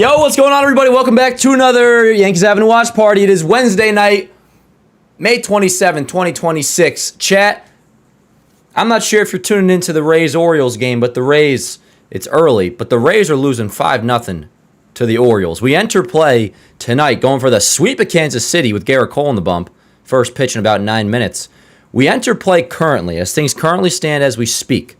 Yo, what's going on, everybody? Welcome back to another Yankees Avenue watch party. It is Wednesday night, May 27, 2026. Chat, I'm not sure if you're tuning into the Rays-Orioles game, but the Rays, it's early, but the Rays are losing 5-0 to the Orioles. We enter play tonight going for the sweep of Kansas City with Gerrit Cole in the bump. First pitch in about 9 minutes. We enter play currently, as things currently stand as we speak.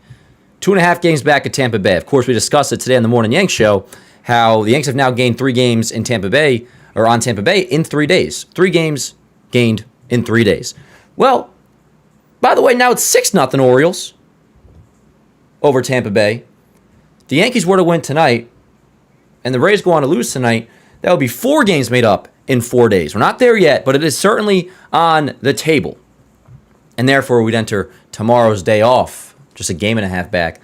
2.5 games back at Tampa Bay. Of course, we discussed it today on the Morning Yanks show, how the Yanks have now gained 3 games in Tampa Bay, or on Tampa Bay, in 3 days. 3 games gained in 3 days. Well, by the way, now it's 6-0 Orioles over Tampa Bay. The Yankees were to win tonight, and the Rays go on to lose tonight, that would be 4 games made up in 4 days. We're not there yet, but it is certainly on the table. And therefore, we'd enter tomorrow's day off, just a game and a half back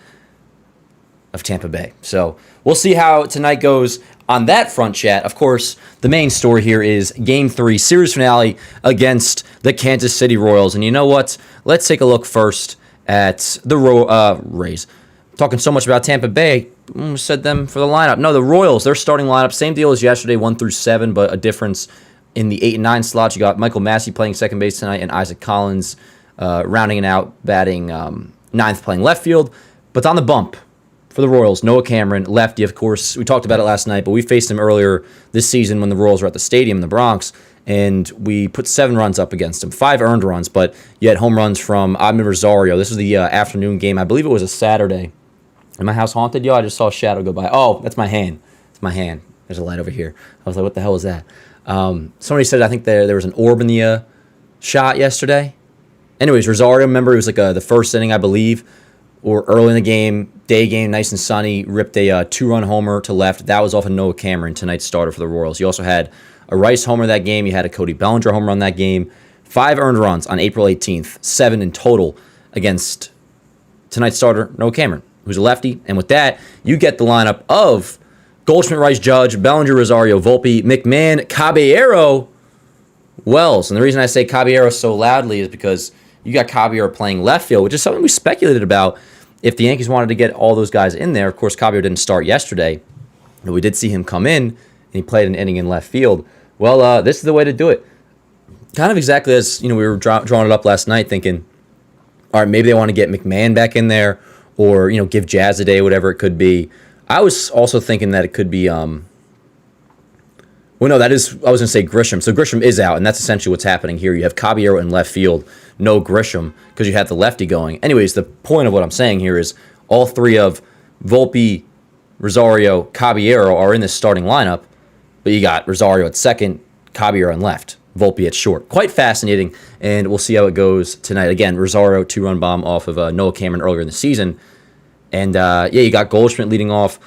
of Tampa Bay. So we'll see how tonight goes on that front, chat. Of course, the main story here is Game 3, series finale against the Kansas City Royals. And you know what? Let's take a look first at the Rays. Talking so much about Tampa Bay, said them for the lineup. No, the Royals, their starting lineup, same deal as yesterday, 1 through 7, but a difference in the 8 and 9 slots. You got Michael Massey playing second base tonight and Isaac Collins rounding it out, batting ninth, playing left field. But on the bump for the Royals, Noah Cameron, lefty, of course. We talked about it last night, but we faced him earlier this season when the Royals were at the stadium in the Bronx, and we put 7 runs up against him, 5 earned runs, but you had home runs from Admin Rosario. This was the afternoon game. I believe it was a Saturday. Is my house haunted, yo? I just saw a shadow go by. Oh, that's my hand. It's my hand. There's a light over here. I was like, what the hell is that? Somebody said, I think there was an orb in the shot yesterday. Anyways, Rosario, remember, it was like the first inning, I believe, or early in the game, day game, nice and sunny, ripped a 2-run homer to left. That was off of Noah Cameron, tonight's starter for the Royals. You also had a Rice homer that game. You had a Cody Bellinger homer on that game. 5 earned runs on April 18th, 7 in total against tonight's starter, Noah Cameron, who's a lefty. And with that, you get the lineup of Goldschmidt, Rice, Judge, Bellinger, Rosario, Volpe, McMahon, Caballero, Wells. And the reason I say Caballero so loudly is because you got Caballero playing left field, which is something we speculated about if the Yankees wanted to get all those guys in there. Of course, Caballero didn't start yesterday, but we did see him come in, and he played an inning in left field. Well, this is the way to do it. Kind of exactly as we were drawing it up last night, thinking, all right, maybe they want to get McMahon back in there, or give Jazz a day, whatever it could be. I was also thinking that it could be, I was going to say Grisham. So Grisham is out, and that's essentially what's happening here. You have Caballero in left field, no Grisham, because you had the lefty going. Anyways, the point of what I'm saying here is all 3 of Volpe, Rosario, Caballero are in this starting lineup, but you got Rosario at second, Caballero in left, Volpe at short. Quite fascinating, and we'll see how it goes tonight. Again, Rosario, 2-run bomb off of Noah Cameron earlier in the season. And, you got Goldschmidt leading off,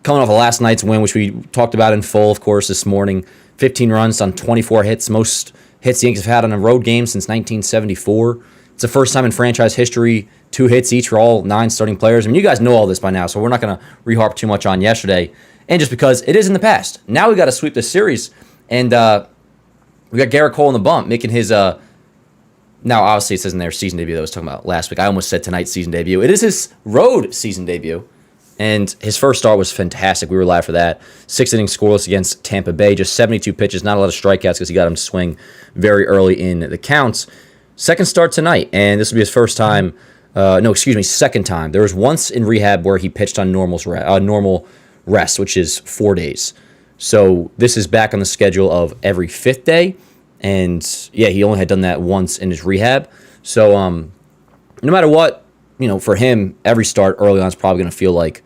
coming off of last night's win, which we talked about in full, of course, this morning. 15 runs on 24 hits, most hits the Yankees have had on a road game since 1974. It's the first time in franchise history, 2 hits each for all 9 starting players. I mean, you guys know all this by now, so we're not going to reharp too much on yesterday. And just because it is in the past. Now we got to sweep this series. And we got Gerrit Cole in the bump, making his... Now, obviously, it says in their season debut that I was talking about last week. I almost said tonight's season debut. It is his road season debut. And his first start was fantastic. We were live for that. 6 innings scoreless against Tampa Bay. Just 72 pitches. Not a lot of strikeouts because he got him to swing very early in the counts. Second start tonight. And this will be his first time. Second time. There was once in rehab where he pitched on normal rest, which is 4 days. So this is back on the schedule of every 5th day. And, yeah, he only had done that once in his rehab. So no matter what, for him, every start early on is probably going to feel like,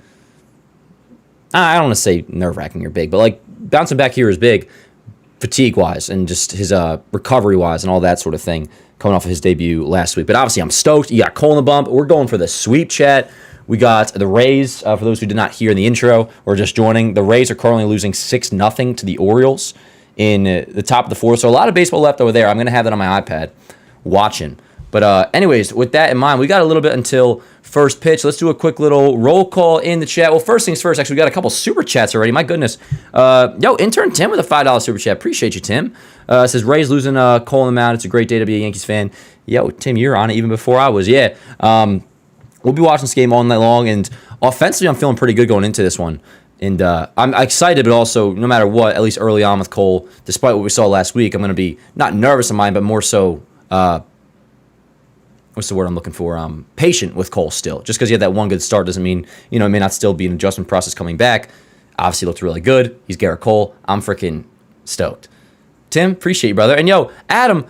I don't want to say nerve-wracking or big, but like bouncing back here is big fatigue-wise and just his recovery-wise and all that sort of thing coming off of his debut last week. But obviously I'm stoked. You got Cole in the bump. We're going for the sweep, chat. We got the Rays. For those who did not hear in the intro or just joining, the Rays are currently losing 6-0 to the Orioles in the top of the 4th. So a lot of baseball left over there. I'm going to have that on my iPad watching. But anyways, with that in mind, we got a little bit until first pitch. Let's do a quick little roll call in the chat. Well, first things first, actually, we got a couple super chats already. My goodness. Intern Tim with a $5 super chat. Appreciate you, Tim. Says, Rays losing Cole in the mound. It's a great day to be a Yankees fan. Yo, Tim, you're on it even before I was. Yeah. We'll be watching this game all night long, and offensively, I'm feeling pretty good going into this one. And I'm excited, but also, no matter what, at least early on with Cole, despite what we saw last week, I'm going to be not nervous in mine, but more so, what's the word I'm looking for? Patient with Cole still. Just because he had that one good start doesn't mean, it may not still be an adjustment process coming back. Obviously looked really good. He's Garrett Cole. I'm freaking stoked. Tim, appreciate you, brother. And Adam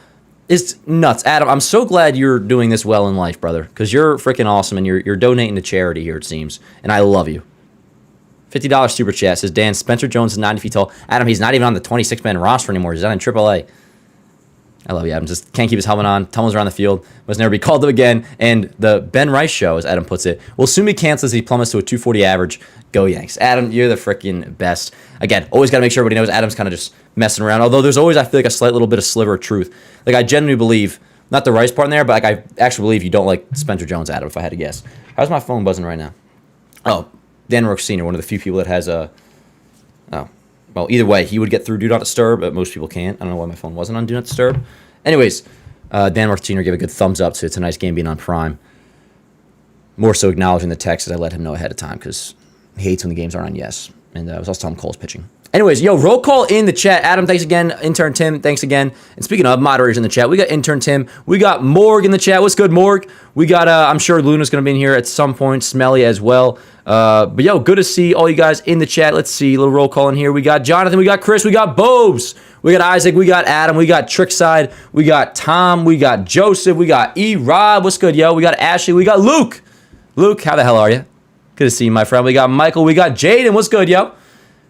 is nuts. Adam, I'm so glad you're doing this well in life, brother, because you're freaking awesome, and you're donating to charity here, it seems, and I love you. $50 super chat says, Dan, Spencer Jones is 90 feet tall. Adam, he's not even on the 26-man roster anymore. He's not in AAA. I love you, Adam. Just can't keep his helmet on. Tumbles around the field. Must never be called up again. And the Ben Rice show, as Adam puts it, will soon be canceled as he plummets to a 240 average. Go Yanks. Adam, you're the freaking best. Again, always got to make sure everybody knows Adam's kind of just messing around. Although there's always, I feel like, a slight little bit of sliver of truth. Like, I genuinely believe, not the Rice part in there, but I actually believe you don't like Spencer Jones, Adam, if I had to guess. How's my phone buzzing right now? Oh, Dan Rourke Sr., one of the few people that has a... Oh. Well, either way, he would get through Do Not Disturb, but most people can't. I don't know why my phone wasn't on Do Not Disturb. Anyways, Dan Rourke Sr. gave a good thumbs up to tonight's game being on Prime. More so acknowledging the text as I let him know ahead of time because he hates when the games aren't on Yes. And I was also telling him Cole's pitching. Anyways, roll call in the chat. Adam, thanks again. Intern Tim, thanks again. And speaking of moderators in the chat, we got Intern Tim. We got Morg in the chat. What's good, Morg? We got, I'm sure Luna's going to be in here at some point. Smelly as well. But good to see all you guys in the chat. Let's see. A little roll call in here. We got Jonathan. We got Chris. We got Bobes. We got Isaac. We got Adam. We got Trickside. We got Tom. We got Joseph. We got E-Rob. What's good, yo? We got Ashley. We got Luke. Luke, how the hell are you? Good to see you, my friend. We got Michael. We got Jaden. What's good, yo?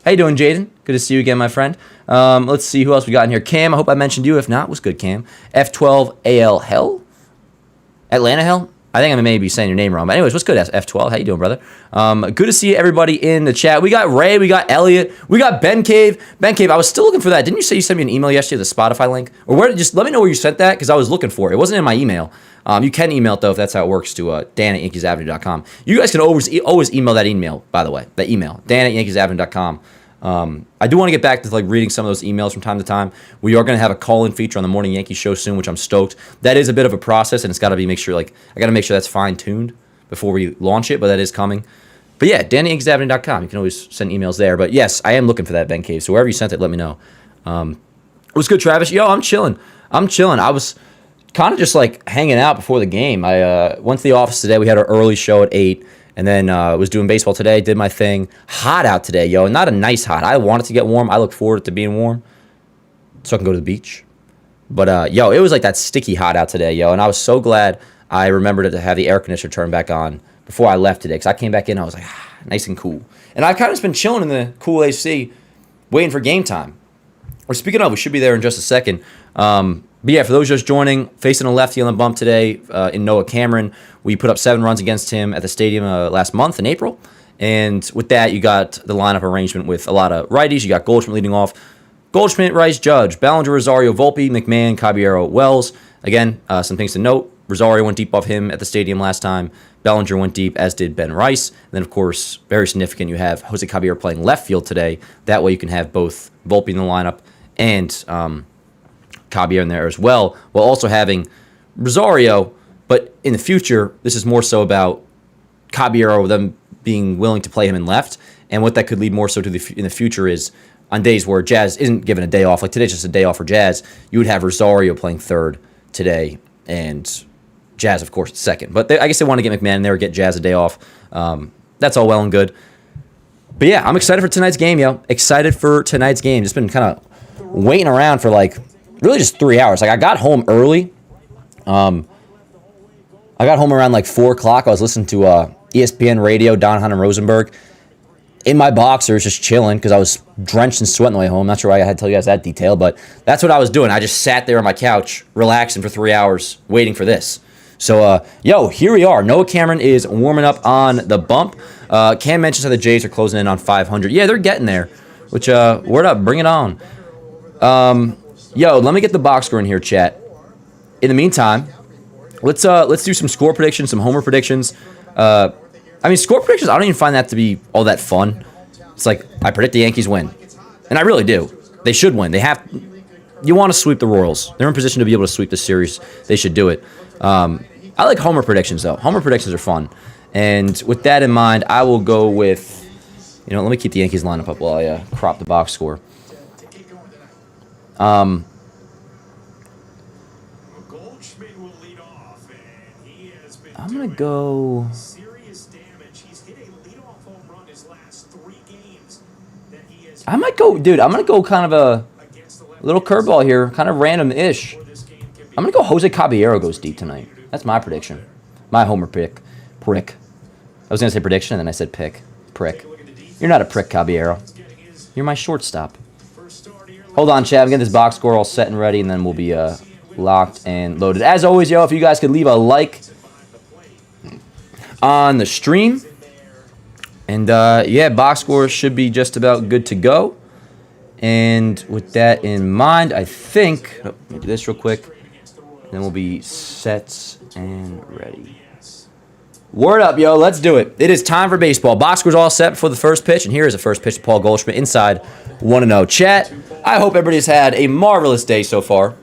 How you doing, Jaden? Good to see you again, my friend. Let's see who else we got in here. Cam, I hope I mentioned you. If not, what's good, Cam? F12 AL Hell? Atlanta Hell? I think I may be saying your name wrong. But anyways, what's good, F12? How you doing, brother? Good to see everybody in the chat. We got Ray. We got Elliot. We got Ben Cave. Ben Cave, I was still looking for that. Didn't you say you sent me an email yesterday, the Spotify link? Or where? Just let me know where you sent that, because I was looking for it. It wasn't in my email. You can email it, though, if that's how it works, to dan@yankeesavenue.com. You guys can always email that email, by the way. That email, dan@yankeesavenue.com. I do want to get back to reading some of those emails from time to time. We are going to have a call-in feature on the Morning Yankees show soon, which I'm stoked. That is a bit of a process, and it's got to be I got to make sure that's fine-tuned before we launch it, but that is coming. But yeah, dan@yankeesavenue.com. You can always send emails there. But yes, I am looking for that, Ben Cave. So wherever you sent it, let me know. What's good, Travis? Yo, I'm chilling. I was kind of just hanging out before the game. I went to the office today. We had our early show at 8. And then was doing baseball today, did my thing. Hot out today, yo. Not a nice hot. I want it to get warm. I look forward to being warm so I can go to the beach. But, it was that sticky hot out today, yo. And I was so glad I remembered to have the air conditioner turned back on before I left today. Because I came back in, I was nice and cool. And I've kind of just been chilling in the cool AC, waiting for game time. Or speaking of, we should be there in just a second. But yeah, for those just joining, facing a lefty on the bump today in Noah Cameron. We put up 7 runs against him at the stadium last month in April. And with that, you got the lineup arrangement with a lot of righties. You got Goldschmidt leading off. Goldschmidt, Rice, Judge, Ballinger, Rosario, Volpe, McMahon, Caballero, Wells. Again, some things to note. Rosario went deep off him at the stadium last time. Bellinger went deep, as did Ben Rice. And then, of course, very significant, you have Jose Caballero playing left field today. That way you can have both Volpe in the lineup and Caballero in there as well, while also having Rosario. But in the future, this is more so about Caballero, them being willing to play him in left. And what that could lead more so to in the future is on days where Jazz isn't given a day off, like today's just a day off for Jazz, you would have Rosario playing third today and Jazz, of course, second. But I guess they want to get McMahon in there, get Jazz a day off. That's all well and good. But yeah, I'm excited for tonight's game, yo. Excited for tonight's game. Just been kind of waiting around for really just 3 hours. I got home early. I got home around 4 o'clock. I was listening to ESPN radio, Don Hunt and Rosenberg, in my boxers, just chilling because I was drenched in sweat on the way home. Not sure why I had to tell you guys that detail, but that's what I was doing. I just sat there on my couch, relaxing for 3 hours, waiting for this. So, here we are. Noah Cameron is warming up on the bump. Cam mentions how the Jays are closing in on 500. Yeah, they're getting there, which, word up, bring it on. Let me get the box score in here, chat. In the meantime, let's do some score predictions, some homer predictions. Score predictions, I don't even find that to be all that fun. It's I predict the Yankees win. And I really do. They should win. You want to sweep the Royals. They're in position to be able to sweep the series. They should do it. I like homer predictions, though. Homer predictions are fun. And with that in mind, I will go with You know, let me keep the Yankees lineup up while I crop the box score. I'm going to go... I might go... Dude, I'm going to go kind of a little curveball here. Kind of random-ish. I'm going to go Jose Caballero goes deep tonight. That's my prediction. My homer pick. Prick. I was going to say prediction, and then I said pick. Prick. You're not a prick, Caballero. You're my shortstop. Hold on, Chad. I'm getting this box score all set and ready, and then we'll be locked and loaded. As always, yo, if you guys could leave a like on the stream. And, yeah, box score should be just about good to go. And with that in mind, I think... Oh, let me do this real quick. Then we'll be set and ready. Word up, yo. Let's do it. It is time for baseball. Box score's all set before the first pitch. And here is the first pitch to Paul Goldschmidt inside 1-0. Chat, I hope everybody's had a marvelous day so far.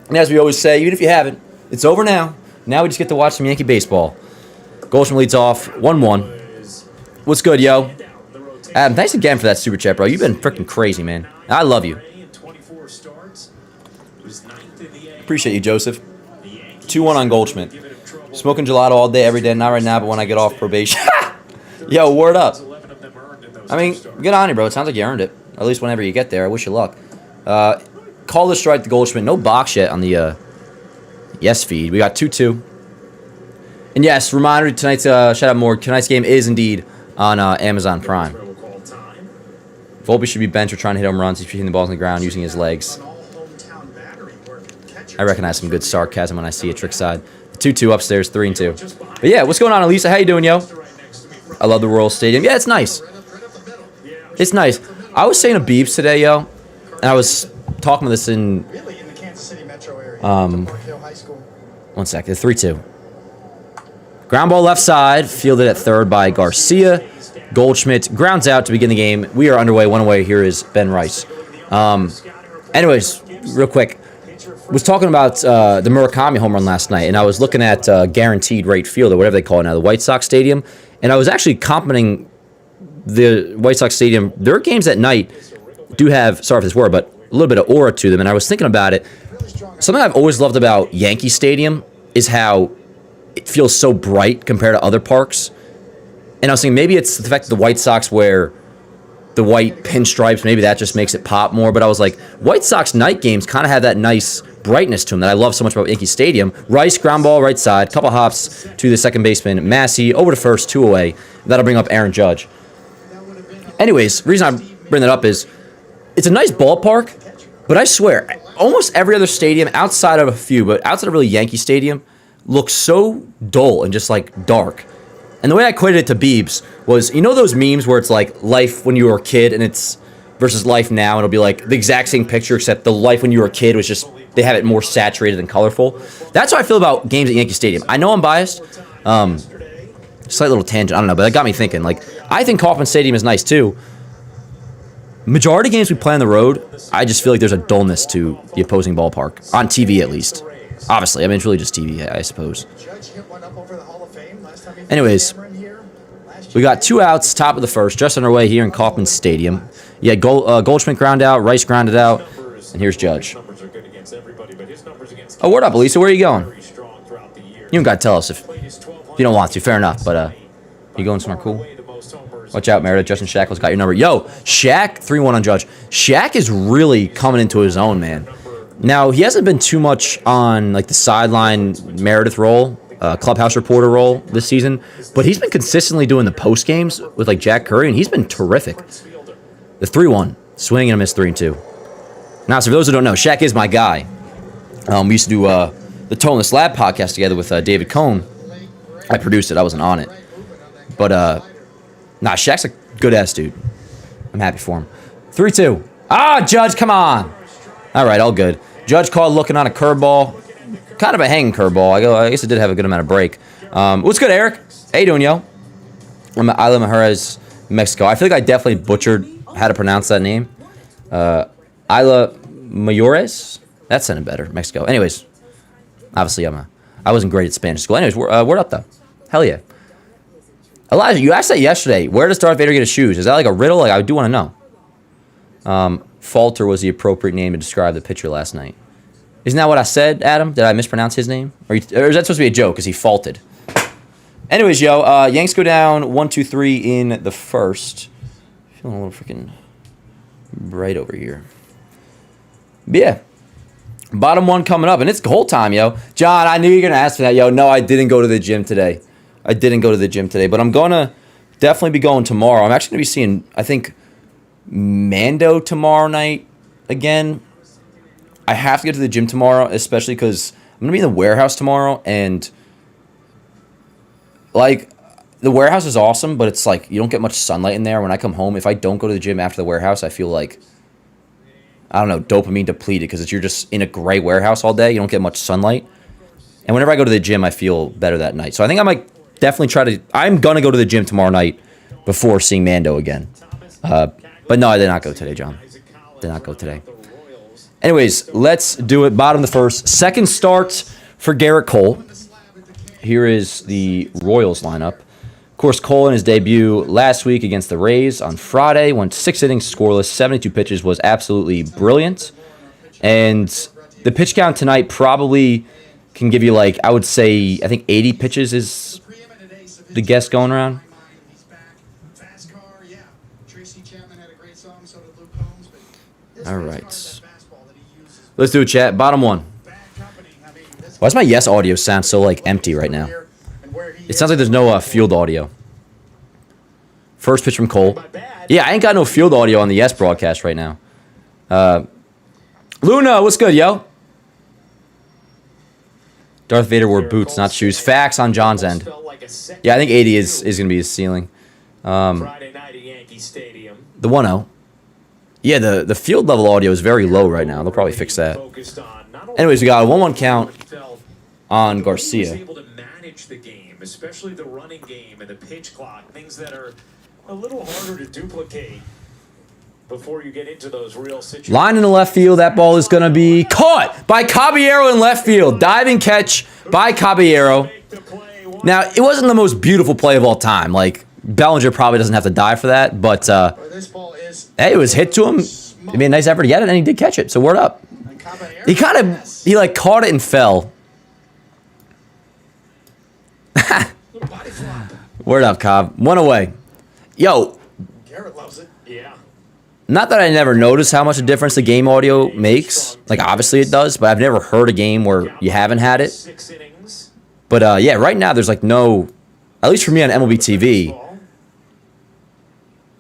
And as we always say, even if you haven't, it's over now. Now we just get to watch some Yankee baseball. Goldschmidt leads off 1-1. What's good, yo? Adam, thanks again for that super chat, bro. You've been freaking crazy, man. I love you. Appreciate you, Joseph. 2-1 on Goldschmidt. Smoking gelato all day, every day. Not right now, but when I get off probation. Yo, word up. I mean, good on you, bro. It sounds like you earned it. At least whenever you get there. I wish you luck. Call the strike to Goldschmidt. No box yet on the yes feed. We got 2-2. And yes, reminder, tonight's, shout out more, tonight's game is indeed on Amazon Prime. Volpe should be benched for trying to hit home runs. He's hitting the balls on the ground using his legs. I recognize some good sarcasm when I see a trick side. 2-2 upstairs, 3-2. But yeah, what's going on, Elisa? How you doing, yo? I love the Royal Stadium. Yeah, it's nice. It's nice. I was saying to Beeps today, yo, and I was talking with this in... One sec. 3-2. Ground ball left side, fielded at third by Garcia. Goldschmidt grounds out to begin the game. We are underway. One away. Here is Ben Rice. Anyways, real quick. Was talking about the Murakami home run last night, and I was looking at guaranteed rate field, or whatever they call it now, the White Sox Stadium, and I was actually complimenting the White Sox Stadium. Their games at night do have, sorry for this word, but a little bit of aura to them, and I was thinking about it. Something I've always loved about Yankee Stadium is how it feels so bright compared to other parks. And I was thinking maybe it's the fact that the White Sox wear the white pinstripes, maybe that just makes it pop more. But I was like, White Sox night games kind of have that nice brightness to them that I love so much about Yankee Stadium. Rice, ground ball, right side, couple hops to the second baseman. Massey, over to first, 2 away. That'll bring up Aaron Judge. Anyways, the reason I bring that up is it's a nice ballpark, but I swear, almost every other stadium, outside of a few, but outside of really Yankee Stadium, looks so dull and just like dark. And the way I equated it to Beebs was, you know those memes where it's like life when you were a kid and it's versus life now, and it'll be like the exact same picture except the life when you were a kid was just, they have it more saturated and colorful. That's how I feel about games at Yankee Stadium. I know I'm biased. Slight little tangent, I don't know, but that got me thinking. Like, I think Kauffman Stadium is nice too. Majority of games we play on the road, I just feel like there's a dullness to the opposing ballpark. On TV at least. Obviously, I mean, it's really just TV, I suppose. Anyways, we got 2 outs, top of the first, just underway here in Kauffman Stadium. Yeah, Goldschmidt ground out, Rice grounded out, and here's Judge. Oh, word up, Elisa, where are you going? You don't got to tell us if you don't want to, fair enough, but you going somewhere cool? Watch out, Meredith. Justin Shackle's got your number. Yo, Shaq, 3-1 on Judge. Shaq is really coming into his own, man. Now, he hasn't been too much on like the sideline Meredith role, clubhouse reporter role this season, but he's been consistently doing the post games with like Jack Curry, and he's been terrific. The 3-1, swing and a miss, 3-2. Now, so for those who don't know, Shaq is my guy. We used to do the Toe in the Slab podcast together with David Cohn. I produced it. I wasn't on it. But, Shaq's a good-ass dude. I'm happy for him. 3-2. Ah, Judge, come on. All right, all good. Judge called looking on a curveball. Kind of a hanging curveball. I guess it did have a good amount of break. What's good, Eric? How you doing, yo? I'm at Isla Mujeres, Mexico. I feel like I definitely butchered how to pronounce that name. Isla Mayores? That sounded better. Mexico. Anyways, obviously I wasn't great at Spanish school. Anyways, word up, though. Hell yeah. Elijah, you asked that yesterday. Where does Darth Vader get his shoes? Is that like a riddle? Like, I do want to know. Falter was the appropriate name to describe the pitcher last night. Isn't that what I said, Adam? Did I mispronounce his name? Or is that supposed to be a joke because he faulted? Anyways, yo, Yanks go down 1-2-3 in the first. Feeling a little freaking bright over here. But yeah. Bottom one coming up, and it's goal time, yo. John, I knew you were going to ask me that, yo. No, I didn't go to the gym today. But I'm going to definitely be going tomorrow. I'm actually going to be seeing, I think, Mando tomorrow night again. I have to get to the gym tomorrow, especially because I'm going to be in the warehouse tomorrow, and, like, the warehouse is awesome, but it's like you don't get much sunlight in there. When I come home, if I don't go to the gym after the warehouse, I feel like, I don't know, dopamine depleted because you're just in a gray warehouse all day. You don't get much sunlight. And whenever I go to the gym, I feel better that night. So I think I might definitely I'm going to go to the gym tomorrow night before seeing Mando again. But no, I did not go today, John. Did not go today. Anyways, let's do it. Bottom of the first. Second start for Garrett Cole. Here is the Royals lineup. Of course, Cole in his debut last week against the Rays on Friday went 6 innings scoreless, 72 pitches, was absolutely brilliant. And the pitch count tonight probably can give you, like, I would say, I think 80 pitches is the guess going around. All right. Let's do it, chat. Bottom one. Why does my yes audio sound so, like, empty right now? It sounds like there's no field audio. First pitch from Cole. Yeah, I ain't got no field audio on the yes broadcast right now. Luna, what's good, yo? Darth Vader wore boots, not shoes. Facts on John's end. Yeah, I think 80 is going to be his ceiling. The 1-0. Yeah, the field level audio is very low right now. They'll probably fix that. Anyways, we got a 1-1 count on Garcia. The game, especially the running game and the pitch clock, things that are a little harder to duplicate before you get into those real situations. Line in the left field, that ball is going to be caught by Caballero in left field. Diving catch by Caballero. Now, it wasn't the most beautiful play of all time. Like, Bellinger probably doesn't have to die for that, but hey, it was hit to him. He made a nice effort to get it, and he did catch it, so word up. He caught it and fell. Word up, Cobb. One away. Yo. Garrett loves it. Yeah. Not that I never noticed how much a difference the game audio makes. Like, obviously it does, but I've never heard a game where you haven't had it. But, yeah, right now there's, like, no... At least for me on MLB TV,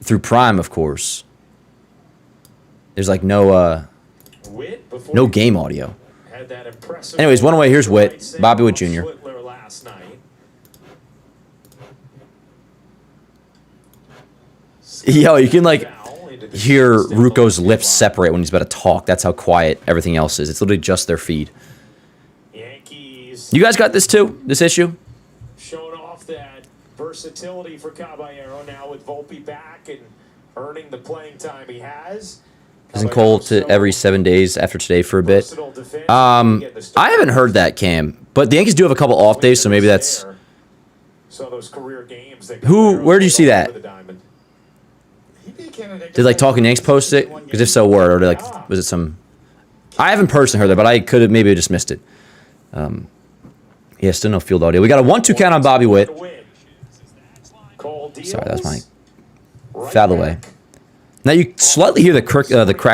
through Prime, of course, there's, like, no game audio. Anyways, one away. Here's Witt. Bobby Witt Jr. Yo, you can, like, hear Rucco's lips separate when he's about to talk. That's how quiet everything else is. It's literally just their feed. You guys got this, too? This issue? Showing off that versatility for Caballero now with Volpe back and earning the playing time he has. Isn't Cole to every 7 days after today for a bit? I haven't heard that, Cam. But the Yankees do have a couple off days, so maybe that's... Where did you see that? Did, like, Talking Yanks post it? Because if so, word. Or, like, was it some... I haven't personally heard that, but I could have maybe just missed it. Yeah, still no field audio. We got a 1-2 count on Bobby Witt. Sorry, that's my foul away. Now you slightly hear the crack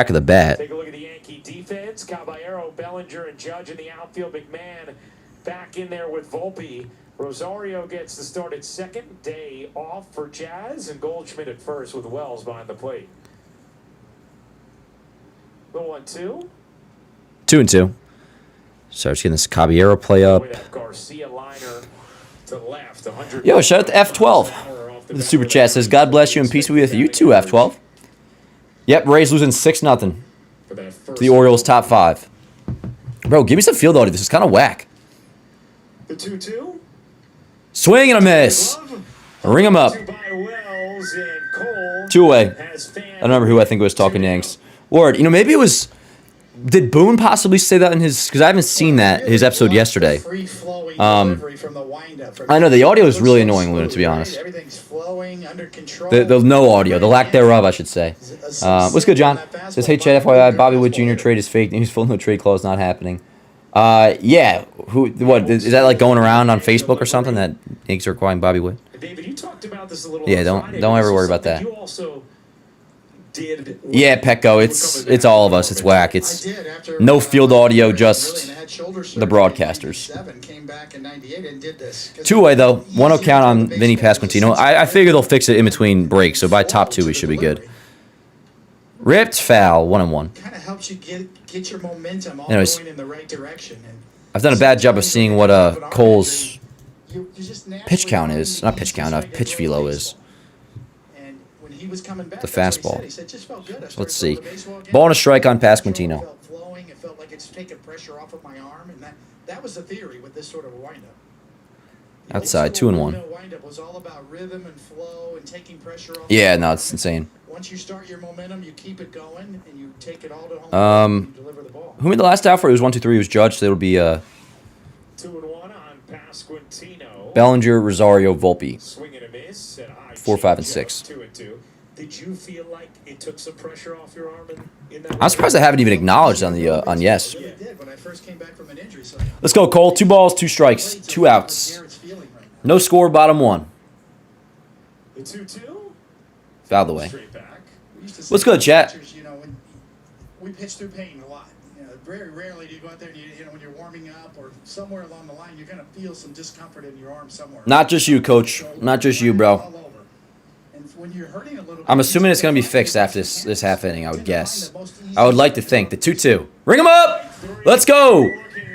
of the bat. Take a look at the Yankee defense. Caballero, Bellinger, and Judge in the outfield. McMahon back in there with Volpe. Rosario gets the start at second. Day off for Jazz, and Goldschmidt at first with Wells behind the plate. The 1-2. 2-2. Starts getting this Caballero play up. Yo, shout out to F12. The super chat says, God bless you and peace be with you too, F12. Yep, Rays losing 6-0 to the Orioles top 5. Bro, give me some field audio. This is kind of whack. The 2-2. Swing and a miss. Ring him up. 2 away. I don't remember who I think was Talking Yanks. Ward, you know, maybe it was Did Boone possibly say that in his? Because I haven't seen that his episode yesterday. I know the audio is really annoying, Luna. To be honest, the no audio, the lack thereof, I should say. What's good, John? Says, hey, Chad, FYI, Bobby Wood Jr. trade is fake news. Full no trade clause not happening. Yeah. What is that like going around on Facebook or something that Yankees are acquiring Bobby Wood? David, you talked about this a little. Yeah, don't ever worry about that. You also did. Yeah, Petco, it's all of us. It's whack. It's no field audio, just the broadcasters. Two-way though, 1-0 count on Vinny Pasquantino. I figure they'll fix it in between breaks, so by top 2 we should be good. Ripped foul, 1-1. Kind of helps you get your momentum all Anyways, going in the right direction. And I've done a bad job of seeing what Cole's pitch count is. Not pitch count, pitch velo is. The fastball. Let's see. Ball and a strike on Pasquantino. It felt like it's taking pressure off of my arm, and that was the theory with this sort of windup. Outside, 2-1. Windup was all about rhythm and flow and taking pressure off. Yeah, no, it's insane. Once you start your momentum, you keep it going and you take it all to home and you deliver the ball. Who made the last out for it? It was 1-2-3. It was Judge, so it'll be 2-1 on Pasquantino. Bellinger, Rosario, Volpe. Swing and a miss. 4, 5, and 6. 2-2. Did you feel like it took some pressure off your arm in that? I'm surprised I haven't even acknowledged on the on yes. It did when I first came back from an injury. So Let's go, Cole. 2 balls, 2 strikes, 2 outs. No score, bottom 1. The 2-2. Out of the way. Straight back. What's good, chat? You know, when we pitch through pain a lot. You know, very rarely do you go out there and you know when you're warming up or somewhere along the line, you're gonna feel some discomfort in your arm somewhere. Not just you, Coach. Not just you, bro. All over. And when you're hurting a little I'm assuming it's going to be fixed after this half inning, I would guess. I would like to think. The 2-2. Ring him up! Let's go!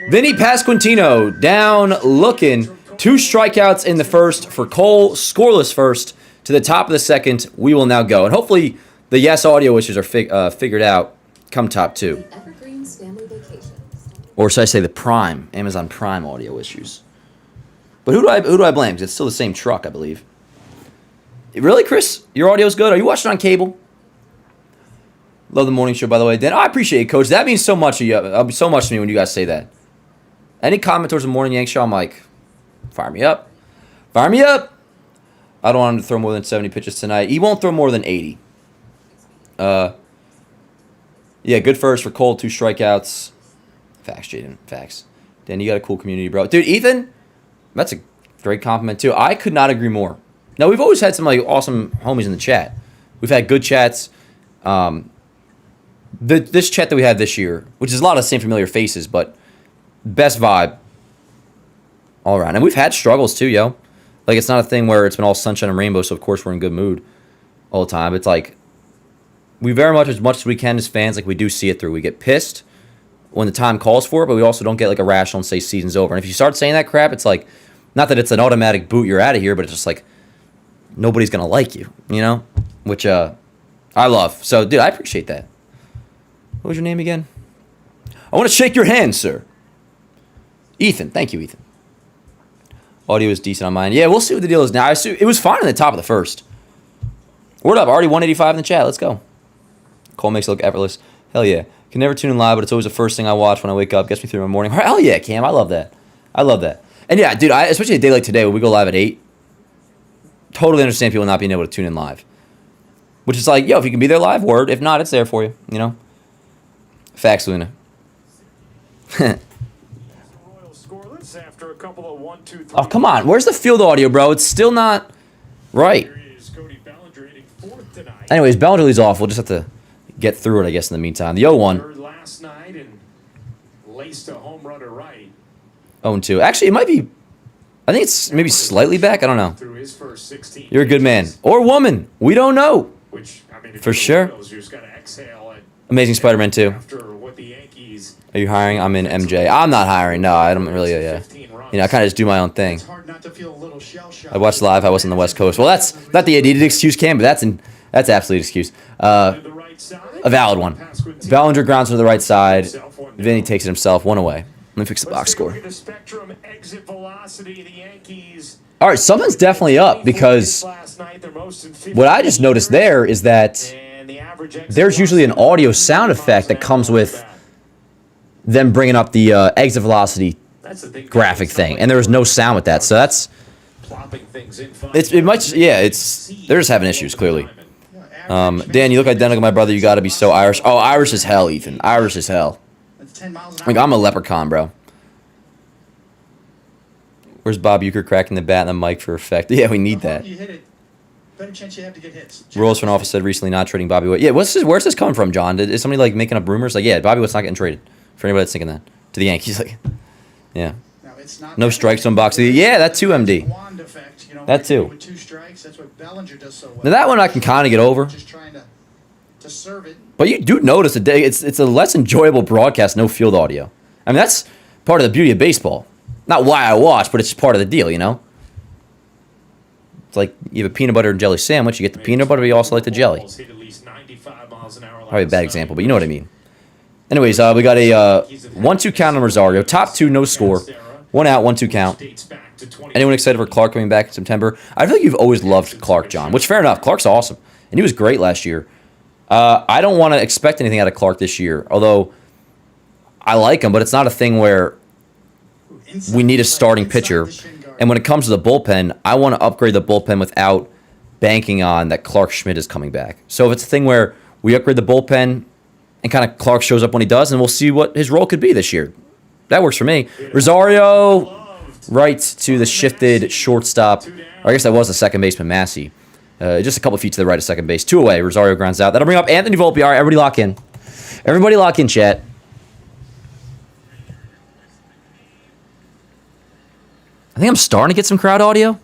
Vinny Pasquantino down looking. 2 strikeouts in the first for Cole. Scoreless first. To the top of the second, we will now go. And hopefully the yes audio issues are figured out come top 2. Or should I say the Prime, Amazon Prime audio issues. But who do I blame? 'Cause it's still the same truck, I believe. Really, Chris? Your audio's good? Are you watching on cable? Love the morning show, by the way. Dan, I appreciate it, Coach. That means so much to you. So much to me when you guys say that. Any comment towards the morning Yank show, I'm like, fire me up. Fire me up. I don't want him to throw more than 70 pitches tonight. He won't throw more than 80. Yeah, good first for Cole. 2 strikeouts. Facts, Jaden. Facts. Dan, you got a cool community, bro. Dude, Ethan, that's a great compliment, too. I could not agree more. Now, we've always had some like awesome homies in the chat. We've had good chats. This chat that we had this year, which is a lot of the same familiar faces, but best vibe all around. And we've had struggles too, yo. Like, it's not a thing where it's been all sunshine and rainbow, so of course we're in good mood all the time. It's like we very much as we can as fans, like we do see it through. We get pissed when the time calls for it, but we also don't get like irrational and say season's over. And if you start saying that crap, it's like, not that it's an automatic boot, you're out of here, but it's just like, nobody's going to like you, you know? Which I love. So, dude, I appreciate that. What was your name again? I want to shake your hand, sir. Ethan. Thank you, Ethan. Audio is decent on mine. Yeah, we'll see what the deal is now. I assume it was fine in the top of the first. Word up. Already 185 in the chat. Let's go. Cole makes it look effortless. Hell yeah. Can never tune in live, but it's always the first thing I watch when I wake up. Gets me through my morning. Hell yeah, Cam. I love that. I love that. And yeah, dude, especially a day like today when we go live at 8, totally understand people not being able to tune in live. Which is like, yo, if you can be there live, word. If not, it's there for you, you know? Facts, Luna. Oh, come on. Where's the field audio, bro? It's still not right. Anyways, Bellinger leads off. We'll just have to get through it, I guess, in the meantime. The 0-1. Last night and laced a home run to right. 0-2. Actually, it might be... I think it's maybe slightly back. I don't know. You're a good man. Or woman. We don't know. For sure. Amazing Spider-Man 2. Are you hiring? I'm in MJ. I'm not hiring. No, I don't really. Yeah. You know, I kind of just do my own thing. I watched live. I was on the West Coast. Well, that's not the edited excuse, Cam, but that's absolute excuse. A valid one. Bellinger grounds to the right side. Vinny takes it himself. 1 away. Let me fix the box score. All right, something's definitely up because what I just noticed there is that there's usually an audio sound effect that comes with them bringing up the exit velocity That's the thing. graphic thing, and there was no sound with that. So that's it. Might it's they're just having issues clearly. Dan, you look identical to my brother. You got to be so Irish. Oh, Irish as hell, Ethan. Irish as hell. Like I'm a leprechaun, bro. Where's Bob Euchre cracking the bat and the mic for effect? Yeah, we need that. Better chance you have to get hits. Royals front office said recently not trading Bobby Witt. Yeah, where's this coming from, John? Is somebody like making up rumors? Like, yeah, Bobby Witt's not getting traded. For anybody that's thinking that. To the Yankees, like, yeah. No strikes on box. Yeah, that too, MD. That too. With 2 strikes, that's what Bellinger does so well. Now that one I can kind of get over. Just trying to serve it. But you do notice it's a less enjoyable broadcast, no field audio. I mean, that's part of the beauty of baseball. Not why I watch, but it's just part of the deal, you know? It's like you have a peanut butter and jelly sandwich. You get the peanut butter, but you also like the jelly. Probably a bad example, but you know what I mean. Anyways, we got a 1-2 count on Rosario. Top 2, no score. 1 out, 1-2 count. Anyone excited for Clark coming back in September? I feel like you've always loved Clark, John, which fair enough. Clark's awesome, and he was great last year. I don't want to expect anything out of Clark this year, although I like him, but it's not a thing where we need a starting pitcher. And when it comes to the bullpen, I want to upgrade the bullpen without banking on that Clark Schmidt is coming back. So if it's a thing where we upgrade the bullpen and kind of Clark shows up when he does, and we'll see what his role could be this year. That works for me. Rosario, right to the shifted shortstop. Or I guess that was the second baseman, Massey. Just a couple feet to the right of second base. 2 away. Rosario grounds out. That'll bring up Anthony Volpe. All right, everybody lock in. Everybody lock in, chat. I think I'm starting to get some crowd audio.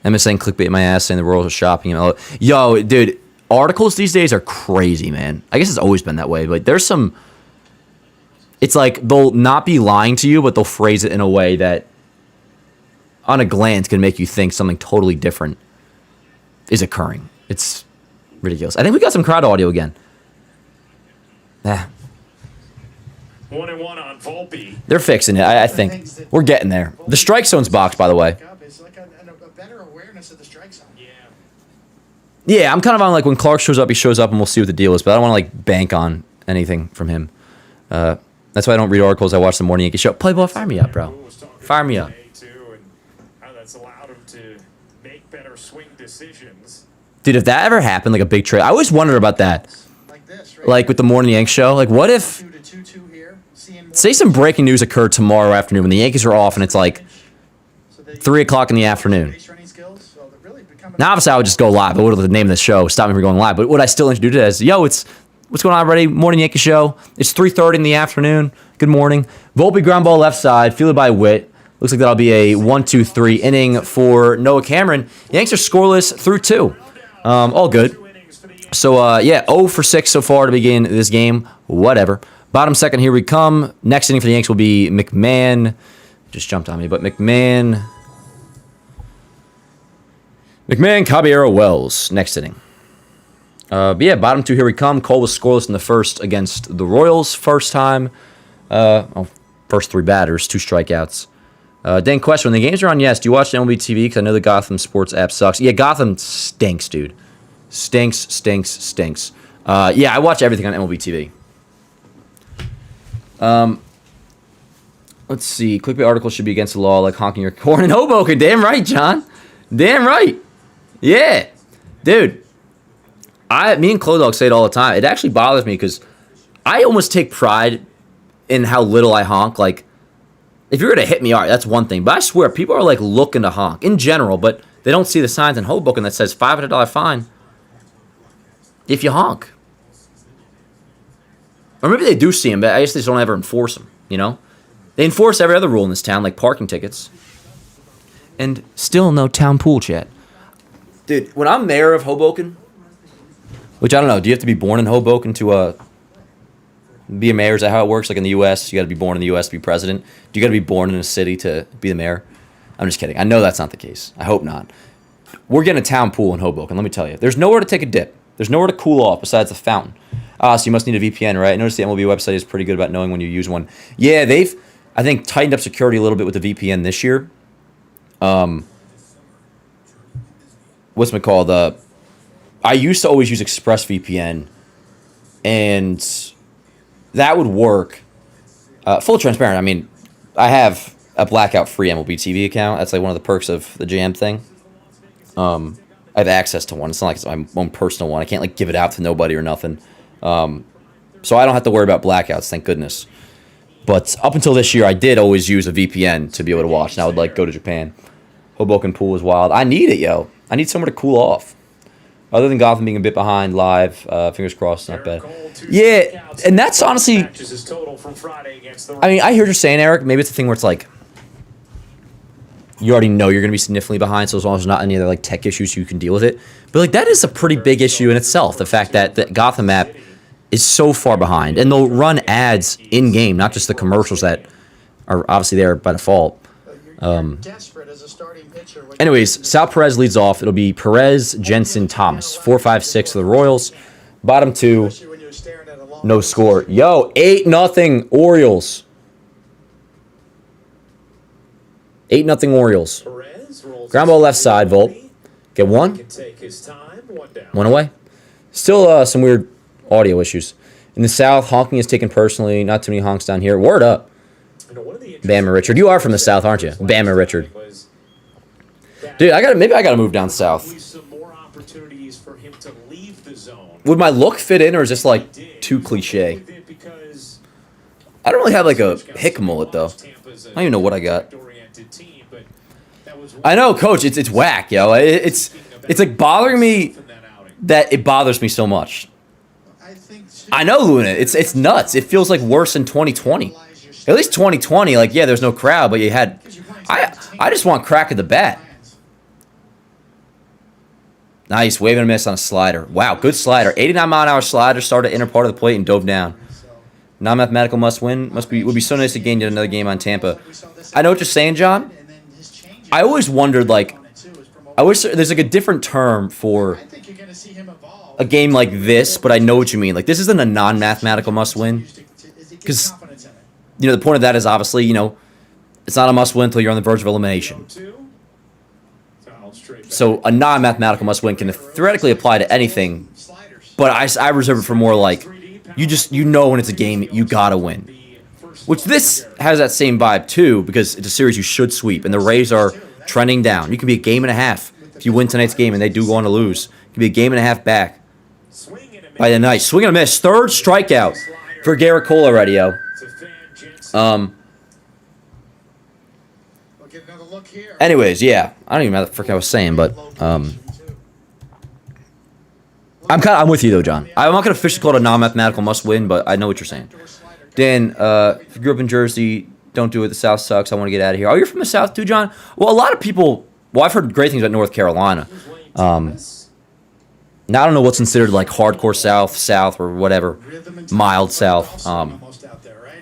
Emma saying clickbait my ass, saying the Royals are shopping. Yo, dude, articles these days are crazy, man. I guess it's always been that way. But there's some... It's like they'll not be lying to you, but they'll phrase it in a way that on a glance can make you think something totally different is occurring. It's ridiculous. I think we got some crowd audio again. 1-1 on Volpe. They're fixing it, I think. We're getting there. The strike zone's boxed, by the way. It's like a better awareness of the strike zone. Yeah, I'm kind of on like when Clark shows up, he shows up, and we'll see what the deal is. But I don't want to like bank on anything from him. That's why I don't read articles. I watch the Morning Yankee Show. Playboy, fire me up, bro. Fire me up. That's allowed him to make better swing decisions. Dude, if that ever happened, like a big trade, I always wondered about that. Like this, right? Like with the Morning Yank Show. Like, what if, say some breaking news occurred tomorrow afternoon when the Yankees are off and it's like 3 o'clock in the afternoon. Now, obviously, I would just go live. I would have the name of the show stop me from going live. But would I still introduce it as, yo, it's what's going on, everybody? Morning Yankee Show. It's 3:30 in the afternoon. Good morning. Volpe ground ball left side, fielded by Witt. Looks like that'll be a 1-2-3 inning for Noah Cameron. Yanks are scoreless through 2. All good. So, yeah, 0 for 6 so far to begin this game. Whatever. Bottom second, here we come. Next inning for the Yanks will be McMahon. Just jumped on me, but McMahon, Caballero, Wells. Next inning. But yeah, bottom 2, here we come. Cole was scoreless in the first against the Royals. First time. First 3 batters, 2 strikeouts. Dan, question, when the games are on, yes, do you watch the MLB TV? Because I know the Gotham Sports app sucks. Yeah, Gotham stinks, dude. Stinks. Yeah, I watch everything on MLB TV. Let's see. Clickbait article should be against the law, like honking your horn in Hoboken. Damn right, John. Damn right. Yeah. Dude. Me and Clodog say it all the time. It actually bothers me because I almost take pride in how little I honk. Like, if you're going to hit me, all right, that's one thing. But I swear, people are like looking to honk in general, but they don't see the signs in Hoboken that says $500 fine if you honk. Or maybe they do see them, but I guess they just don't ever enforce them, you know? They enforce every other rule in this town, like parking tickets. And still no town pool chat. Dude, when I'm mayor of Hoboken, which I don't know, do you have to be born in Hoboken to be a mayor? Is that how it works? Like in the U.S., you got to be born in the U.S. to be president? Do you got to be born in a city to be the mayor? I'm just kidding. I know that's not the case. I hope not. We're getting a town pool in Hoboken, let me tell you. There's nowhere to take a dip. There's nowhere to cool off besides the fountain. So you must need a VPN, right? I noticed the MLB website is pretty good about knowing when you use one. Yeah, they've, I think, tightened up security a little bit with the VPN this year. What's it called? I used to always use ExpressVPN And that would work. Full transparent. I mean, I have a blackout-free MLB TV account. That's like one of the perks of the JM thing. I have access to one. It's not like it's my own personal one. I can't like give it out to nobody or nothing. So I don't have to worry about blackouts, thank goodness. But up until this year, I did always use a VPN to be able to watch, and I would like go to Japan. Hoboken Pool is wild. I need it, yo. I need somewhere to cool off. Other than Gotham being a bit behind live, fingers crossed, not bad. Yeah, and that's honestly... I mean, I hear what you're saying, Eric. Maybe it's a thing where it's like... You already know you're going to be significantly behind, so as long as there's not any other like tech issues, you can deal with it. But like that is a pretty big issue in itself, the fact that the Gotham app is so far behind. And they'll run ads in-game, not just the commercials that are obviously there by default. Anyways, Sal Perez leads off. It'll be Perez, Jensen, Thomas. 4-5-6 for the Royals. Bottom two, no score. Yo, 8-0 Orioles. 8-0 Orioles. Ground ball left side, Volt. Get one. One away. Still some weird audio issues. In the South, honking is taken personally. Not too many honks down here. Word up. Bama Richard. You are from the South, aren't you? Bama Richard. Dude, maybe I gotta move down south. Would my look fit in, or is this like too cliche? I don't really have like a hick mullet though. I don't even know what I got. I know, Coach. It's whack, yo. It's like bothering me that it bothers me so much. I know, Luna. It's nuts. It feels like worse than 2020. At least 2020, like yeah, there's no crowd, but you had. I just want crack at the bat. Nice, wave and a miss on a slider. Wow, good slider. 89-mile-an-hour slider, started inner part of the plate and dove down. Non-mathematical must-win. Would be so nice to gain yet another game on Tampa. I know what you're saying, John. I always wondered, like, I wish there's like a different term for a game like this, but I know what you mean. Like, this isn't a non-mathematical must-win. Because, you know, the point of that is obviously, you know, it's not a must-win until you're on the verge of elimination. So a non-mathematical must-win can theoretically apply to anything, but I reserve it for more like, you know when it's a game, you gotta win. Which this has that same vibe too, because it's a series you should sweep, and the Rays are trending down. You can be a game and a half if you win tonight's game, and they do go on to lose. You can be a game and a half back by the night. Swing and a miss. Third strikeout for Garrett Cole already, yo. Anyways, yeah, I don't even know what the frick I was saying, but I'm with you though, John. I'm not gonna officially call it a non-mathematical must-win, but I know what you're saying. Dan, if you grew up in Jersey, don't do it. The South sucks. I want to get out of here. Oh, you're from the South too, John? Well, a lot of people. Well, I've heard great things about North Carolina. Now I don't know what's considered like hardcore South, or whatever, mild South. I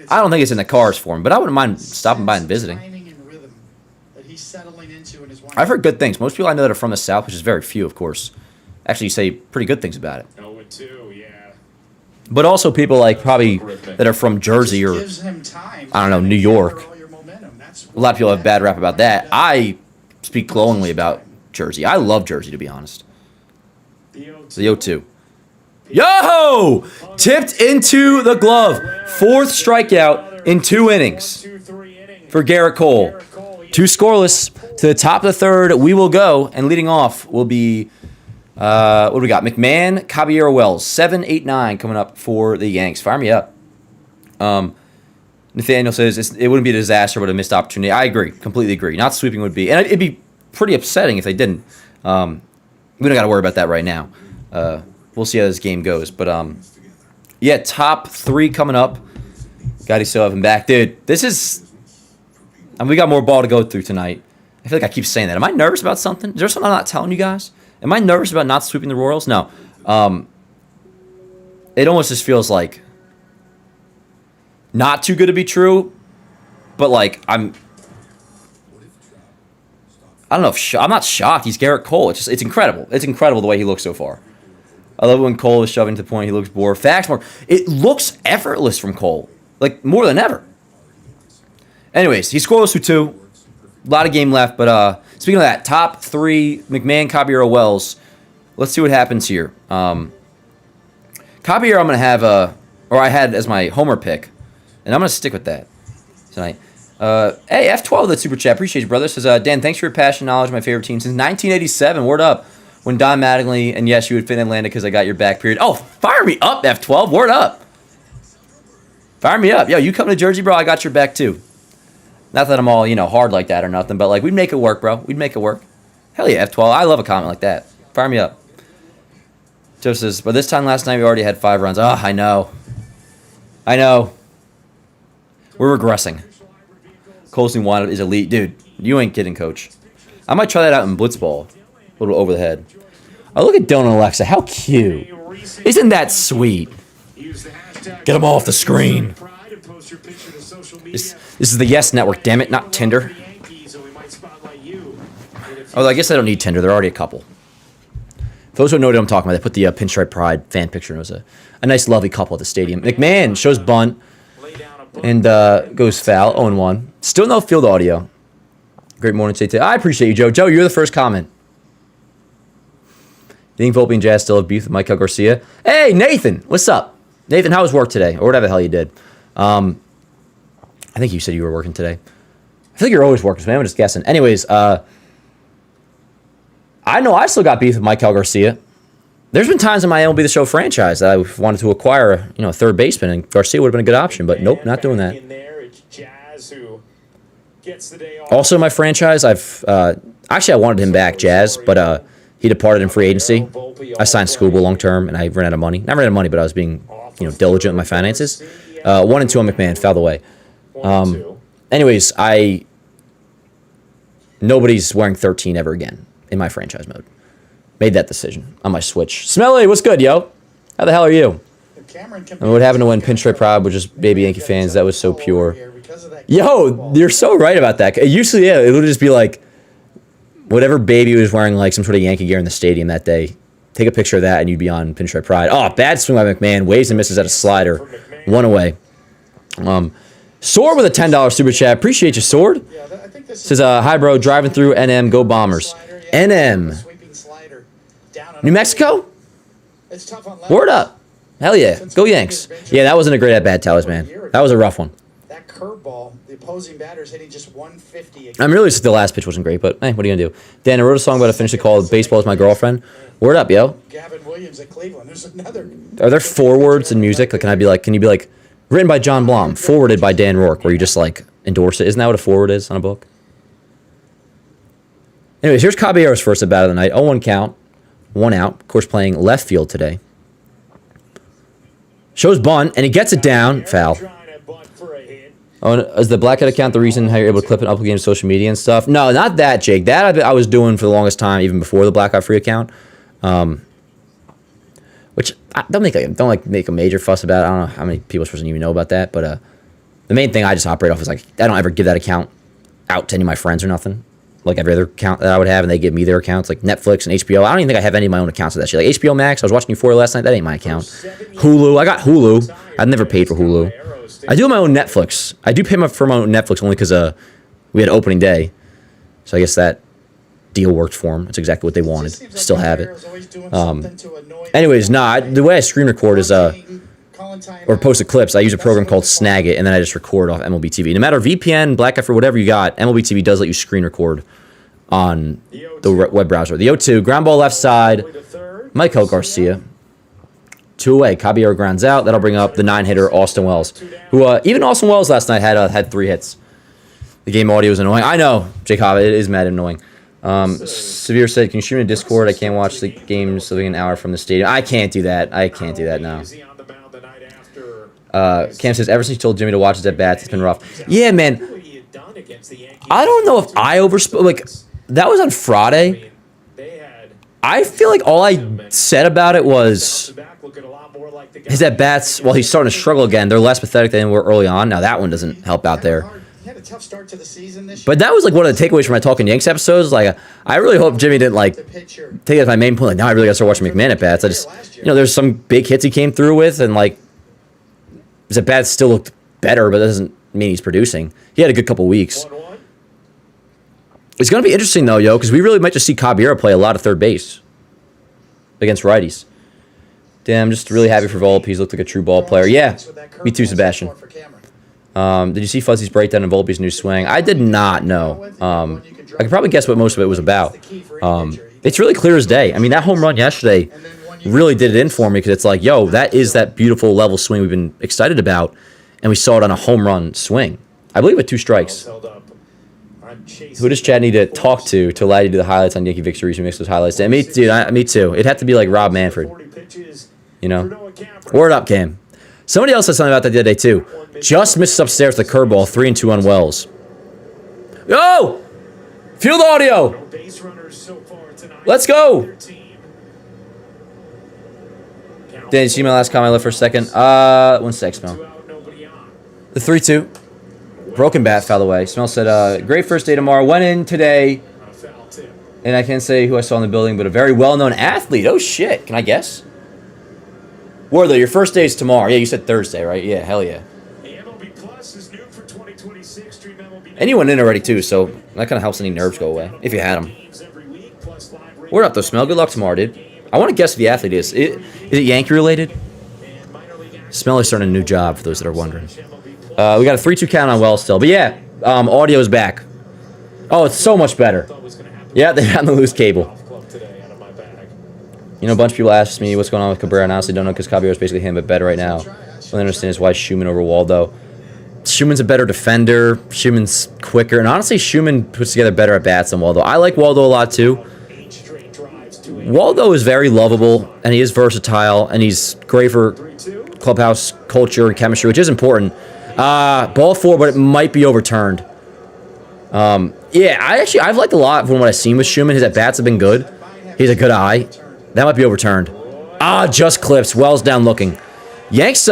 don't think it's in the cars for him, but I wouldn't mind stopping by and visiting. I've heard good things. Most people I know that are from the South, which is very few, of course, actually say pretty good things about it. But also people like probably that are from Jersey or, I don't know, New York. A lot of people have bad rap about that. I speak glowingly about Jersey. I love Jersey, to be honest. The 0-2. Yo! Tipped into the glove. Fourth strikeout in 2 innings for Garrett Cole. 2 scoreless. To the top of the third, we will go. And leading off will be, what do we got? McMahon, Caballero, Wells. 7, 8, 9 coming up for the Yanks. Fire me up. Nathaniel says it wouldn't be a disaster, but a missed opportunity. I agree. Completely agree. Not sweeping would be. And it'd be pretty upsetting if they didn't. We don't got to worry about that right now. We'll see how this game goes. But, yeah, top 3 coming up. God, still have him back. Dude, this is... I mean, we got more ball to go through tonight. I feel like I keep saying that. Am I nervous about something? Is there something I'm not telling you guys? Am I nervous about not sweeping the Royals? No. It almost just feels like not too good to be true, but like I don't know if I'm not shocked. He's Garrett Cole. It's incredible. It's incredible the way he looks so far. I love when Cole is shoving to the point. He looks bored. Facts more. It looks effortless from Cole, like more than ever. Anyways, he scores through 2. A lot of game left, but speaking of that, top 3, McMahon, Caballero, Wells. Let's see what happens here. Caballero Caballero I'm going to have, or I had as my homer pick, and I'm going to stick with that tonight. Hey, F12, the super chat. Appreciate you, brother. Says, Dan, thanks for your passion knowledge. My favorite team since 1987. Word up. When Don Mattingly, and yes, you would fit in Atlanta because I got your back period. Oh, fire me up, F12. Word up. Fire me up. Yo, you come to Jersey, bro, I got your back too. Not that I'm all, hard like that or nothing, but like we'd make it work, bro. We'd make it work. Hell yeah, F12. I love a comment like that. Fire me up. Joe says, but this time last night we already had 5 runs. Oh, I know. We're regressing. Colson wanted is elite. Dude, you ain't kidding, coach. I might try that out in Blitzball. A little over the head. Oh, look at Dylan and Alexa. How cute. Isn't that sweet? Get them off the screen. This is the Yes Network, damn it, not Tinder. Oh, I guess I don't need Tinder. There are already a couple. For those who know what I'm talking about, they put the Pinstripe Pride fan picture. And it was a nice, lovely couple at the stadium. McMahon shows bunt and goes foul, 0-1. Still no field audio. Great morning, Tate. I appreciate you, Joe. Joe, you're the first comment. You think Volpe and Jazz still have beef with Michael Garcia? Hey, Nathan, what's up? Nathan, how was work today? Or whatever the hell you did. I think you said you were working today. I feel like you're always working, so I'm just guessing. Anyways, I know I still got beef with Michael Garcia. There's been times in my MLB The Show franchise that I wanted to acquire a third baseman, and Garcia would have been a good option, but nope, not doing that. Also, in my franchise, actually I wanted him back, Jazz, but he departed in free agency. I signed Scuba long term, and I ran out of money. Not ran out of money, but I was being diligent with my finances. 1 and 2 on McMahon, fouled away. Anyways, nobody's wearing 13 ever again in my franchise mode. Made that decision on my Switch. Smelly, what's good, yo? How the hell are you? And what happened to when Pinstripe Pride was just baby Yankee fans? That was so pure. Yo, you're so right about that. Usually, yeah, it would just be like whatever baby was wearing like some sort of Yankee gear in the stadium that day. Take a picture of that, and you'd be on Pinstripe Pride. Oh, bad swing by McMahon. Waves and misses at a slider. 1 away. Sword with a $10 super chat. Appreciate you, Sword. Says, hi, bro. Driving through NM. Go Bombers. NM. New Mexico? Word up. Hell yeah. Go Yanks. Yeah, that wasn't a great at-bat, Talisman. That was a rough one. That curveball, the opposing batter's hitting just 150. I'm really just the last pitch wasn't great, but hey, what are you going to do? Dan, I wrote a song about a finish called Baseball is My Girlfriend. Word up, yo. Gavin Williams at Cleveland. There's another. Are there forewords in music? Like, can you be like, written by John Blum, forwarded by Dan Rourke, where you just like endorse it? Isn't that what a forward is on a book? Anyways, here's Caballero's first at bat of the night. 0-1 count, 1 out. Of course, playing left field today. Shows bunt, and he gets it down. Foul. Oh, is the blackhead account the reason how you're able to clip an up game to social media and stuff? No, not that, Jake. That I was doing for the longest time, even before the Blackout Free account. Which don't make a major fuss about. I don't know how many people are supposed to even know about that, but the main thing I just operate off is like I don't ever give that account out to any of my friends or nothing. Like every other account that I would have, and they give me their accounts, like Netflix and HBO. I don't even think I have any of my own accounts of that shit. Like HBO Max, I was watching Euphoria last night. That ain't my account. Hulu, I got Hulu. I've never paid for Hulu. I do have my own Netflix. I do pay for my own Netflix only because we had opening day, so I guess that deal worked for them. It's exactly what they wanted. Still have it. Anyways, the way I screen record is or post the clips, I use a program called Snagit, and then I just record off MLB TV. No matter VPN, Blackout or whatever you got, MLB TV does let you screen record on the web browser. The 0-2, ground ball left side, Michael Garcia. 2 away, Caballero grounds out. That'll bring up the 9-hitter, Austin Wells, who even Austin Wells last night had 3 hits. The game audio is annoying. I know, Jacob, it is mad annoying. Severe said, can you stream in Discord? I can't watch the games living an hour from the stadium. I can't do that. Now. Cam says, ever since you told Jimmy to watch his at-bats, it's been rough. Yeah, man. I don't know if I overspoke. Like, that was on Friday. I feel like all I said about it was his at-bats, while he's starting to struggle again, they're less pathetic than they were early on. Now, that one doesn't help out there. But that was like one of the takeaways from my Talking Yanks episodes. Like, I really hope Jimmy didn't like take it as my main point. Like, now I really got to start watching McMahon at-bats. I just, there's some big hits he came through with, and like, his at-bats still looked better, but that doesn't mean he's producing. He had a good couple weeks. It's going to be interesting, though, because we really might just see Caballero play a lot of third base against righties. Damn, I'm just really happy for Volpe. He's looked like a true ball player. Yeah, me too, Sebastian. Did you see Fuzzy's breakdown of Volpe's new swing? I did not know. I could probably guess what most of it was about. It's really clear as day. I mean, that home run yesterday really did it in for me because it's like, yo, that is that beautiful level swing we've been excited about, and we saw it on a home run swing. I believe with 2 strikes. Who does Chad need to talk to allow you to do the highlights on Yankee victories? Who makes those highlights? And me, dude, me too. It'd have to be like Rob Manfred. You know? Word up, Cam. Somebody else said something about that the other day, too. Just misses upstairs the curveball, 3-2 on Wells. Yo! Field audio! Let's go! Did you see my last comment I left for a second? 1 sec, Smell. The 3-2. Broken bat fell away. Smell said, great first day tomorrow. Went in today. And I can't say who I saw in the building, but a very well-known athlete. Oh, shit. Can I guess? Wartho, your first day is tomorrow. Yeah, you said Thursday, right? Yeah, hell yeah. And you went in already, too, so that kind of helps any nerves go away, if you had them. Word up, though, Smell. Good luck tomorrow, dude. I want to guess who the athlete is. Is it Yankee-related? Smell is starting a new job, for those that are wondering. We got a 3-2 count on Wells still. But, yeah, audio's back. Oh, it's so much better. Yeah, they got the loose cable. You know, a bunch of people ask me what's going on with Cabrera, and I honestly don't know because Caballero's basically him, but better right now. What I understand is why Schumann over Waldo. Schumann's a better defender. Schumann's quicker. And honestly, Schumann puts together better at bats than Waldo. I like Waldo a lot, too. Waldo is very lovable, and he is versatile, and he's great for clubhouse culture and chemistry, which is important. Ball 4, but it might be overturned. Yeah, I've liked a lot from what I've seen with Schumann. His at-bats have been good. He's a good eye. That might be overturned. Just clips. Wells down looking. Yanks,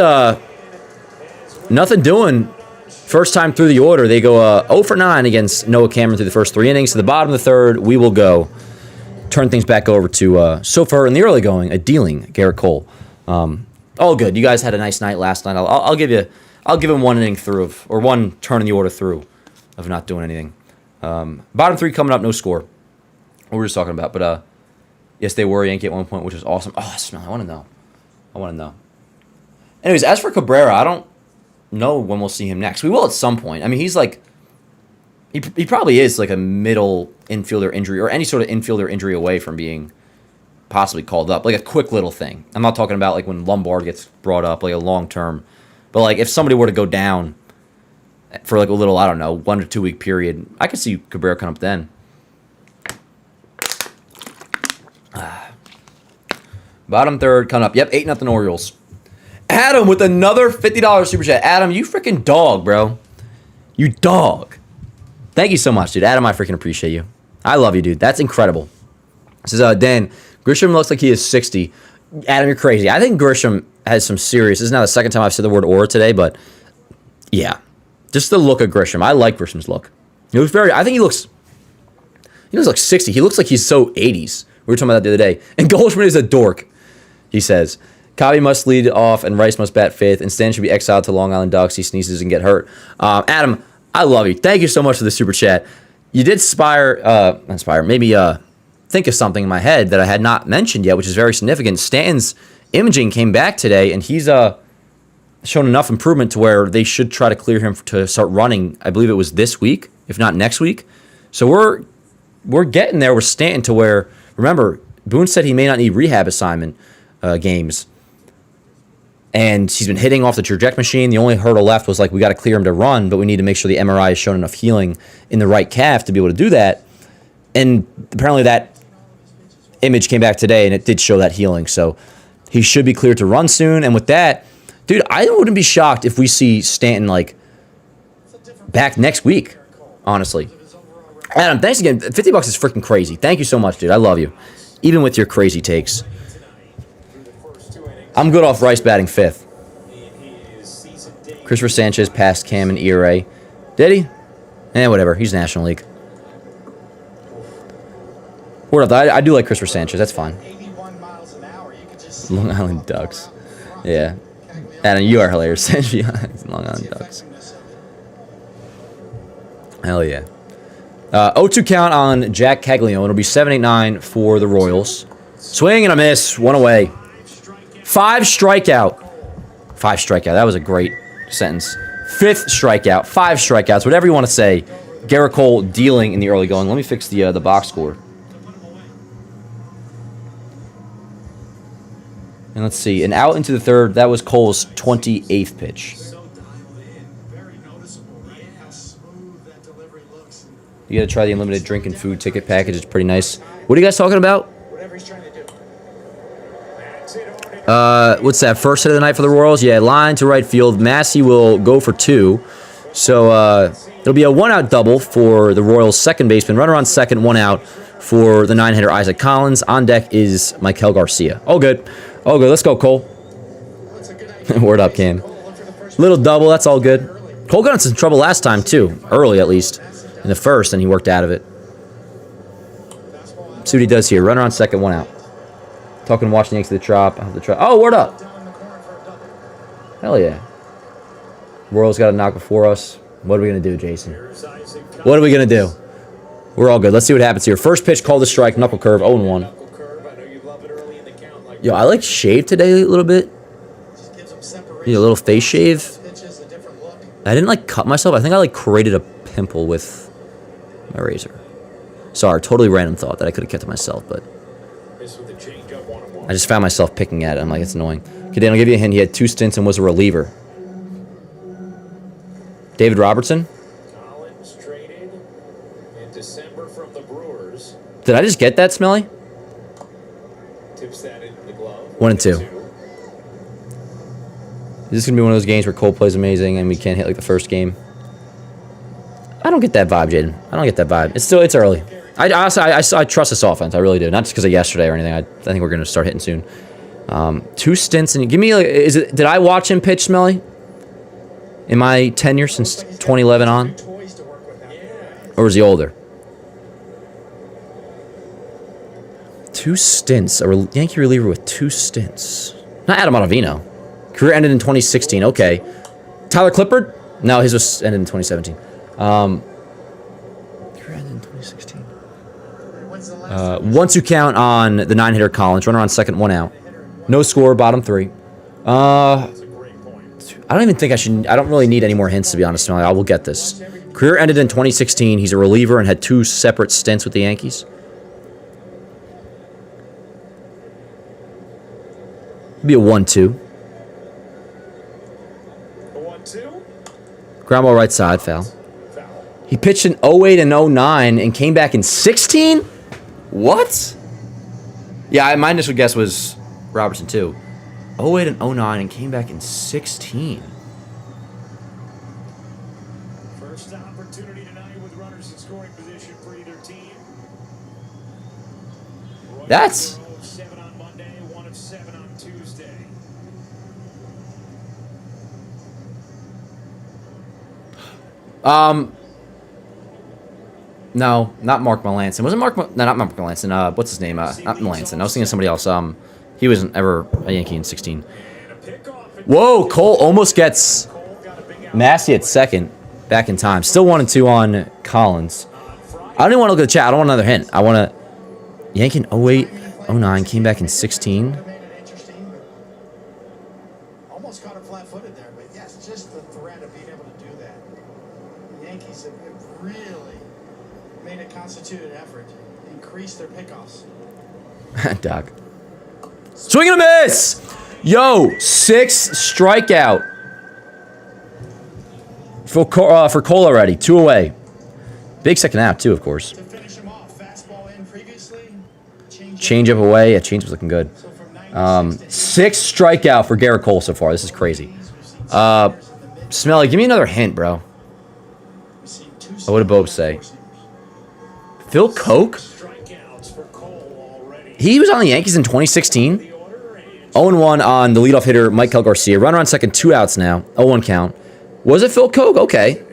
nothing doing. First time through the order. They go 0 for 9 against Noah Cameron through the first 3 innings. To the bottom of the 3rd, we will go. Turn things back over to, so far in the early going, a dealing Garrett Cole. All good. You guys had a nice night last night. I'll give him 1 inning through, or 1 turn in the order through of not doing anything. Bottom 3 coming up, no score. What we were just talking about, but yes, they were Yankee at one point, which was awesome. Oh, Smell, I want to know. Anyways, as for Cabrera, I don't know when we'll see him next. We will at some point. I mean, he's like, he probably is like a middle infielder injury or any sort of infielder injury away from being possibly called up. Like a quick little thing. I'm not talking about like when Lombard gets brought up, like a long term. But like if somebody were to go down for like a little, I don't know, 1 to 2 week period, I could see Cabrera come up then. Bottom 3rd coming up. Yep, 8-0 Orioles. Adam with another $50 super chat. Adam, you freaking dog, bro. You dog. Thank you so much, dude. Adam, I freaking appreciate you. I love you, dude. That's incredible. This is Dan. Grisham looks like he is 60. Adam, you're crazy. I think Grisham has some serious. This is now the second time I've said the word aura today, but yeah. Just the look of Grisham. I like Grisham's look. He looks I think he looks like 60. He looks like he's so 80s. We were talking about that the other day. And Goldschmidt is a dork, he says. Cobby must lead off and Rice must bat 5th. And Stan should be exiled to Long Island Ducks. He sneezes and get hurt. Adam, I love you. Thank you so much for the super chat. You did maybe think of something in my head that I had not mentioned yet, which is very significant. Stan's imaging came back today, and he's shown enough improvement to where they should try to clear him to start running. I believe it was this week, if not next week. So we're getting there with Stanton to where, remember, Boone said he may not need rehab assignment games. And he's been hitting off the trajectory machine. The only hurdle left was like, we got to clear him to run, but we need to make sure the MRI has shown enough healing in the right calf to be able to do that. And apparently that image came back today, and it did show that healing. So he should be cleared to run soon. And with that, dude, I wouldn't be shocked if we see Stanton like back next week, honestly. Adam, thanks again. $50 is freaking crazy. Thank you so much, dude. I love you. Even with your crazy takes. I'm good off Rice batting 5th. Christopher Sanchez passed Cam in ERA. Did he? Whatever. He's National League. I do like Christopher Sanchez. That's fine. Long Island Ducks. Yeah. Adam, you are hilarious. Long Island Ducks. Hell yeah. 0-2 count on Jack Caglione. It'll be 7-8-9 for the Royals. Swing and a miss. 1 away. 5 strikeout. 5 strikeout. That was a great sentence. 5th strikeout. 5 strikeouts. Whatever you want to say. Garrett Cole dealing in the early going. Let me fix the box score. And let's see. An out into the 3rd. That was Cole's 28th pitch. You got to try the unlimited drink and food ticket package. It's pretty nice. What are you guys talking about? Whatever he's trying to do. What's that? First hit of the night for the Royals? Yeah, line to right field. Massey will go for 2. So it'll be a 1-out double for the Royals' second baseman. Runner on second, 1 out for the 9-hitter Isaac Collins. On deck is Michael Garcia. All good. All good. Let's go, Cole. Word up, Cam. Little double. That's all good. Cole got in some trouble last time, too. Early, at least. In the first, and he worked out of it. See what he does here. Runner on second, 1 out. Talking watching Yankees the Trop. Oh, word up. Hell yeah. Royals got a knock before us. What are we going to do, Jason? What are we going to do? We're all good. Let's see what happens here. First pitch, called a strike, knuckle curve, 0-1. Yo, I like shaved today a little bit. Yeah, a little face shave. I didn't like cut myself. I think I like created a pimple with my razor. Sorry, totally random thought that I could have kept to myself, but I just found myself picking at it. I'm like, it's annoying. Okay, Dan, I'll give you a hint. He had 2 stints and was a reliever. David Robertson? Collins traded in December from the Brewers. Did I just get that, Smelly? Tips that into the glove. 1 and 2. Is this going to be one of those games where Cole plays amazing and we can't hit like the first game? I don't get that vibe, Jaden. I don't get that vibe. It's early. I honestly, I trust this offense. I really do. Not just because of yesterday or anything. I think we're going to start hitting soon. 2 stints. And give me, like, did I watch him pitch, Smelly? In my tenure since 2011 on? Or was he older? 2 stints. A Yankee reliever with 2 stints. Not Adam Ottavino. Career ended in 2016. Okay. Tyler Clippard? No, his was ended in 2017. Career ended in 2016. Once you count on the 9-hitter Collins, runner on second, 1 out. No score, bottom 3. I don't even think I should. I don't really need any more hints, to be honest. I will get this. Career ended in 2016. He's a reliever and had 2 separate stints with the Yankees. It'd be a 1-2. 1-2. Ground ball right side, foul. He pitched in 08 and 09 and came back in 16? What? Yeah, my initial guess was Robertson, too. 08 and 09 and came back in 16. First opportunity tonight with runners in scoring position for either team. That's... 0 of 7 on Monday, 1 of 7 on Tuesday. No, not Mark Melanson. Wasn't Mark... No, not Mark Melanson. What's his name? Not Melanson. I was thinking of somebody else. He wasn't ever a Yankee in 16. Whoa, Cole almost gets Massey at second. Back in time. Still 1 and 2 on Collins. I don't even want to look at the chat. I don't want another hint. I want to... Yankee in 08, 09, came back in 16. Almost caught him flat-footed there, but yes, just the threat of being able to do that. The Yankees have really made a constituted effort to increase their pickoffs. Doc. Swing and a miss! Yo, 6 strikeout. For Cole already. 2 away. Big second out, too, of course. To finish him off, fastball in previously. Change up away. Yeah, change was looking good. 6 strikeout for Garrett Cole so far. This is crazy. Smelly, give me another hint, bro. What would Bob say? Phil Koch? He was on the Yankees in 2016. 0-1 on the leadoff hitter, Michael Garcia. Runner on second, 2 outs now. 0-1 count. Was it Phil Koch? Okay.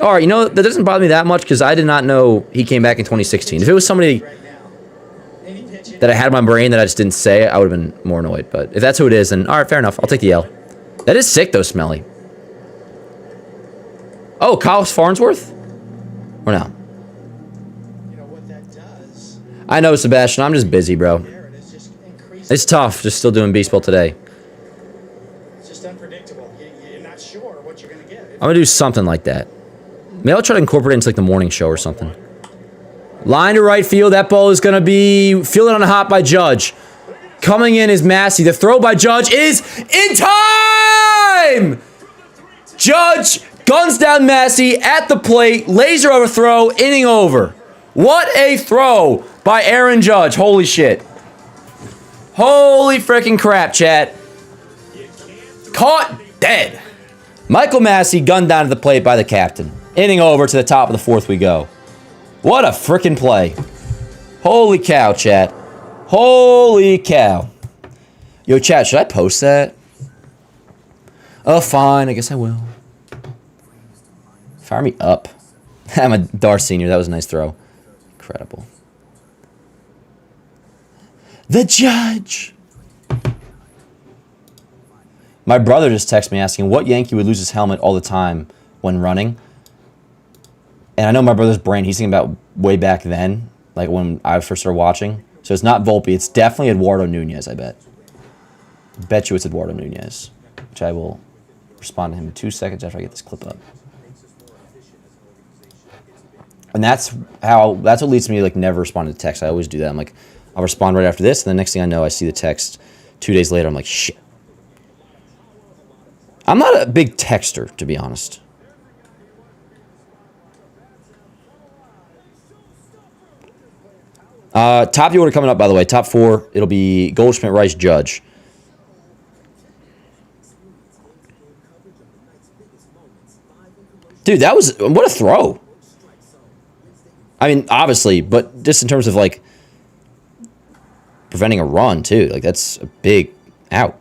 All right, you know, that doesn't bother me that much because I did not know he came back in 2016. If it was somebody that I had in my brain that I just didn't say, I would have been more annoyed. But if that's who it is, then all right, fair enough. I'll take the L. That is sick, though, Smelly. Oh, Kyle Farnsworth? Or no? You know what that does? I know, Sebastian. I'm just busy, bro. It's tough just still doing baseball today. It's just unpredictable. You're not sure what you're going to get. I'm going to do something like that. Maybe I'll try to incorporate it into like the morning show or something. Line to right field. That ball is going to be fielded on a hop by Judge. Coming in is Massey. The throw by Judge is in time! Judge guns down Massey at the plate. Laser overthrow. Inning over. What a throw by Aaron Judge. Holy shit. Holy freaking crap, chat. Caught dead. Michael Massey gunned down to the plate by the captain. Inning over, to the top of the fourth we go. What a freaking play. Holy cow, chat. Holy cow. Yo, chat, should I post that? Oh, fine. I guess I will. Fire me up. I'm a Dar Senior. That was a nice throw. Incredible. The Judge. My brother just texted me asking what Yankee would lose his helmet all the time when running. And I know my brother's brain, he's thinking about way back then, like when I first started watching. So it's not Volpe. It's definitely Eduardo Nunez, I bet. Bet you it's Eduardo Nunez, which I will respond to him in 2 seconds after I get this clip up. And that's what leads me to like never respond to text. I always do that. I'm like, I'll respond right after this, and the next thing I know, I see the text 2 days later. I'm like, shit. I'm not a big texter, to be honest. Top of the order coming up, by the way. Top four, it'll be Goldschmidt, Rice, Judge. Dude, that was... What a throw. I mean, obviously, but just in terms of, like, preventing a run, too. Like, that's a big out.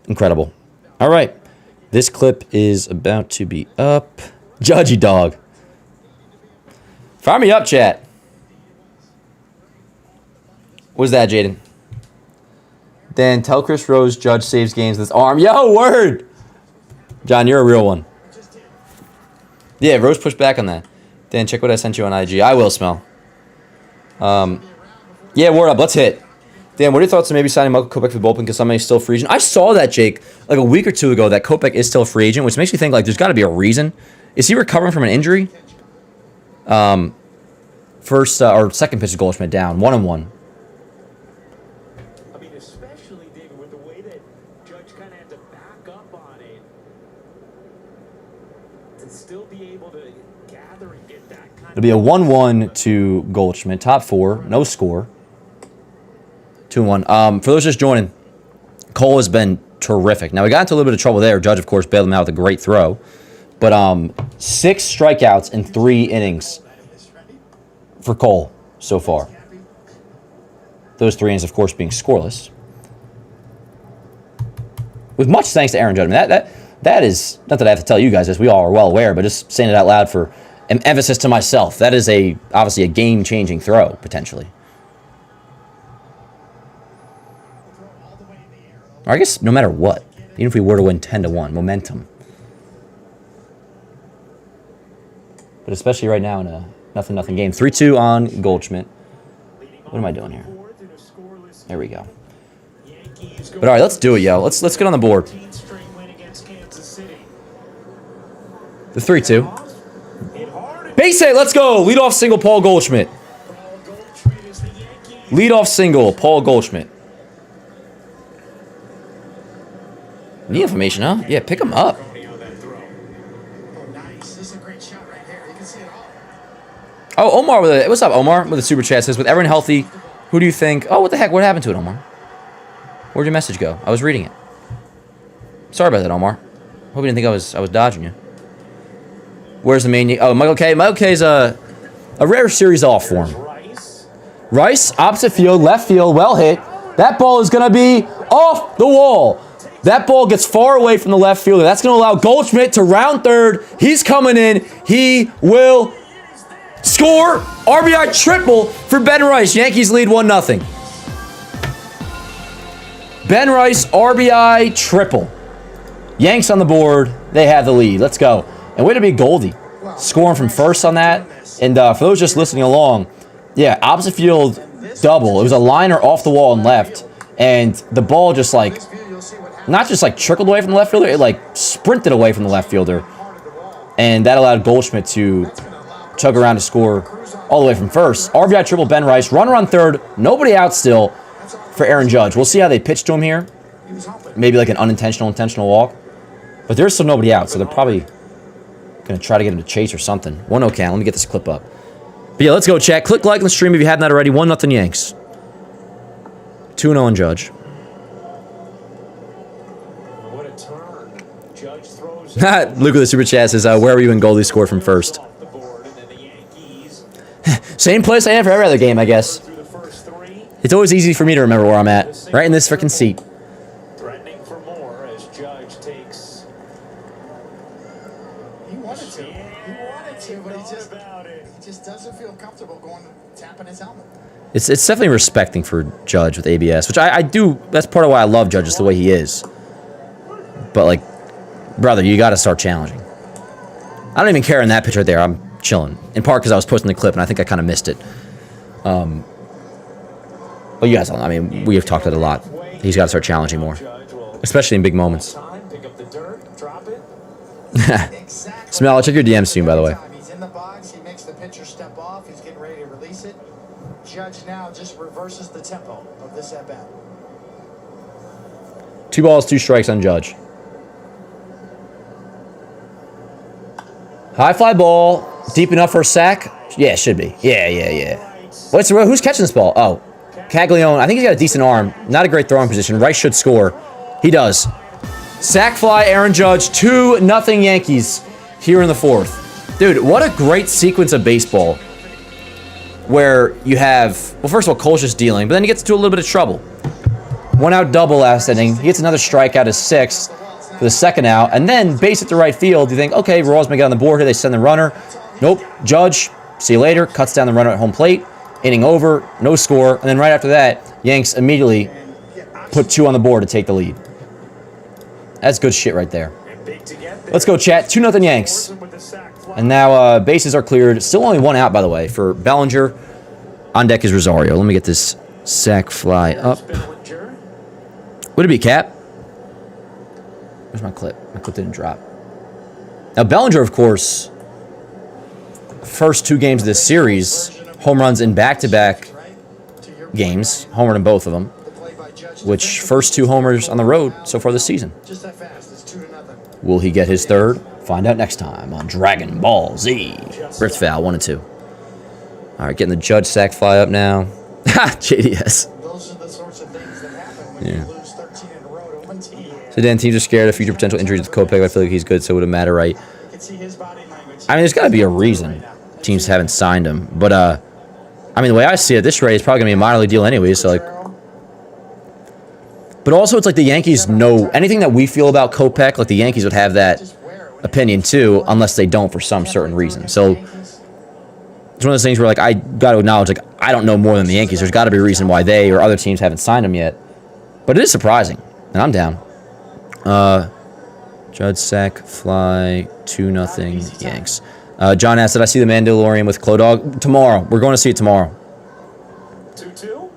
Incredible. All right. This clip is about to be up. Judgy dog. Fire me up, chat. What's that, Jaden? Dan, tell Chris Rose Judge saves games with his arm. Yo, word! John, you're a real one. Yeah, Rose pushed back on that. Dan, check what I sent you on IG. I will, Smell. Yeah, word up. Let's hit. Dan, what are your thoughts on maybe signing Michael Kopech for the bullpen because somebody's still free agent? I saw that, Jake, like a week or two ago, that Kopech is still a free agent, which makes me think, like, there's got to be a reason. Is he recovering from an injury? First or second pitch of Goldschmidt down, 1-1. I mean, especially, David, with the way that Judge kind of had to back up on it to still be able to gather and get that kind It'll be a 1-1 to Goldschmidt. Top four, no score. 2-1. For those just joining, Cole has been terrific. Now, we got into a little bit of trouble there. Judge, of course, bailed him out with a great throw. But 6 strikeouts in 3 innings for Cole so far. Those 3 innings, of course, being scoreless. With much thanks to Aaron Judge. I mean, that is, not that I have to tell you guys this, we all are well aware, but just saying it out loud for an emphasis to myself. That is obviously a game-changing throw, potentially. Or I guess no matter what, even if we were to win 10-1, momentum. But especially right now in a 0-0 game. 3-2 on Goldschmidt. What am I doing here? There we go. But all right, let's do it, yo. Let's get on the board. The 3-2. Base hit, let's go. Leadoff single, Paul Goldschmidt. Leadoff single, Paul Goldschmidt. Knee inflammation, huh? Yeah, pick him up. Oh, Omar with a... What's up, Omar? With a super chat says, with everyone healthy, who do you think... Oh, what the heck? What happened to it, Omar? Where'd your message go? I was reading it. Sorry about that, Omar. Hope you didn't think I was dodging you. Where's the main... Oh, Michael K. Michael K's a rare series off for him. Rice, opposite field, left field, well hit. That ball is going to be off the wall. That ball gets far away from the left fielder. That's going to allow Goldschmidt to round third. He's coming in. He will score. RBI triple for Ben Rice. Yankees lead 1-0. Ben Rice, RBI triple. Yanks on the board. They have the lead. Let's go. And way to be Goldie. Scoring from first on that. And for those just listening along, yeah, opposite field double. It was a liner off the wall and left. And the ball just like, not just like trickled away from the left fielder, it like sprinted away from the left fielder. And that allowed Goldschmidt to chug around to score all the way from first. RBI triple Ben Rice. Runner on third. Nobody out still for Aaron Judge. We'll see how they pitch to him here. Maybe like an intentional walk. But there's still nobody out, so they're probably going to try to get him to chase or something. 1-0 count. Let me get this clip up. But yeah, let's go, chat. Click like on the stream if you haven't that already. 1-0 Yanks. 2-0 on Judge. What a turn. Judge throws Luke with the super chat says, where were you when Goldie scored from first? off the board, and then the Yankees Same place I am for every other game, I guess. through the first three, It's always easy for me to remember where I'm at. Right in this freaking seat. threatening for more as Judge takes. He wanted to. He wanted to, but he just about it. he just doesn't feel comfortable going tapping his helmet. It's definitely respecting for Judge with ABS, which I do. That's part of why I love Judge, is the way he is. But, like, brother, you got to start challenging. I don't even care in that pitch right there. I'm chilling. In part because I was posting the clip, and I think I kind of missed it. But you guys, I mean, we have talked about it a lot. He's got to start challenging more, Judge will especially in big moments. time, pick up the dirt, drop it. Exactly. Smell, I'll check your DMs soon, by the way. He's in the box. He makes the pitcher step off. He's getting ready to release it. Judge now just reverses the tempo of this at bat. 2 balls, 2 strikes on Judge. High fly ball. Deep enough for a sack? Yeah, it should be. Yeah. Who's catching this ball? Oh, Caglione. I think he's got a decent arm. Not a great throwing position. Rice should score. He does. Sack fly, Aaron Judge. 2-0 Yankees here in the 4th. Dude, what a great sequence of baseball where you have, well, first of all, Cole's just dealing, but then he gets into a little bit of trouble. 1 out double last inning. He gets another strikeout as 6th for the 2nd out, and then base at the right field. You think, okay, Royals may get on the board here. They send the runner. Nope. Judge, see you later. Cuts down the runner at home plate. Inning over. No score. And then right after that, Yanks immediately put 2 on the board to take the lead. That's good shit right there. And big to get there. Let's go, chat. 2-0 Yanks. With the sack fly. And now bases are cleared. Still only 1 out, by the way, for Bellinger. On deck is Rosario. Let me get this sack fly up. Bellinger. Would it be Cap? Where's my clip? My clip didn't drop. Now, Bellinger, of course, first 2 games of this series, home runs in back-to-back games. Homered in both of them. Which, first 2 homers on the road so far this season. Just that fast. It's 2-0. Will he get his 3rd? Find out next time on Dragon Ball Z. Ripped foul, 1-2. All right, getting the Judge sack fly up now. Ha! JDS. Those are the sorts of things that happen when you lose 13 in a row to one team. So Dan, teams are scared of future potential injuries with Kopech. I feel like he's good, so it wouldn't matter, right? You can see his body language. I mean, there's got to be a reason teams haven't signed him. But, I mean, the way I see it, this rate is probably going to be a minor league deal anyway, so, like... But also, it's like the Yankees know anything that we feel about Kopech, like the Yankees would have that opinion, too, unless they don't for some certain reason. So... It's one of those things where, like, I got to acknowledge, like, I don't know more than the Yankees. There's got to be a reason why they or other teams haven't signed him yet. But it is surprising, and I'm down. Judge sack fly 2-0 Yanks. John asked, did I see the Mandalorian with Clodog? Tomorrow. We're going to see it tomorrow. 2-2.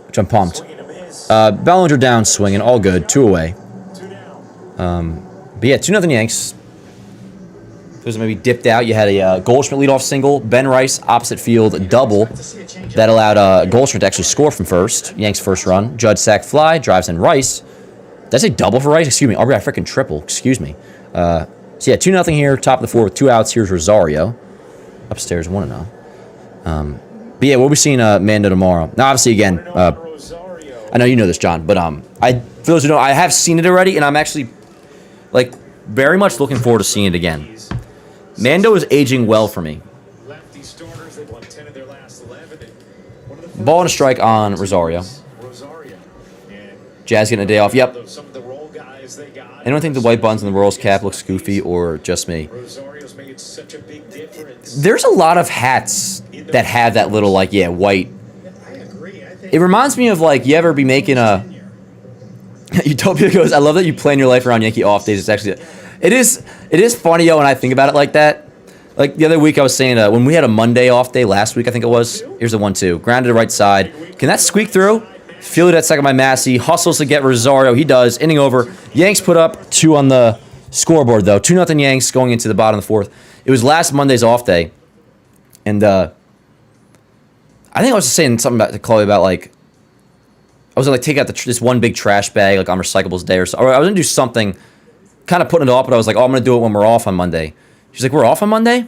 Which I'm pumped. Swing and a miss. Bellinger down, swinging, all good. 2 away. 2 down. But yeah, 2-0 Yanks. Those maybe dipped out. You had a Goldschmidt leadoff single, Ben Rice opposite field double. That allowed Goldschmidt to actually score from first. Yanks first run. Judge sack fly, drives in Rice. Did I say double for Rice? Excuse me. RBI freaking triple. Excuse me. So yeah, 2-0 here, top of the 4th with 2 outs. Here's Rosario. Upstairs, 1-0. But yeah, we'll be seeing Mando tomorrow. Now, obviously, again, I know you know this, John, but for those who know, I have seen it already, and I'm actually, like, very much looking forward to seeing it again. Mando is aging well for me. Lefty starters, they've won 10 of their last 11. Ball and a strike on Rosario. Jazz getting a day off. Yep. Some of the role guys they got. Anyone think the white buns in the Royals cap looks goofy or just me? Rosario's making such a big difference. There's a lot of hats that have that little, like, yeah, white. I agree. I think It reminds me of, like, you ever be making a Utopia goes, I love that you plan your life around Yankee off days. It's actually, it is funny, yo, when I think about it like that. Like the other week I was saying, when we had a Monday off day last week, I think it was, here's the 1-2. Grounded to right side. Can that squeak through? Fielded at second by Massey. Hustles to get Rosario. He does. Inning over. Yanks put up 2 on the scoreboard, though. 2-0 Yanks going into the bottom of the 4th. It was last Monday's off day. And I think I was just saying something to Chloe about, like, I was going to, like, take out this one big trash bag, like, on Recyclables Day or so. Or I was going to do something, kind of putting it off, but I was like, oh, I'm going to do it when we're off on Monday. She's like, we're off on Monday?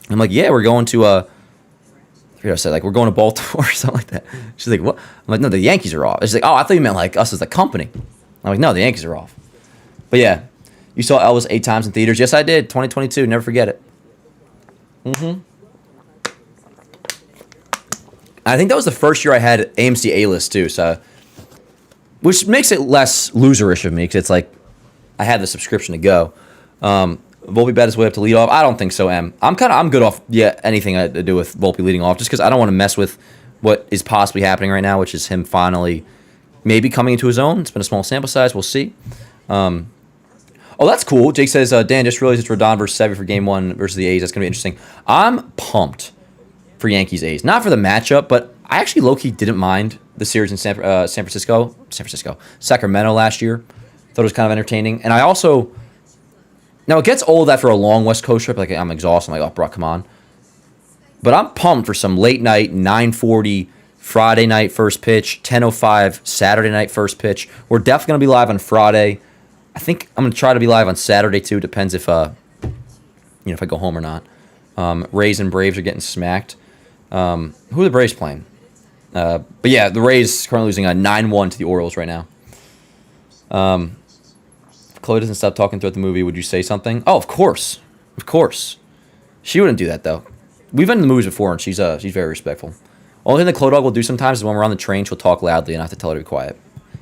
I'm like, yeah, we're going to, I forget what I said, like, we're going to Baltimore or something like that. She's like, what? I'm like, no, the Yankees are off. She's like, oh, I thought you meant, like, us as a company. I'm like, no, the Yankees are off. But, yeah, you saw Elvis 8 times in theaters. Yes, I did. 2022. Never forget it. I think that was the first year I had AMC A-list, too, so, which makes it less loserish of me, because it's like, I had the subscription to go. Volpe bat his way up to lead off. I don't think so, Em. I'm good off anything to do with Volpe leading off, just because I don't want to mess with what is possibly happening right now, which is him finally maybe coming into his own. It's been a small sample size. We'll see. Oh, that's cool. Jake says, Dan, just realized it's Rodon versus Sevy for Game 1 versus the A's. That's going to be interesting. I'm pumped for Yankees A's. Not for the matchup, but I actually low-key didn't mind the series in Sacramento last year. Thought it was kind of entertaining. And I also... Now, it gets old after a long West Coast trip. Like, I'm exhausted. I'm like, oh, bro, come on. But I'm pumped for some late night, 9:40 Friday night first pitch, 10:05 Saturday night first pitch. We're definitely going to be live on Friday. I think I'm going to try to be live on Saturday, too. Depends if if I go home or not. Rays and Braves are getting smacked. Who are the Braves playing? But, yeah, the Rays currently losing 9-1 to the Orioles right now. Chloe doesn't stop talking throughout the movie. Would you say something? Oh, of course. Of course. She wouldn't do that, though. We've been in the movies before, and she's very respectful. Only thing that Chloe Dog will do sometimes is when we're on the train, she'll talk loudly, and I have to tell her to be quiet.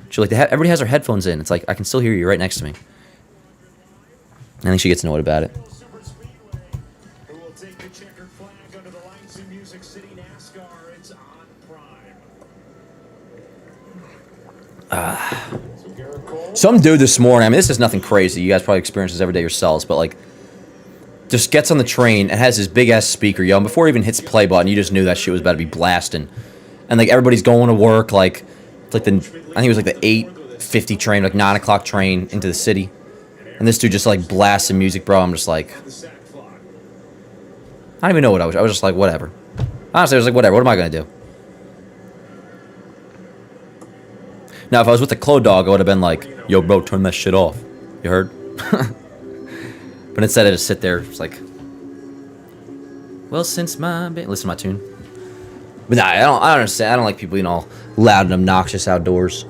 She'll like, everybody has their headphones in. It's like, I can still hear you right next to me. I think she gets annoyed about it. Who will take the checkered flag under the lights in Music City NASCAR? It's on Prime. Some dude this morning, I mean, this is nothing crazy. You guys probably experience this every day yourselves, but, like, just gets on the train and has his big-ass speaker, yo, and before he even hits the play button, you just knew that shit was about to be blasting. And, like, everybody's going to work, like, it's like I think it was, like, the 8:50 train, like, 9 o'clock train into the city. And this dude just, like, blasting music, bro. I'm just like, I don't even know what I was just like, whatever. Honestly, I was like, whatever. What am I going to do? Now, if I was with the Clo Dog, I would have been like, yo, bro, turn that shit off. You heard? But instead, I just sit there, it's like, well, since listen to my tune. But nah, I don't understand. I don't like people, loud and obnoxious outdoors.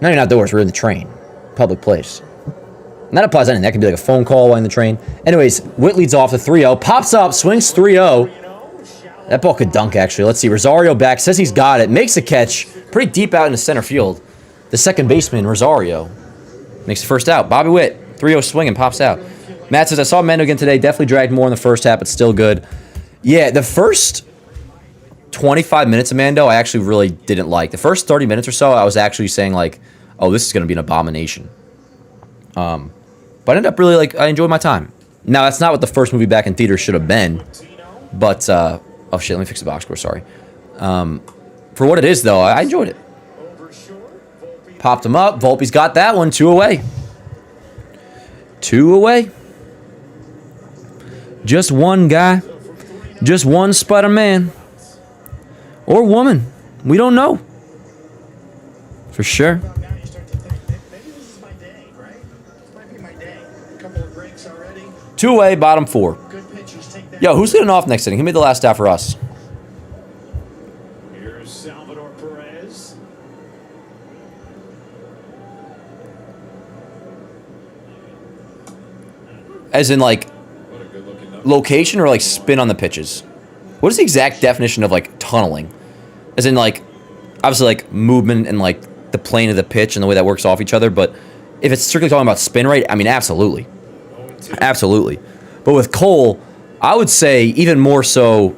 Not even outdoors, we're in the train. Public place. And that applies to anything. That can be like a phone call while in the train. Anyways, Witt leads off the 3-0. Pops up, swings 3-0. That ball could dunk, actually. Let's see. Rosario back. Says he's got it. Makes a catch. Pretty deep out in the center field. The second baseman, Rosario, makes the first out. Bobby Witt, 3-0 swing and pops out. Matt says, I saw Mendo again today. Definitely dragged more in the first half, but still good. Yeah, the first 25 minutes of Mando, I actually really didn't like. The first 30 minutes or so, I was actually saying, like, oh, this is going to be an abomination. But I ended up really, I enjoyed my time. Now, that's not what the first movie back in theaters should have been. But, oh, shit, let me fix the box score, sorry. For what it is, though, I enjoyed it. Popped him up. Volpe's got that one. 2 away. 2 away. Just one guy. Just one Spider-Man. Or woman. We don't know. For sure. Maybe this is my day, right? This might be my day. A couple of breaks already. 2 away, bottom 4. Good pitchers take that. Yo, who's getting off next inning? Who made the last out for us? Here's Salvador Perez. As in, location or, spin on the pitches? What is the exact definition of, tunneling? As in, obviously, movement and, the plane of the pitch and the way that works off each other. But if it's strictly talking about spin rate, I mean, absolutely. Absolutely. But with Cole, I would say even more so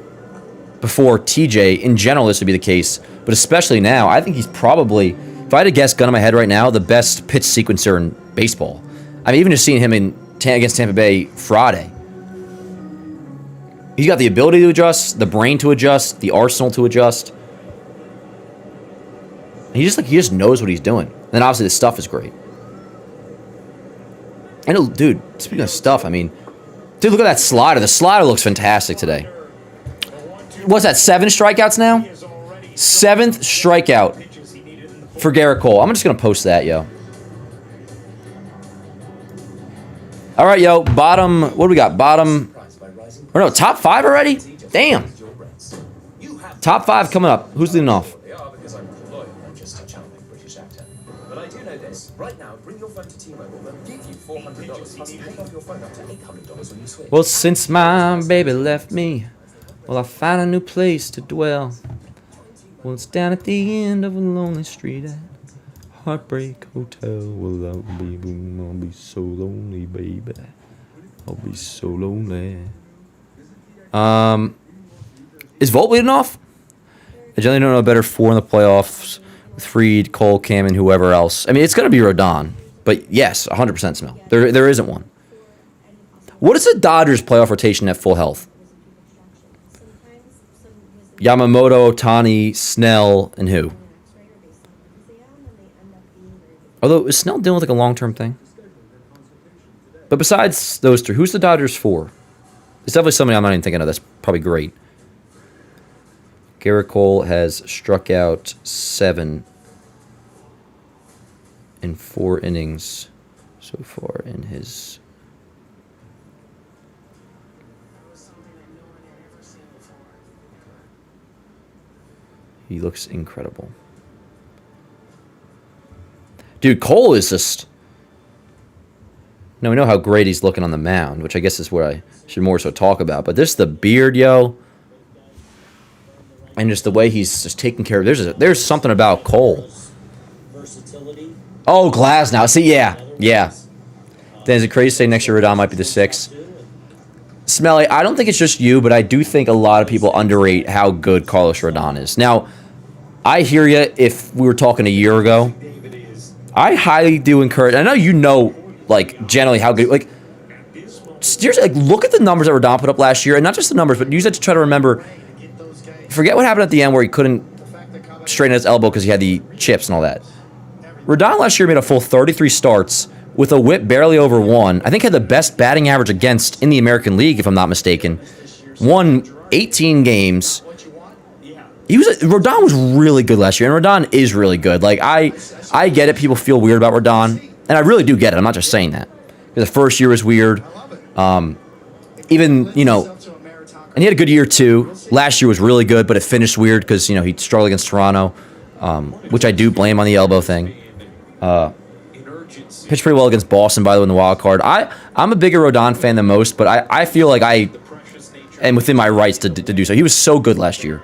before TJ. In general, this would be the case, but especially now, I think he's probably, if I had to guess, gun in my head right now, the best pitch sequencer in baseball. I mean, even just seeing him against Tampa Bay Friday. He's got the ability to adjust, the brain to adjust, the arsenal to adjust. And he just knows what he's doing. And then obviously the stuff is great. And dude, speaking of stuff, I mean, dude, look at that slider. The slider looks fantastic today. What's that, 7 strikeouts now? 7th strikeout for Garrett Cole. I'm just going to post that, yo. All right, yo, bottom, what do we got? Bottom, or no, top 5 already? Damn. Top 5 coming up. Who's leading off? Well, since my baby left me, well, I found a new place to dwell. Well, it's down at the end of a lonely street at Heartbreak Hotel. Well, I'll be so lonely, baby. I'll be so lonely. Is Volt leading off? I generally don't know a better 4 in the playoffs with Fried, Cole, Cam, and whoever else. I mean, it's going to be Rodon. But yes, 100% Smell. There isn't one. What is the Dodgers playoff rotation at full health? Yamamoto, Ohtani, Snell, and who? Although, is Snell dealing with like a long-term thing? But besides those 3, who's the Dodgers for? It's definitely somebody I'm not even thinking of. That's probably great. Garrett Cole has struck out 7 in 4 innings so far in his... He looks incredible. Dude, Cole is just... Now, we know how great he's looking on the mound, which I guess is what I should more so talk about. But this, the beard, yo, and just the way he's just taking care of... There's something about Cole. Oh, Glass now. See, yeah. Then is it crazy to say next year Rodon might be the 6? Smelly, I don't think it's just you, but I do think a lot of people underrate how good Carlos Rodon is. Now, I hear you if we were talking a year ago. I highly do encourage... I know you know, like, generally how good... Like, seriously, like, look at the numbers that Rodon put up last year, and not just the numbers, but use that to try to remember... Forget what happened at the end where he couldn't straighten his elbow because he had the chips and all that. Rodon last year made a full 33 starts with a whip barely over 1. I think had the best batting average against in the American League, if I'm not mistaken. Won 18 games. Rodon was really good last year, and Rodon is really good. Like, I get it. People feel weird about Rodon, and I really do get it. I'm not just saying that. The first year was weird. Even, you know, and he had a good year, too. Last year was really good, but it finished weird because, you know, he struggled against Toronto, which I do blame on the elbow thing. Pitched pretty well against Boston, by the way, in the wild card. I'm a bigger Rodon fan than most, but I feel like I am within my rights to do so. He was so good last year.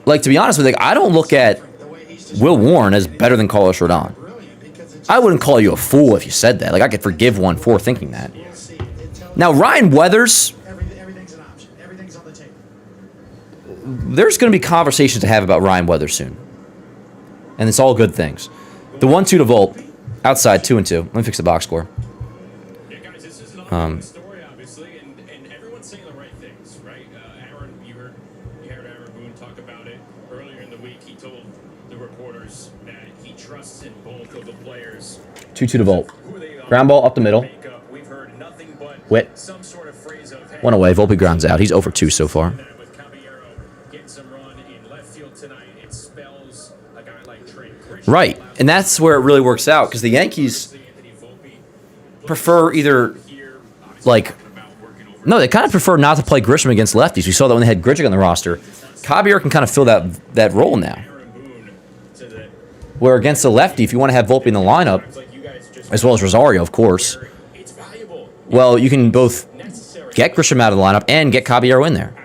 Like, to be honest with you, like, I don't look at Will Warren as better than Carlos Rodon. I wouldn't call you a fool if you said that. Like, I could forgive one for thinking that. Now, Ryan Weathers, there's going to be conversations to have about Ryan Weathers soon. And it's all good things. The 1-2 to Volt, outside 2-2. Let me fix the box score. Yeah, guys, this is an ongoing story, obviously, and everyone's saying the right things, right? Aaron, you heard Aaron Boone talk about it earlier in the week. He told the reporters that he trusts in both of the players. 2-2 to Volt. Ground ball up the middle. We've heard nothing but Wit. some sort of phrase of, hey, 1 away. Volpe grounds out. He's 0 for 2 so far. Right, and that's where it really works out, because the Yankees prefer either, like, no, they kind of prefer not to play Grisham against lefties. We saw that when they had Grichuk on the roster. Caballero can kind of fill that role now. Where against the lefty, if you want to have Volpe in the lineup, as well as Rosario, of course, well, you can both get Grisham out of the lineup and get Caballero in there.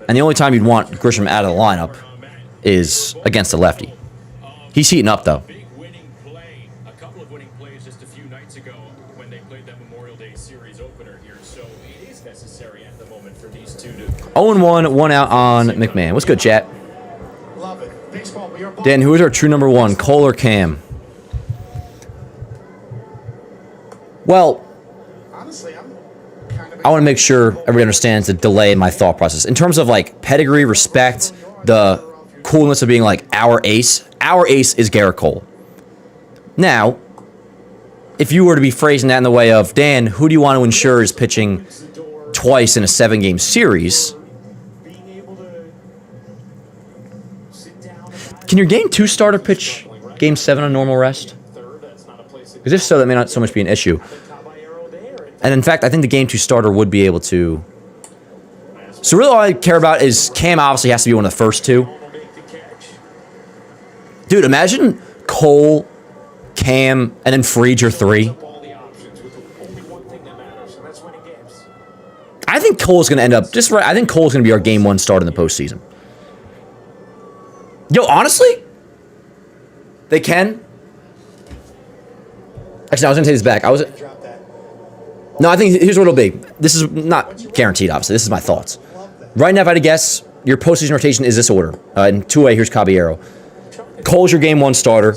And the only time you'd want Grisham out of the lineup is against the lefty. He's heating up, though. Big winning play, a couple of winning plays just a few nights ago when they played that Memorial Day series opener here. So it is necessary at the moment for these two to 0-1, 1 out on McMahon. What's good, chat? Love it. Baseball, we are both. Dan, who is our true number one, Cole or Cam? Well, Honestly, I'm kind of. I want to make sure everybody understands the delay in my thought process. In terms of like pedigree, respect, the coolness of being like our ace is Garrett Cole. Now, if you were to be phrasing that in the way of, Dan, who do you want to ensure is pitching twice in a 7-game series? Can your Game 2 starter pitch Game 7 on normal rest? Because if so, that may not so much be an issue. And in fact, I think the Game 2 starter would be able to. So really all I care about is Cam obviously has to be one of the first two. Dude, imagine Cole, Cam, and then Fried your 3. I think Cole's going to end up just right. I think Cole's going to be our Game 1 start in the postseason. Yo, honestly, they can. Actually, I was going to take this back. No, I think here's what it'll be. This is not guaranteed, obviously. This is my thoughts. Right now, if I had to guess, your postseason rotation is this order. In 2A, here's Caballero. Cole's your Game 1 starter.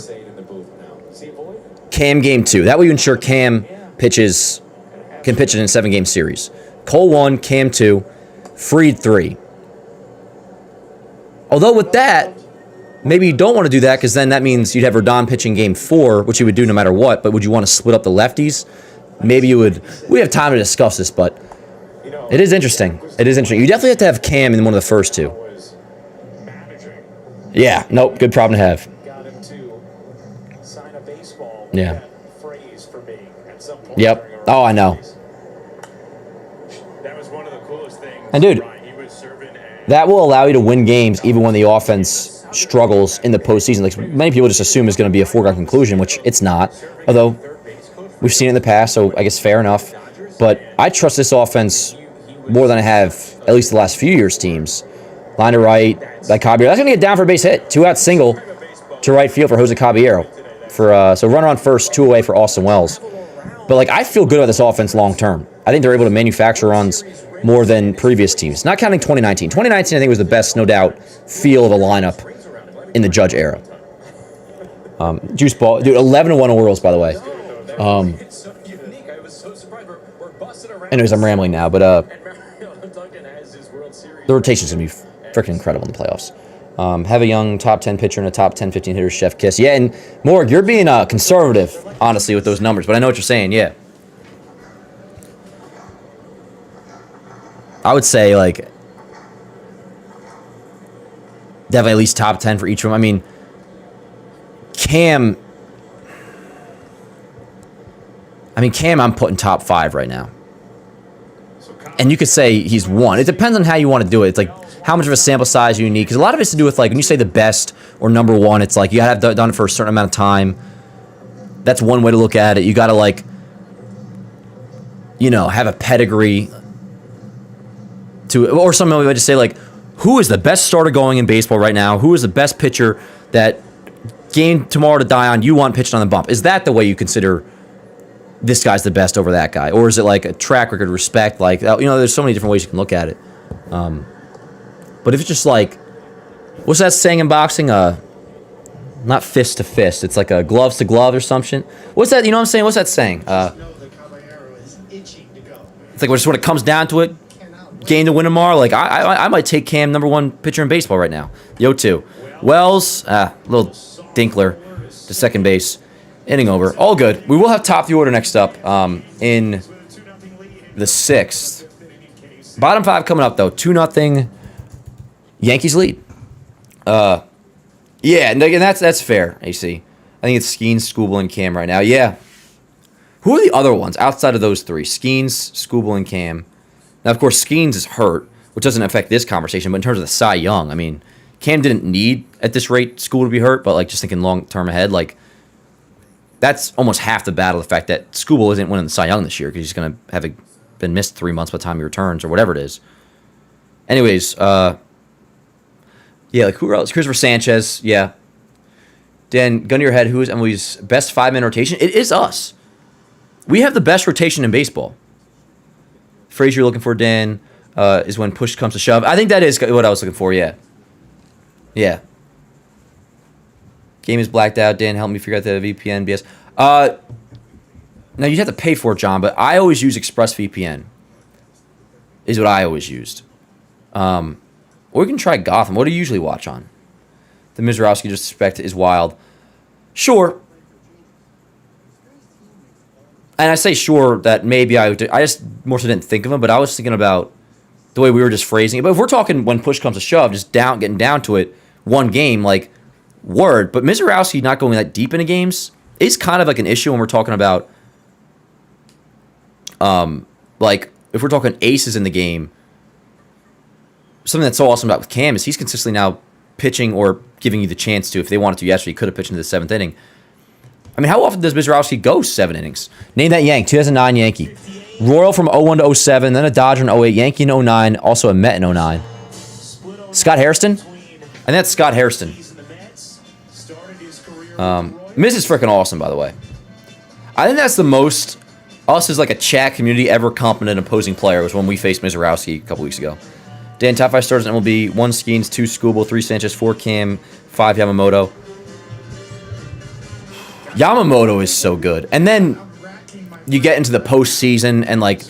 Cam Game 2. That way you ensure Cam can pitch it in a 7-game series. Cole 1, Cam 2, Fried 3. Although with that, maybe you don't want to do that because then that means you'd have Rodon pitching Game 4, which you would do no matter what, but would you want to split up the lefties? Maybe you would. We have time to discuss this, but it is interesting. It is interesting. You definitely have to have Cam in one of the first two. Yeah, nope, good problem to have. Yeah. Yep. Oh, I know. that was one of the coolest things. And dude, He was serving as that will allow you to win games even when the offense struggles in the postseason. Like many people just assume it's going to be a foregone conclusion, which it's not. Although we've seen it in the past, so I guess fair enough. But I trust this offense more than I have at least the last few years' teams. Line to right, like Caballero. That's going to get down for a base hit. 2-out single to right field for Jose Caballero. So runner on first, 2 away for Austin Wells. But like I feel good about this offense long term. I think they're able to manufacture runs more than previous teams. Not counting 2019. 2019 I think was the best, no doubt, feel of a lineup in the Judge era. Juice ball, dude. 11-1 Orioles, by the way. Anyways, I'm rambling now, but the rotation's gonna be freaking incredible in the playoffs. Have a young top 10 pitcher and a top 10, 15 hitter, Chef Kiss. Yeah, and Morg, you're being conservative, honestly, with those numbers, but I know what you're saying, yeah. I would say, like, definitely at least top 10 for each of them. I mean, Cam, I'm putting top 5 right now. And you could say he's 1. It depends on how you want to do it. It's like, how much of a sample size you need. Because a lot of it's to do with, like, when you say the best or number 1, it's like you got to have done it for a certain amount of time. That's one way to look at it. You got to, like, have a pedigree to, or some way to just say, like, who is the best starter going in baseball right now? Who is the best pitcher that game tomorrow to die on you want pitched on the bump? Is that the way you consider this guy's the best over that guy? Or is it like a track record, respect? Like, there's so many different ways you can look at it. But if it's just like, what's that saying in boxing? Not fist to fist. It's like a gloves to glove or something. What's that? You know what I'm saying? What's that saying? It's like just when it comes down to it, game to win tomorrow. Like I might take Cam number 1 pitcher in baseball right now. Yo 2. Wells, little dinkler to second base. Inning over. All good. We will have top of the order next up in the 6th. Bottom 5 coming up, though. 2-0 Yankees lead. Yeah, and that's fair, AC. I think it's Skeens, Skubal, and Cam right now. Yeah. Who are the other ones outside of those 3? Skeens, Skubal, and Cam. Now, of course, Skeens is hurt, which doesn't affect this conversation, but in terms of the Cy Young, I mean, Cam didn't need, at this rate, Skubal to be hurt, but, like, just thinking long-term ahead, like, that's almost half the battle, the fact that Skubal isn't winning the Cy Young this year because he's going to have been missed 3 months by the time he returns or whatever it is. Anyways, yeah, like who else? Christopher Sanchez, yeah. Dan, gun to your head, who is Emily's best 5-man rotation? It is us. We have the best rotation in baseball. Phrase you're looking for, Dan, is when push comes to shove. I think that is what I was looking for, yeah. Yeah. Game is blacked out. Dan, help me figure out the VPN, BS. Now, you'd have to pay for it, John, but I always use ExpressVPN. Is what I always used. Or we can try Gotham. What do you usually watch on? The Mizorowski disrespect is wild. Sure. And I say sure that maybe I just more so didn't think of him, but I was thinking about the way we were just phrasing it. But if we're talking when push comes to shove, just getting down to it, one game, like, word. But Mizorowski not going that deep into games is kind of like an issue when we're talking about, like, if we're talking aces in the game. Something that's so awesome about with Cam is he's consistently now pitching or giving you the chance to. If they wanted to yesterday, he could have pitched into the 7th inning. I mean, how often does Mizorowski go 7 innings? Name that Yank, 2009 Yankee. Royal from 01 to 07, then a Dodger in 08, Yankee in 09, also a Met in 09. Scott Hairston? And that's Scott Hairston. Miz is freaking awesome, by the way. I think that's the most us as like a chat community ever complimented an opposing player was when we faced Mizorowski a couple weeks ago. Dan, top 5 starters in MLB, 1 Skeens, 2 Skubal, 3 Sanchez, 4 Cam, 5 Yamamoto. Yamamoto is so good. And then you get into the postseason and like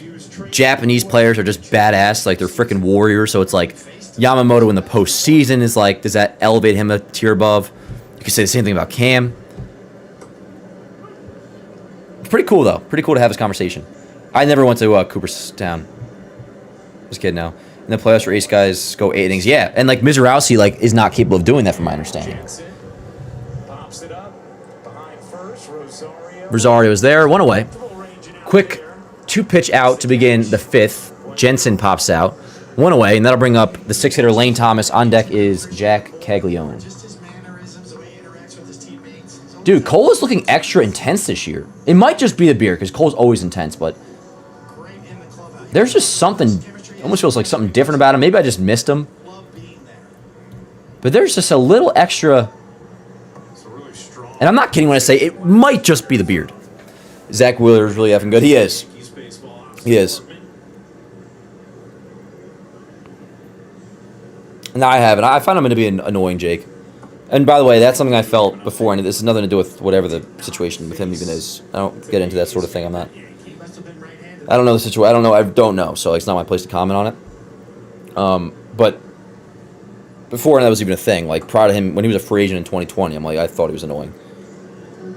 Japanese players are just badass, like they're freaking warriors. So it's like Yamamoto in the postseason is like, does that elevate him a tier above? You could say the same thing about Cam. It's pretty cool though. Pretty cool to have this conversation. I never went to Cooperstown. Just kidding now. In the playoffs where ace guys go 8 innings. Yeah, and like Mizorowski like is not capable of doing that from my understanding. Pops it up behind first. Rosario is there, 1 away. Quick 2-pitch out to begin the 5th. Jensen pops out, 1 away, and that'll bring up the 6-hitter Lane Thomas. On deck is Jack Caglione. Dude, Cole is looking extra intense this year. It might just be the beer because Cole's always intense, but there's just something. Almost feels like something different about him. Maybe I just missed him. But there's just a little extra. And I'm not kidding when I say it might just be the beard. Zach Wheeler is really effing good. He is. He is. No, I haven't. I find him to be annoying, Jake. And by the way, that's something I felt before, and this has nothing to do with whatever the situation with him even is. I don't get into that sort of thing. I don't know the situation. I don't know. So it's not my place to comment on it. But before that was even a thing. Like prior to him, when he was a free agent in 2020, I thought he was annoying.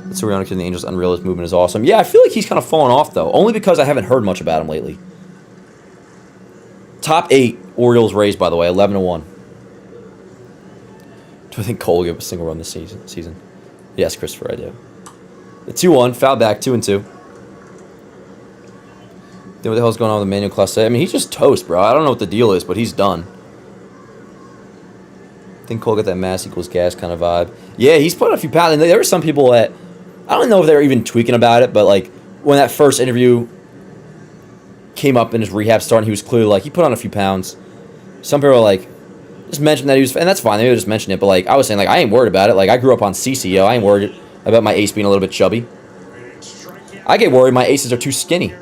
But Soriano in the Angels' unrealistic movement is awesome. Yeah, I feel like he's kind of fallen off though, only because I haven't heard much about him lately. Top 8 Orioles Rays, by the way, 11-1. Do I think Cole will give a single run this season? Yes, Christopher, I do. The 2-1, foul back, 2-2. Then what the hell's going on with Emmanuel Clase? I mean, he's just toast, bro. I don't know what the deal is, but he's done. I think Cole got that mass equals gas kind of vibe. Yeah, he's put a few pounds. And there were some people that, I don't know if they were even tweaking about it, but like when that first interview came up in his rehab start, and he was clearly like, he put on a few pounds. Some people are like, just mentioned that he was, and that's fine. They would just mention it, but like I was saying, like I ain't worried about it. Like I grew up on CCO. I ain't worried about my ace being a little bit chubby. I get worried my aces are too skinny.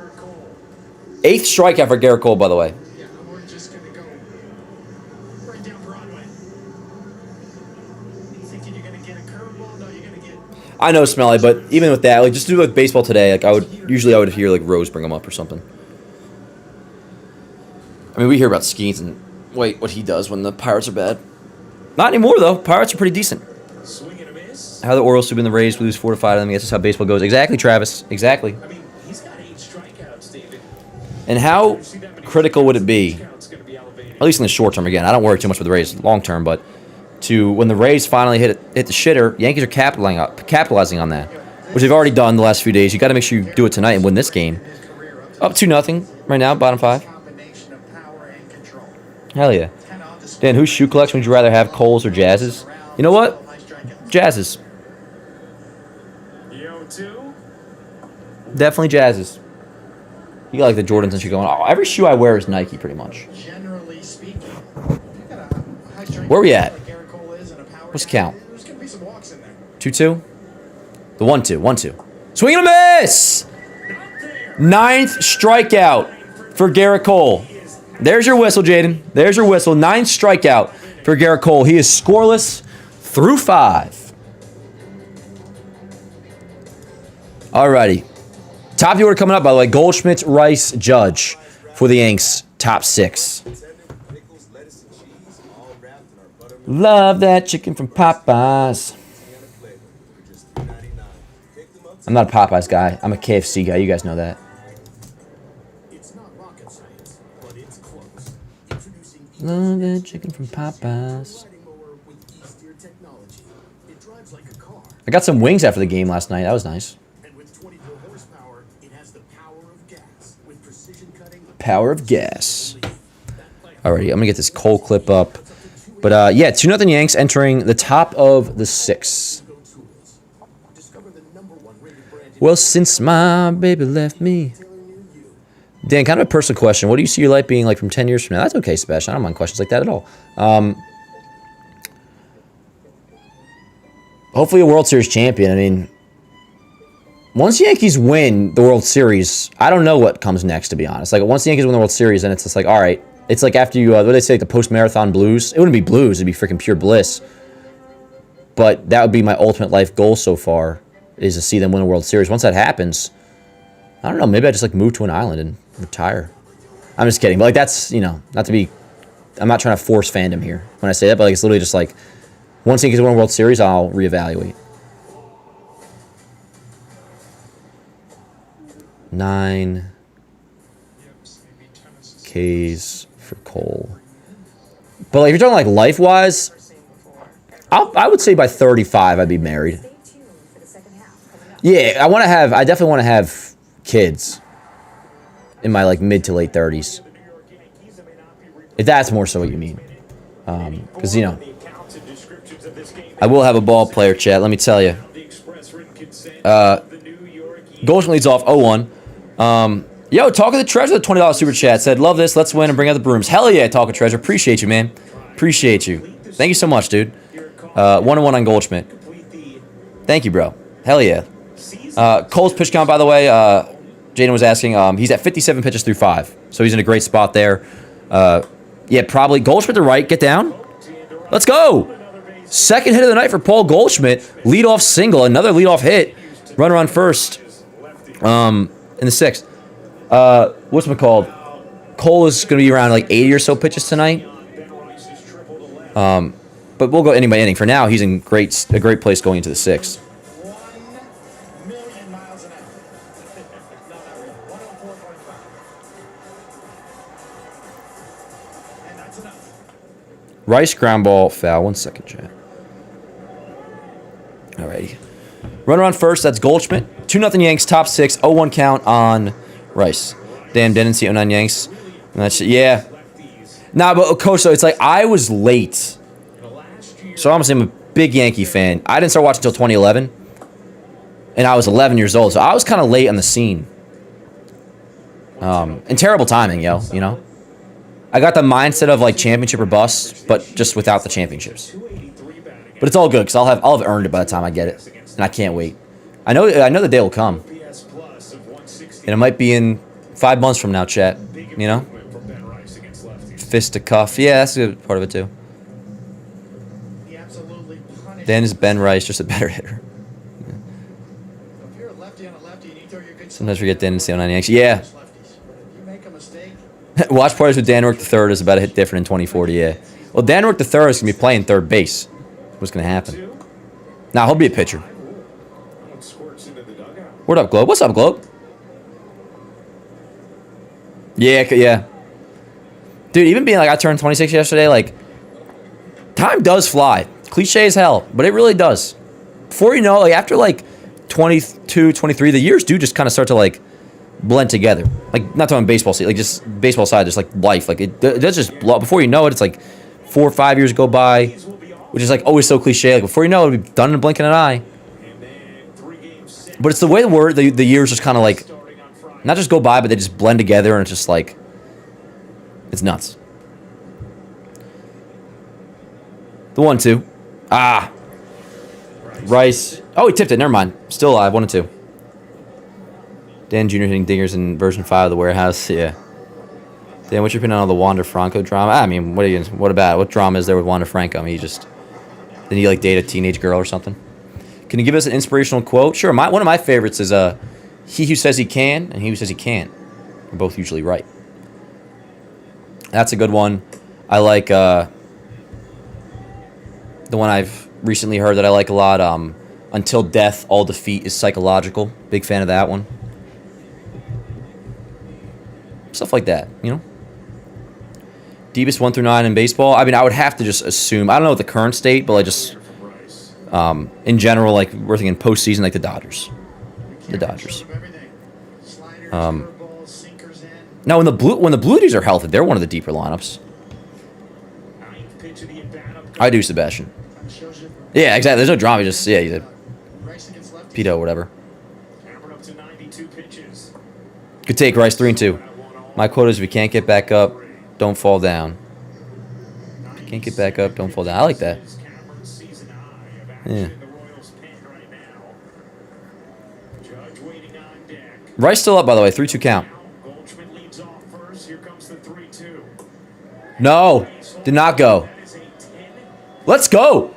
8th strikeout for Garrett Cole, by the way. Yeah, we're just going to go right down Broadway. You thinking you're going to get a curveball? No, you're going to get... I know, Smelly, but even with that, like just do like baseball today. Like I would hear like Rose bring him up or something. I mean, we hear about Skeens and what he does when the Pirates are bad. Not anymore though. Pirates are pretty decent. How the Orioles have been the Rays, we lose 4-5 to them. I guess that's how baseball goes. Exactly, Travis. Exactly. I mean, he's got 8 strikeouts, David. And how critical would it be, at least in the short term, again, I don't worry too much with the Rays long term, but when the Rays finally hit the shitter, Yankees are capitalizing on that, which they've already done the last few days. You got to make sure you do it tonight and win this game. Up 2-0 right now, bottom 5. Hell yeah. Dan, whose shoe collection would you rather have, Cole's or Jazz's? You know what? Jazz's. Definitely Jazz's. You got like the Jordans and shit going. Oh, every shoe I wear is Nike, pretty much. Generally speaking, where are we at? What's the count? 2-2? The 1-2. Swing and a miss! 9th strikeout for Garrett Cole. There's your whistle, Jaden. There's your whistle. 9th strikeout for Garrett Cole. He is scoreless through 5. Alrighty. Top of the order coming up, by the way. Goldschmidt, Rice, Judge for the Yanks. Top 6. Love that chicken from Popeyes. I'm not a Popeyes guy. I'm a KFC guy. You guys know that. It's not rocket science, but it's close. Introducing Love that chicken from Popeyes. riding mower with easier technology. It drives like a car, I got some wings after the game last night. That was nice. and with 24 horsepower, it has the power of gas with precision cutting. Power of gas. Alrighty, I'm going to get this Cole clip up. But, yeah, 2-0 Yanks entering the top of the 6th. Discover the #1 rated brand in Well, since my baby left me. retailer near you. Dan, kind of a personal question. What do you see your life being like from 10 years from now? That's okay, Sebastian. I don't mind questions like that at all. Hopefully a World Series champion. I mean, once the Yankees win the World Series, I don't know what comes next, to be honest. Like, once the Yankees win the World Series, then it's just like, all right. It's like after you, what do they say, like the post-marathon blues? It wouldn't be blues. It'd be freaking pure bliss. But that would be my ultimate life goal so far, is to see them win a World Series. Once that happens, I don't know, maybe I just like move to an island and retire. I'm just kidding. But like that's, you know, not to be, I'm not trying to force fandom here when I say that, but like it's literally just like, once the Yankees win a World Series, I'll reevaluate. 9 Ks for Cole. But like if you're talking like life-wise, I would say by 35 I'd be married. Yeah, I definitely want to have kids in my like mid to late 30s. If that's more so what you mean. Because, you know, I will have a ball player, chat, let me tell you. Goldschmidt leads off 0-1. Yo, Talk of the Treasure, the $20 super chat, said, love this, let's win and bring out the brooms. Hell yeah, Talk of Treasure. Appreciate you, man. Appreciate you. Thank you so much, dude. 1-1 on Goldschmidt. Thank you, bro. Hell yeah. Cole's pitch count, by the way, Jaden was asking, he's at 57 pitches through 5. So he's in a great spot there. Yeah, probably Goldschmidt to right. Get down. Let's go. Second hit of the night for Paul Goldschmidt. Leadoff single. Another leadoff hit. Runner on first. In the 6th. What's it called? Cole is going to be around like 80 or so pitches tonight. But we'll go inning by inning. For now, he's in a great place going into the 6th. 1 million miles an hour. No, 104.5. And that's enough. Rice ground ball foul. 1 second, chat. Alrighty. Runner on first. That's Goldschmidt. 2-0 Yanks. Top 6. 0-1 count on Rice. Damn, didn't see 09 Yanks. And that's, yeah. Nah, but Coach, so it's like I was late. So obviously I'm a big Yankee fan. I didn't start watching until 2011. And I was 11 years old. So I was kind of late on the scene. And terrible timing, yo, you know? I got the mindset of like championship or bust, but just without the championships. But it's all good because I'll have earned it by the time I get it. And I can't wait. I know the day will come. And it might be in 5 months from now, chat. You know? Fist to cuff. Yeah, that's a good part of it, too. He absolutely punished. Dan is Ben Rice, just a better hitter. So if you're a lefty on a lefty and you throw your good Sometimes forget Dan and stay on 9 Yanks. Yeah. lefties. But if you make a mistake, Watch parties with Dan Rourke III is about to hit different in 2040, yeah. Well, Dan Rourke III is going to be playing third base. What's going to happen? Nah, he'll be a pitcher. What up, Globe? What's up, Globe? Yeah. Dude, even being like, I turned 26 yesterday, like, time does fly. Cliche as hell, but it really does. Before you know, like, after, like, 22, 23, the years do just kind of start to, like, blend together. Like, not talking baseball side, like, just baseball side, just, like, life. Like, it does just blow. Before you know it, it's, like, 4 or 5 years go by, which is, like, always so cliche. Like, before you know it, it'll be done in a blink of an eye. But it's the way the years just kind of, like, not just go by, but they just blend together, and it's just, like, it's nuts. The 1-2. Ah. Rice. Oh, he tipped it. Never mind. Still alive. 1-2. Dan Jr. hitting dingers in version 5 of the warehouse. Yeah. Dan, what's your opinion on the Wander Franco drama? I mean, what about it? What drama is there with Wander Franco? I mean, didn't he like date a teenage girl or something? Can you give us an inspirational quote? Sure. One of my favorites is he who says he can and he who says he can't are both usually right. That's a good one. I like the one I've recently heard that I like a lot. Until death, all defeat is psychological. Big fan of that one. Stuff like that, you know? Deepest 1 through 9 in baseball. I mean, I would have to just assume. I don't know what the current state, but I just, in general, like we're thinking postseason, like the Dodgers. The Dodgers. No, when the Blue Jays are healthy, they're one of the deeper lineups. I do, Sebastian. Yeah, exactly. There's no drama. Just he's a pedo or whatever. Good take, Rice. 3-2. My quote is: we can't get back up, don't fall down. Can't get back up, don't fall down. I like that. Yeah. Rice still up, by the way. 3-2 count. No, did not go. Let's go.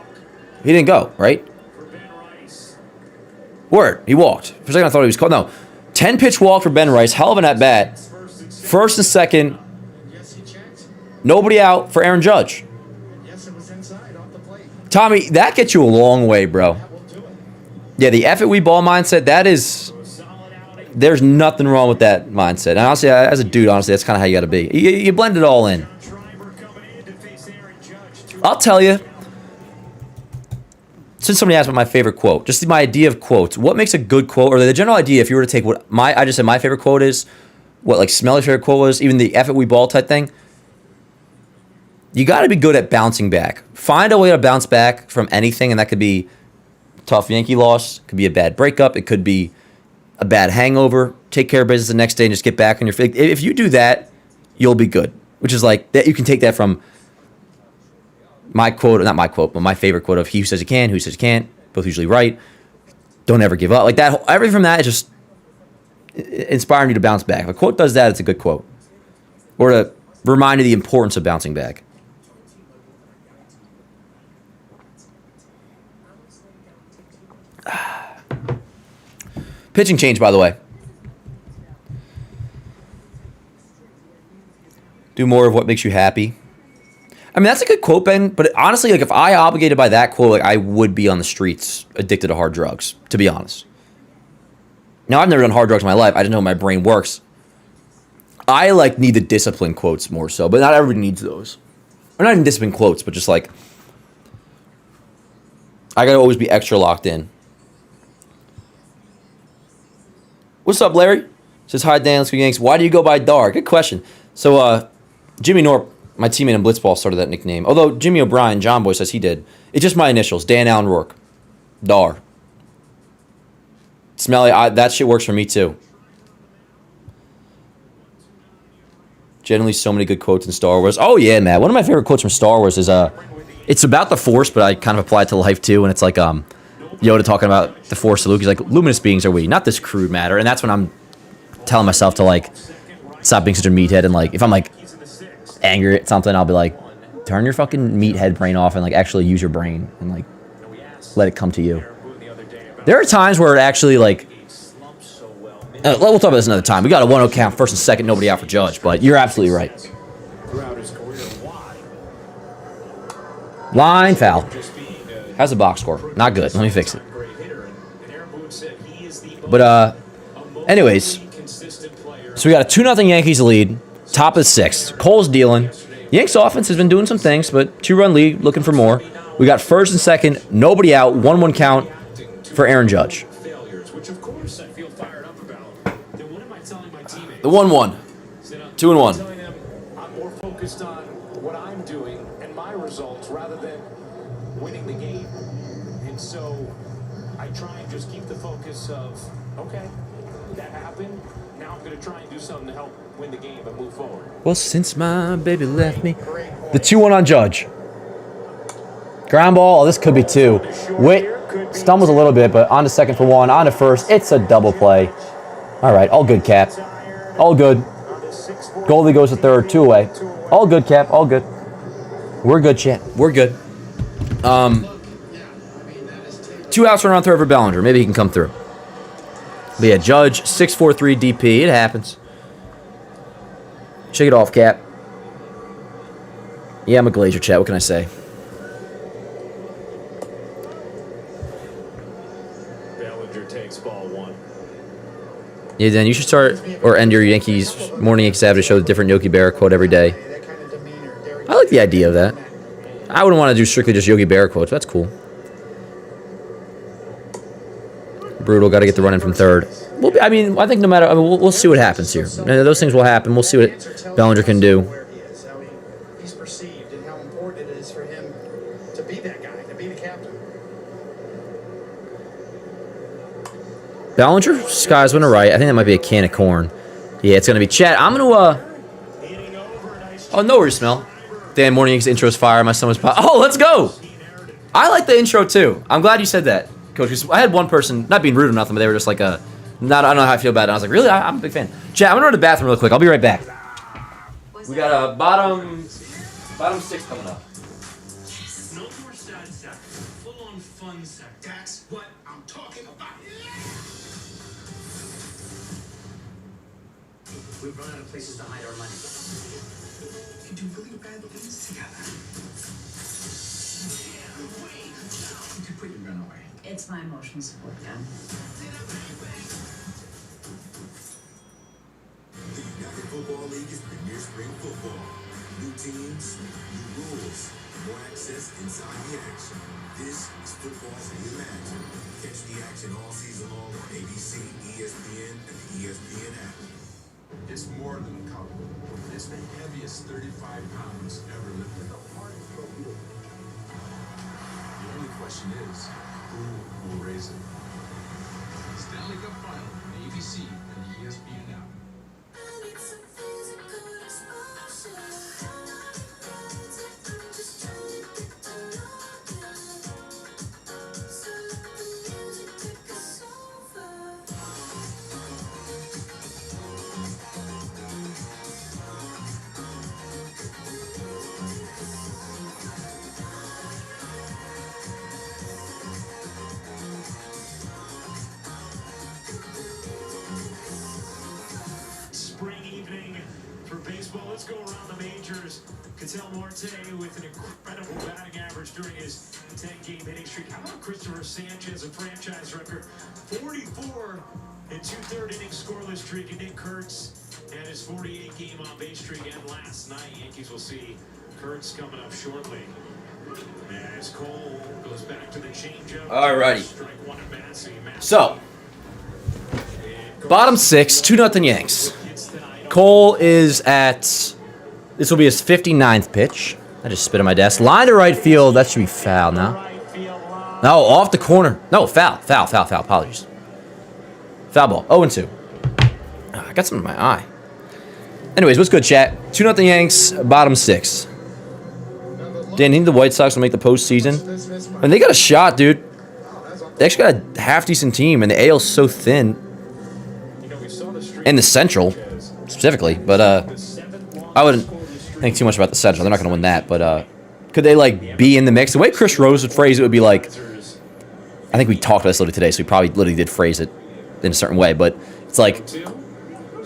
He didn't go, right? Word, he walked. For a second, I thought he was called. No, 10-pitch walk for Ben Rice. Hell of an at-bat. First and second. Nobody out for Aaron Judge. Tommy, that gets you a long way, bro. Yeah, the F it we ball mindset, that is... There's nothing wrong with that mindset. And honestly, as a dude, honestly, that's kind of how you got to be. You blend it all in. I'll tell you, since somebody asked about my favorite quote, just my idea of quotes, what makes a good quote, or the general idea, if you were to take what I just said my favorite quote is, what like Smelly's favorite quote was, even the F it we ball type thing, you got to be good at bouncing back. Find a way to bounce back from anything, and that could be tough Yankee loss, could be a bad breakup, it could be a bad hangover, take care of business the next day and just get back on your feet. If you do that, you'll be good. Which is like, that you can take that from my quote, not my quote, but my favorite quote of he who says he can, who says he can't, both usually right. Don't ever give up. Like that, everything from that is just inspiring you to bounce back. If a quote does that, it's a good quote. Or to remind you the importance of bouncing back. Pitching change, by the way. Do more of what makes you happy. I mean, that's a good quote, Ben, but honestly, like if I obligated by that quote, like I would be on the streets addicted to hard drugs, to be honest. Now, I've never done hard drugs in my life. I just know my brain works. I like need the discipline quotes more so, but not everybody needs those. Or not even discipline quotes, but just like I gotta always be extra locked in. What's up, Larry? Says, hi, Dan. Let's go Yanks. Why do you go by Dar? Good question. So, Jimmy Norp, my teammate in Blitzball, started that nickname. Although Jimmy O'Brien, John Boy, says he did. It's just my initials. Dan Allen Rourke. Dar. Smelly, that shit works for me, too. Generally, so many good quotes in Star Wars. Oh, yeah, man. One of my favorite quotes from Star Wars is, it's about the Force, but I kind of apply it to life, too. And it's like, Yoda talking about the Force to Luke. He's like, luminous beings are we, not this crude matter. And that's when I'm telling myself to, like, stop being such a meathead. And, like, if I'm, like, angry at something, I'll be like, turn your fucking meathead brain off and, like, actually use your brain and, like, let it come to you. There are times where it actually, like, we'll talk about this another time. We got a 1-0 count, first and second, nobody out for Judge. But you're absolutely right. Line foul. How's the box score? Not good. Let me fix it. But, anyways. So we got a 2-0 Yankees lead. Top of the sixth. Cole's dealing. Yanks offense has been doing some things, but 2-run lead, looking for more. We got first and second. Nobody out. 1-1 count for Aaron Judge. The 1-1. 2-1. I'm more focused on what I'm doing and my results rather than winning the game. And so I try and just keep the focus of, okay, that happened. Now I'm going to try and do something to help win the game and move forward. Well, since my baby left me. The 2-1 on Judge. Ground ball. Oh, this could be two. Wait, stumbles a little bit, but on to second for one. On to first. It's a double play. All right, all good, Cap. All good. Goldie goes to third, 2 away. All good, Cap. All good. We're good, chat. We're good. 2 outs run on third for Bellinger. Maybe he can come through. But yeah, Judge, 6-4-3 DP. It happens. Shake it off, Cap. Yeah, I'm a Glazier, chat. What can I say? Bellinger takes ball 1. Yeah, Dan, you should start or end your Yankees Morning Yankees Avenue show with a different Yogi Berra quote every day. I like the idea of that. I wouldn't want to do strictly just Yogi Berra quotes. That's cool. Brutal, got to get the run in from third. I think no matter, we'll see what happens here. Those things will happen. We'll see what Bellinger can do. He's perceived and how important it is for him to be that guy, to be the captain. Bellinger, skies went right. I think that might be a can of corn. Yeah, it's going to be chat. I'm going to, oh, no worries, Smell. Dan, Morning Yankees intro's fire. My son was oh, let's go. I like the intro, too. I'm glad you said that, Coach. 'Cause I had one person, not being rude or nothing, but they were just like, I don't know how I feel about it. And I was like, really? I'm a big fan. Chat, I'm going to run to the bathroom real quick. I'll be right back. We got a bottom 6 coming up. No more sad sack. Full-on fun sack. That's what I'm talking about. We've run out of places to hide our money. We can do really bad things together. You can put your gun away. It's my emotional support gun. The United Football League is Premier Spring Football. New teams, new rules, more access inside the action. This is football reimagined. Catch the action all season long on ABC, ESPN, and the ESPN app. It's more than a couple. It's the heaviest 35 pounds ever lifted. The only question is, who will raise it? Stanley Cup Final on ABC and the ESPN app. Spring evening for baseball. Let's go around the majors. Ketel Marte with an incredible batting average during his 10-game hitting streak. How about Christopher Sanchez, a franchise record, 44 and 2/3 inning scoreless streak, and Nick Kurtz and his 48-game on-base streak. And last night, Yankees will see Kurtz coming up shortly. As Cole goes back to the changeup. Alrighty. Strike one at Massey. So, bottom 6, 2-0 Yanks. Cole is at, this will be his 59th pitch. I just spit on my desk. Line to right field, that should be foul now. No, off the corner. No, foul. Apologies. Foul ball, 0-2. I got something in my eye. Anyways, what's good, chat? 2-0 Yanks, bottom 6. Dan, you think the White Sox will make the postseason? And they got a shot, dude. They actually got a half-decent team, and the AL's so thin. In the Central, specifically. But I wouldn't think too much about the Central. They're not going to win that. But could they, like, be in the mix? The way Chris Rose would phrase it would be like, I think we talked about this literally today, so we probably literally did phrase it in a certain way. But it's like,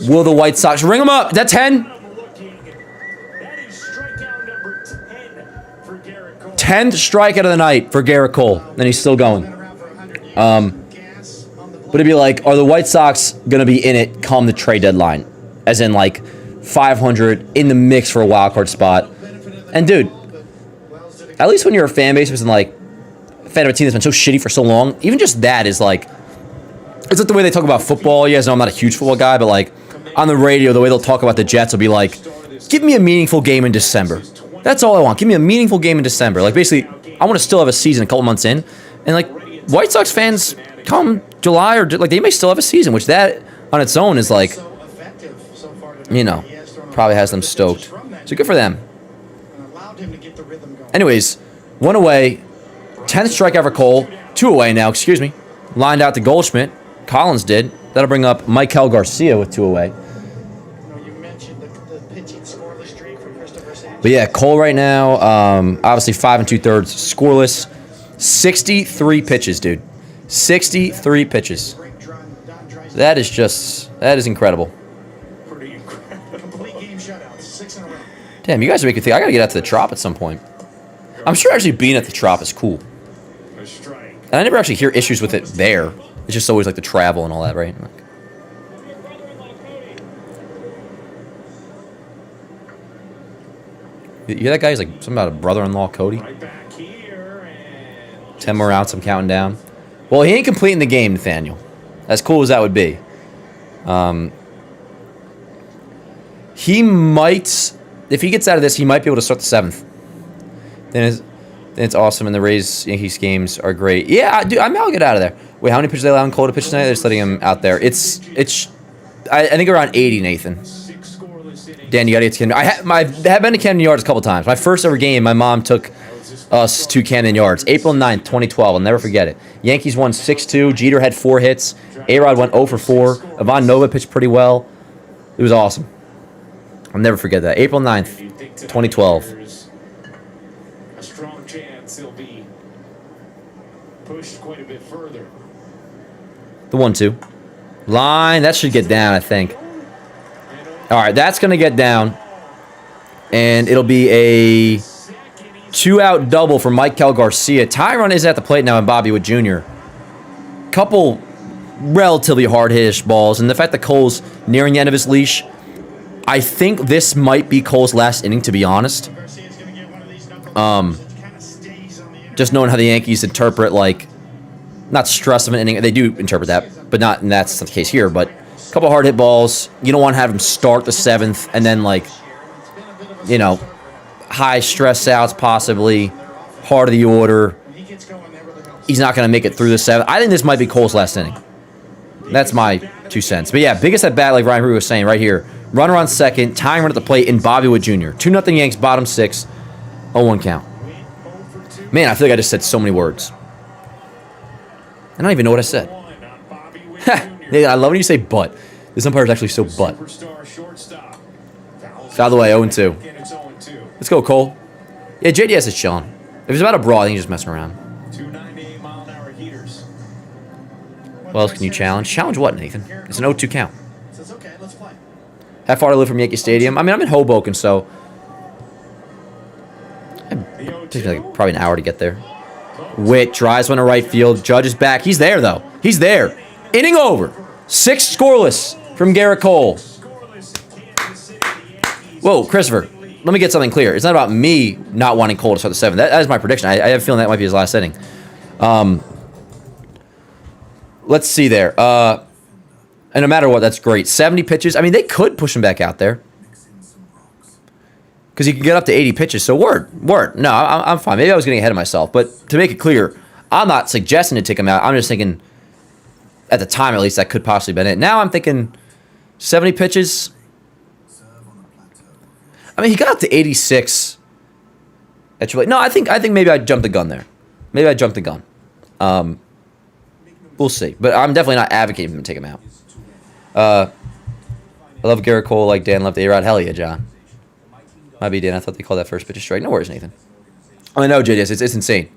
will the White Sox ring them up? Is that 10? 10th strikeout of the night for Garrett Cole, and he's still going. But it'd be like, are the White Sox going to be in it come the trade deadline? As in, like, 500 in the mix for a wild card spot. And, dude, at least when you're a fan base and, like, a fan of a team that's been so shitty for so long, even just that is, like, it's like the way they talk about football. You guys know I'm not a huge football guy, but, like, on the radio, the way they'll talk about the Jets will be like, give me a meaningful game in December. That's all I want. Give me a meaningful game in December. Like, basically, I want to still have a season a couple months in. And, like, White Sox fans come July or, like, they may still have a season, which that on its own is, like, you know, probably has them stoked. So good for them. Anyways, 1 away, 10th strikeout for Cole, 2 away now, excuse me. Lined out to Goldschmidt. Collins did. That'll bring up Michael Garcia with 2 away. You mentioned the pitching scoreless streak for Christopher Sanchez. But yeah, Cole right now, obviously 5 2/3, scoreless, 63 pitches, dude. 63 pitches. That is incredible. Pretty incredible. Complete game shutouts, 6 in a row. Damn, you guys are making me think I gotta get out to the Trop at some point. I'm sure actually being at the Trop is cool. A strike. And I never actually hear issues with it there. It's just always like the travel and all that, right? Like, you hear that guy? He's like something about a brother-in-law, Cody. Right back here and 10 more rounds, I'm counting down. Well, he ain't completing the game, Nathaniel. As cool as that would be. He might, if he gets out of this, he might be able to start the 7th. Then it's awesome, and the Rays Yankees games are great. Yeah, dude, I'll get out of there. Wait, how many pitches are they allowing Cole to pitch tonight? They're just letting him out there. I think around 80, Nathan. 6 scoreless innings. Dan, you gotta get to Camden. I have been to Camden Yards a couple times. My first ever game, my mom took us to Camden Yards. April 9th, 2012. I'll never forget it. Yankees won 6-2. Jeter had 4 hits. A-Rod went 0 for 4. Ivan Nova pitched pretty well. It was awesome. I'll never forget that. April 9th, 2012. There's a strong chance he'll be pushed quite a bit further. The 1-2. Line. That should get down, I think. All right, that's going to get down. And it'll be a 2-out double for Michael Garcia. Tyron is at the plate now and Bobby Wood Jr. Couple relatively hard-hittish balls. And the fact that Cole's nearing the end of his leash, I think this might be Cole's last inning, to be honest. Garcia's gonna get one of these number ones that kind of stays on the inner. Just knowing how the Yankees interpret, like, not stress of an inning. They do interpret that, but not, and that's not the case here. But a couple hard hit balls. You don't want to have him start the 7th and then, like, you know, high stress outs possibly, heart of the order. He gets going there with the help. He's not going to make it through the 7th. I think this might be Cole's last inning. That's my 2 cents. But yeah, biggest at bat, like Ryan Rue was saying right here. Runner on second, tying run at the plate, and Bobby Wood Jr. 2-0 Yanks, bottom 6, 0-1 count. Man, I feel like I just said so many words. I don't even know what I said. I love when you say "but." This umpire is actually so "but." Superstar shortstop. By the way, 0-2. And it's 0-2. Let's go, Cole. Yeah, JDS is chilling. If it's about a brawl, I think he's just messing around. 298 mile-an-hour heaters. What else can you challenge? Challenge what, Nathan? It's an 0-2 count. Says, okay, let's play. How far do I live from Yankee Stadium? I mean, I'm in Hoboken, so it takes me like probably an hour to get there. Witt drives one to right field. Judge is back. He's there, though. He's there. Inning over. 6 scoreless from Garrett Cole. Whoa, Christopher. Let me get something clear. It's not about me not wanting Cole to start the 7th. That is my prediction. I have a feeling that might be his last inning. Let's see there. And no matter what, that's great. 70 pitches. I mean, they could push him back out there. Because he can get up to 80 pitches. So word. No, I'm fine. Maybe I was getting ahead of myself. But to make it clear, I'm not suggesting to take him out. I'm just thinking, at the time at least, that could possibly have been it. Now I'm thinking 70 pitches. I mean, he got up to 86. No, I think maybe I jumped the gun there. Maybe I jumped the gun. We'll see. But I'm definitely not advocating for him to take him out. I love Garrett Cole like Dan loved A-Rod. Hell yeah, John. Might be Dan. I thought they called that first pitch a strike. No worries, Nathan. I know, JDS. It's insane.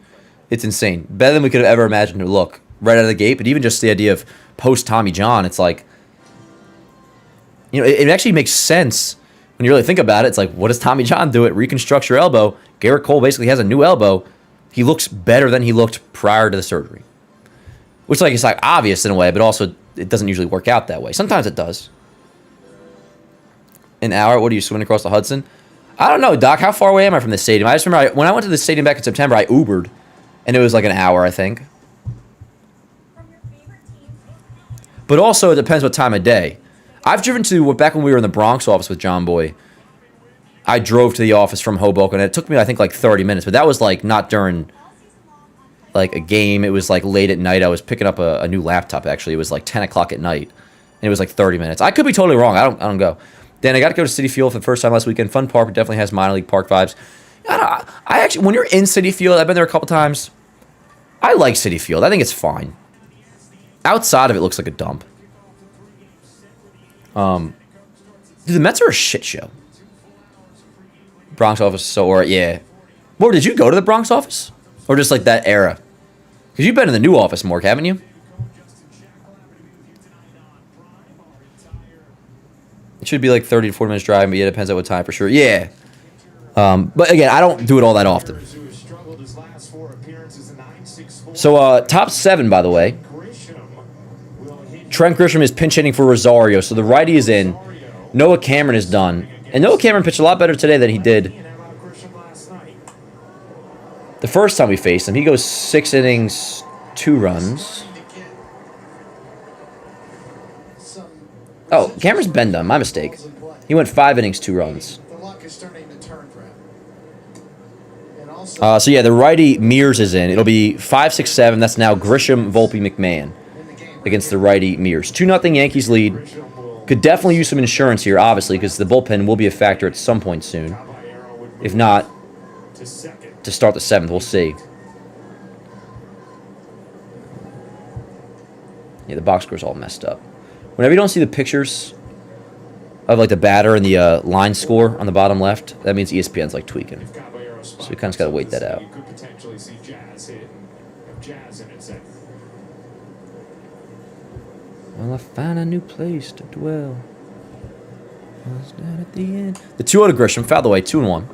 It's insane. Better than we could have ever imagined to look right out of the gate. But even just the idea of post Tommy John, it's like, you know, it actually makes sense when you really think about it. It's like, what does Tommy John do? It reconstructs your elbow. Garrett Cole basically has a new elbow. He looks better than he looked prior to the surgery. Which, like, it's like obvious in a way, but also it doesn't usually work out that way. Sometimes it does. An hour? What are you, swimming across the Hudson? I don't know, Doc. How far away am I from the stadium? I just remember when I went to the stadium back in September, I Ubered, and it was like an hour, I think. But also, it depends what time of day. I've driven to, back when we were in the Bronx office with John Boy, I drove to the office from Hoboken, and it took me, I think, like 30 minutes. But that was, like, not during, like, a game. It was, like, late at night. I was picking up a new laptop, actually. It was, like, 10 o'clock at night, and it was, like, 30 minutes. I could be totally wrong. I don't go. Then I got to go to Citi Field for the first time last weekend. Fun park. It definitely has minor league park vibes. I actually, when you're in Citi Field, I've been there a couple times. I like Citi Field. I think it's fine. Outside of it looks like a dump. Dude, the Mets are a shit show. Bronx office, so, or, yeah. Well, did you go to the Bronx office? Or just, like, that era? Because you've been in the new office, Mark, haven't you? It should be, like, 30 to 40 minutes driving, but yeah, it depends on what time, for sure. Yeah. But, again, I don't do it all that often. So, top 7, by the way. Trent Grisham is pinch hitting for Rosario, so the righty is in. Noah Cameron is done. And Noah Cameron pitched a lot better today than he did the first time we faced him. He goes 6 innings, 2 runs. Oh, Cameron's been done. My mistake. He went 5 innings, 2 runs. So, yeah, the righty Mears is in. It'll be 5-6-7. That's now Grisham, Volpe, McMahon against the righty Mears. 2-0 Yankees lead. Could definitely use some insurance here, obviously, because the bullpen will be a factor at some point soon. If not, to start the 7th. We'll see. Yeah, the box score's all messed up. Whenever you don't see the pictures of, like, the batter and the line score on the bottom left, that means ESPN's, like, tweaking. So we kind of just got to wait that out. Well, I found a new place to dwell. Was down at the end. The 2-0 to Grisham, fouled away, 2-1.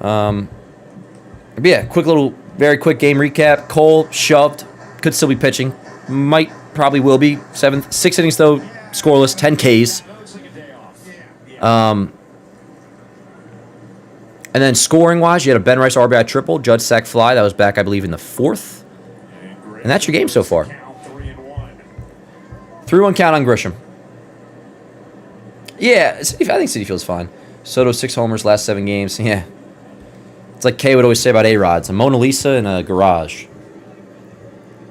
But yeah, very quick game recap. Cole shoved, could still be pitching, probably will be. 6 innings though, scoreless, 10 Ks. And then scoring-wise, you had a Ben Rice RBI triple, Judge sack fly. That was back, I believe, in the 4th. And that's your game so far. 3-1 count on Grisham. Yeah, I think Citi Field's fine. Soto 6 homers, last 7 games. Yeah. It's like Kay would always say about A-Rods. A Mona Lisa in a garage.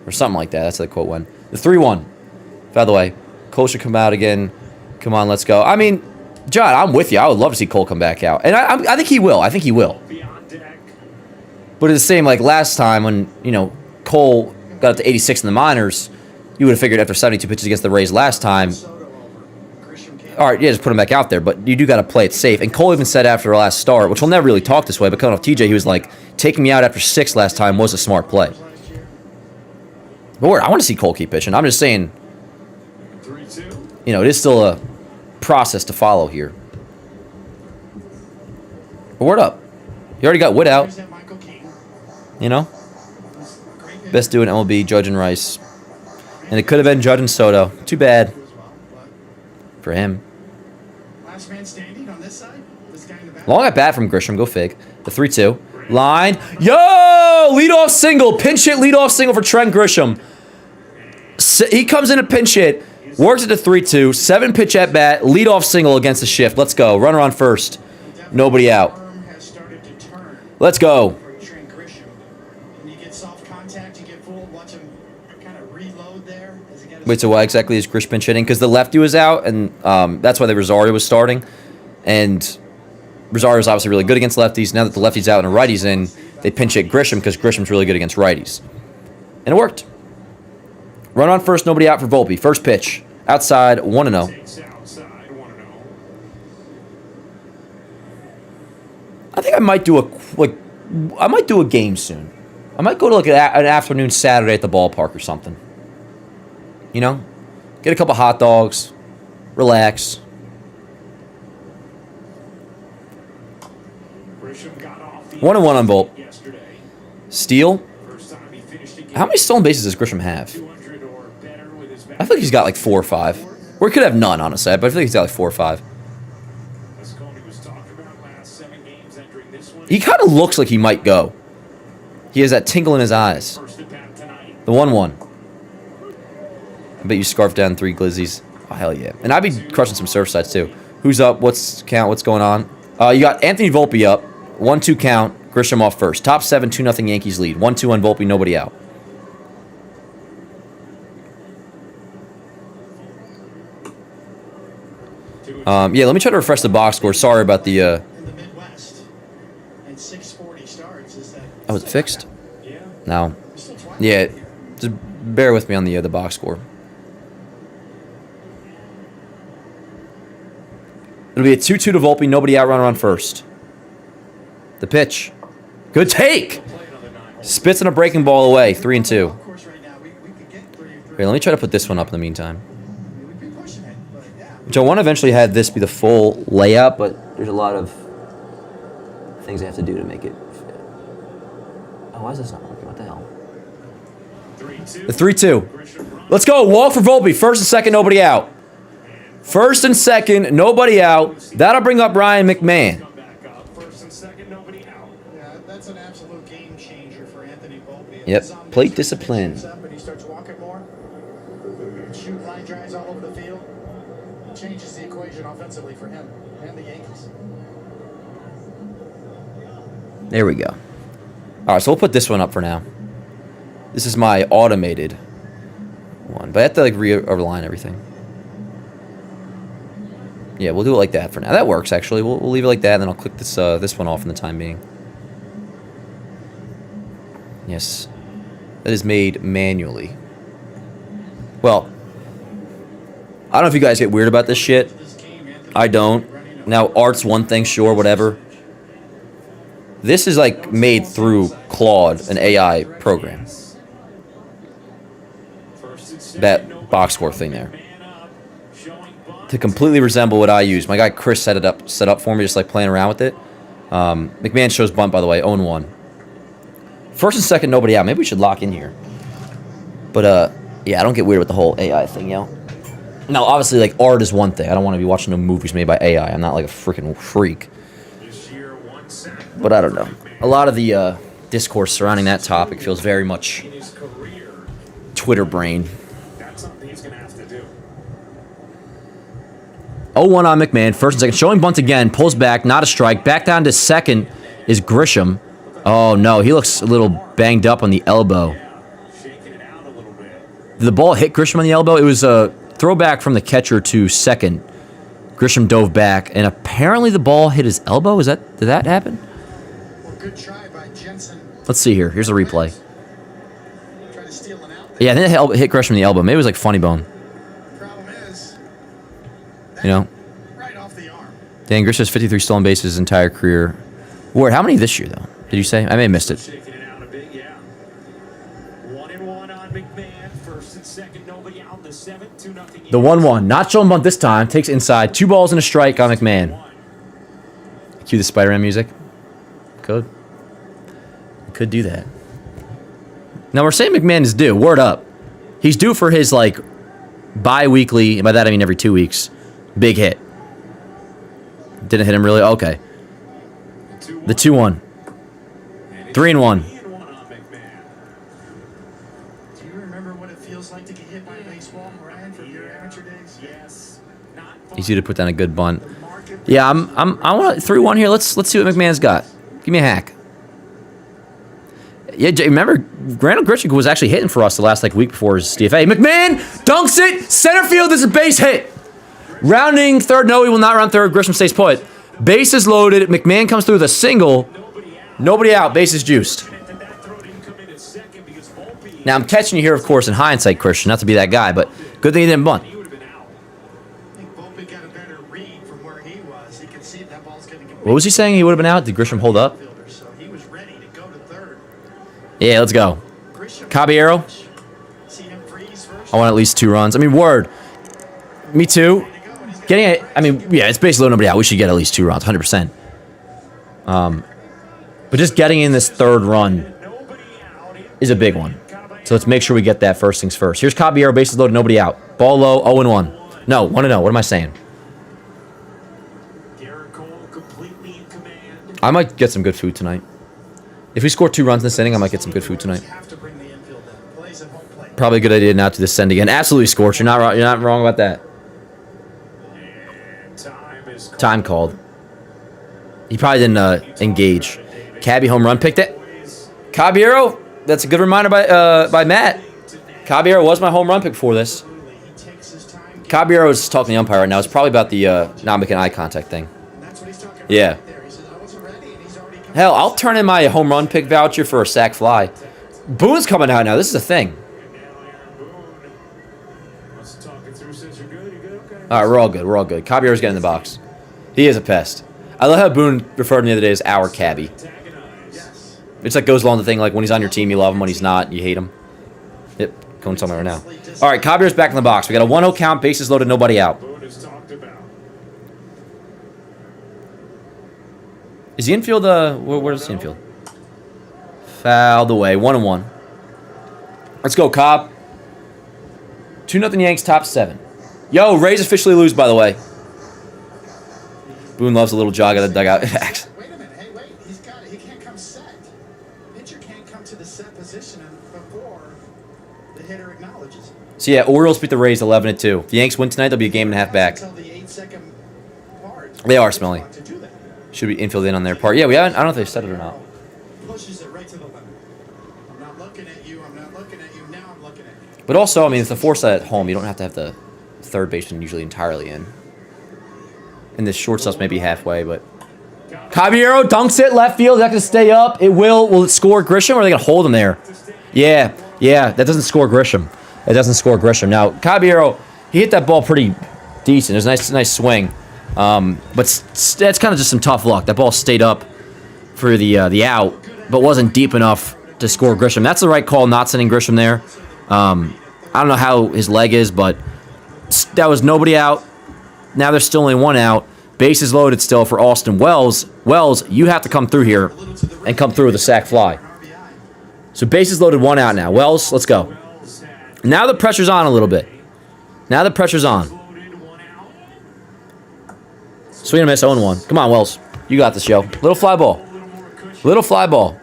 Or something like that. That's how the quote went. The 3-1. By the way, Cole should come out again. Come on, let's go. I mean, John, I'm with you. I would love to see Cole come back out. And I think he will. I think he will. But it's the same like last time when, Cole got up to 86 in the minors. You would have figured after 72 pitches against the Rays last time, all right, yeah, just put him back out there. But you do got to play it safe. And Cole even said after the last start, which we'll never really talk this way, but coming off TJ, he was like, taking me out after 6 last time was a smart play. But I want to see Cole keep pitching. I'm just saying, it is still a process to follow here. But word up. You already got Witt out. Best do in MLB, Judge and Rice. And it could have been Judge and Soto. Too bad for him. Long at bat from Grisham. Go fig. The 3-2. Line. Yo! Leadoff single. Pinch hit leadoff single for Trent Grisham. He comes in a pinch hit. Works at the 3-2. 7 pitch at bat. Leadoff single against the shift. Let's go. Runner on first. Nobody out. Let's go. Wait, so why exactly is Grish pinch hitting? Because the lefty was out, and that's why the Rosario was starting. And Rosario's obviously really good against lefties. Now that the lefty's out and a righty's in, they pinch hit Grisham because Grisham's really good against righties. And it worked. Run on first, nobody out for Volpe. First pitch. Outside, 1-0. I think I might do a game soon. I might go to an afternoon Saturday at the ballpark or something. Get a couple hot dogs, relax. 1-1 on Bolt. Steal. How many stolen bases does Grisham have? I feel like he's got like 4 or 5. Or he could have none, honestly, but I feel like he's got like 4 or 5. He kind of looks like he might go. He has that tingle in his eyes. The 1-1. I bet you scarfed down 3 glizzies. Oh, hell yeah. And I'd be crushing some surf sides, too. Who's up? What's going on? You got Anthony Volpe up. 1-2 count. Grisham off first. Top 7, 2-0 Yankees lead. 1-2 on Volpe, nobody out. Yeah, let me try to refresh the box score. Sorry about the... Oh, is it fixed? No. Yeah, just bear with me on the box score. It'll be a 2-2 to Volpe. Nobody out. Run first. The pitch. Good take. Spits on a breaking ball away. 3-2. Of course, right now, we could get 3 and 3. Here, let me try to put this one up in the meantime. We'd be pushing it, but yeah. Which I want to eventually have this be the full layout, but there's a lot of things I have to do to make it fit. Oh, why is this not working? What the hell? 3-2. The 3-2. Let's go. Walk for Volpe. First and second, nobody out. First and second, nobody out. That'll bring up Ryan McMahon. Come back up. First and second, nobody out. Yeah, that's an absolute game changer for Anthony Volpe. Yep, If he's plate on discipline. base, up and he starts walking more, shoot line drives all over the field. It changes the equation offensively for him and the Yankees. There we go. All right, so we'll put this one up for now. This is my automated one, but I have to like realign everything. Yeah, we'll do it like that for now. That works actually. We'll leave it like that, and then I'll click this this one off in the time being. Yes, that is made manually. Well, I don't know if you guys get weird about this shit. I don't. Now, art's one thing, sure, whatever. This is like made through Claude, an AI program. That box score thing there. To completely resemble what I use. My guy Chris set up for me, just like playing around with it. McMahon shows bunt, by the way, 0-1. First and second, nobody out. Maybe we should lock in here. But, yeah, I don't get weird with the whole AI thing, yo. Now, obviously, like, art is one thing. I don't want to be watching no movies made by AI. I'm not like a freaking freak. But I don't know. A lot of the discourse surrounding that topic feels very much Twitter brain. That's something he's going to have to do. 0-1 on McMahon. First and second. Showing bunt again. Pulls back. Not a strike. Back down to second is Grisham. Oh, no. He looks a little banged up on the elbow. Shaking it out a little bit. Did the ball hit Grisham on the elbow? It was a throwback from the catcher to second. Grisham dove back, and apparently the ball hit his elbow. Did that happen? Well, good try by Jensen. Let's see here. Here's a replay. Trying to steal an out. Yeah, I think it hit Grisham in the elbow. Maybe it was like funny bone. Problem is, You know? right off the arm. Dan Grisham has 53 stolen bases his entire career. Ward, how many this year, though? Did you say? I may have missed it. Shaking it out a bit, yeah. 1-1 on McMahon. First and second, nobody out. The 7-2-0. The 1-1. Not showing bunt this time. Takes inside. 2 balls and a strike on McMahon. Cue the Spider-Man music. Could do that. Now, we're saying McMahon is due. Word up. He's due for his, like, bi-weekly, and by that I mean every 2 weeks, big hit. Didn't hit him really? Okay. The 2-1. 3-1. 3-1 on McMahon. Do you remember what it feels like to get hit by a baseball, Ryan, from your amateur days? Yes. Not fun. Easy to put down a good bunt. Yeah, I want 3-1 here. Let's see what McMahon's got. Give me a hack. Yeah, remember, Randall Grichuk was actually hitting for us the last week before his DFA. McMahon dunks it. Center field. This is a base hit. Rounding third. No, he will not round third. Grisham stays put. Base is loaded. McMahon comes through with a single. Nobody out. Base is juiced. Now, I'm catching you here, of course, in hindsight, Christian. Not to be that guy, but good thing he didn't bunt. I think Volpe got a better read from where he was. He could see that ball's going to get. What was he saying? He would have been out? Did Grisham hold up? So he was ready to go to third. Yeah, let's go. Caballero. See him freeze first. I want at least 2 runs. I mean, word. Me too. Getting it. I mean, yeah, it's basically nobody out. We should get at least 2 runs, 100%. But just getting in this third run is a big one. So let's make sure we get that first things first. Here's Caballero, bases loaded, nobody out. Ball low, 0-1. No, 1-0. What am I saying? Garrett Cole completely in command. I might get some good food tonight. If we score 2 runs in this inning, I might get some good food tonight. Have to bring the infield in. Plays at home plate. Probably a good idea not to descend again. Absolutely, Scorch. You're not wrong about that. And time is called. Time called. He probably didn't engage. Cabby home run picked it. Caballero. That's a good reminder by Matt. Caballero was my home run pick before this. He takes his time. Caballero is talking to the umpire right now. It's probably about the not making eye contact thing. And that's what he's talking about. Yeah. Right there. He says, I wasn't ready, and he's already come. Hell, I'll turn in my home run pick voucher for a sac fly. Boone's coming out now. This is a thing. And now Aaron Boone wants to talk it through. Says you're good. You're good. Okay. All right, we're all good. We're all good. Caballero's getting in the box. He is a pest. I love how Boone referred to him the other day as our cabbie. Yes. It's like goes along the thing like when he's on your team, you love him. When he's not, you hate him. Yep, going somewhere right now. All right, Caballiero's back in the box. We got a 1-0 count, bases loaded, nobody out. Boone has talked about. Is the infield, where's the infield? Fouled away, 1-1. Let's go, Cobb. 2-0 Yanks, top 7. Yo, Rays officially lose, by the way. Boone loves a little jog out of the dugout. Wait a minute. Hey, wait. He can't come set. Pitcher can't come to the set position before the hitter acknowledges it. So yeah, Orioles beat the Rays 11-2. If the Yanks win tonight, they'll be a game and a half back. Until the 8-second part. They are smelly. To do that. Should be infield in on their part. Yeah, we haven't. I don't know if they've said it or not. Pushes it right to the limit. I'm not looking at you. I'm not looking at you. Now I'm looking at you. But also, I mean, it's the force at home. You don't have to have the third baseman usually entirely in. And the shortstop's maybe halfway, but Caballero dunks it left field. Is that going to stay up? It will. Will it score Grisham, or are they going to hold him there? Yeah. That doesn't score Grisham. It doesn't score Grisham. Now Caballero, he hit that ball pretty decent. It was a nice swing. But that's kind of just some tough luck. That ball stayed up for the out, but wasn't deep enough to score Grisham. That's the right call, not sending Grisham there. I don't know how his leg is, but that was nobody out. Now there's still only one out. Bases loaded still for Austin Wells. Wells, you have to come through here and come through with a sac fly. So bases loaded, one out now. Wells, let's go. Now the pressure's on a little bit. Now the pressure's on. Swing and miss, 0-1. Come on, Wells. You got this, yo. Little fly ball. Little fly ball.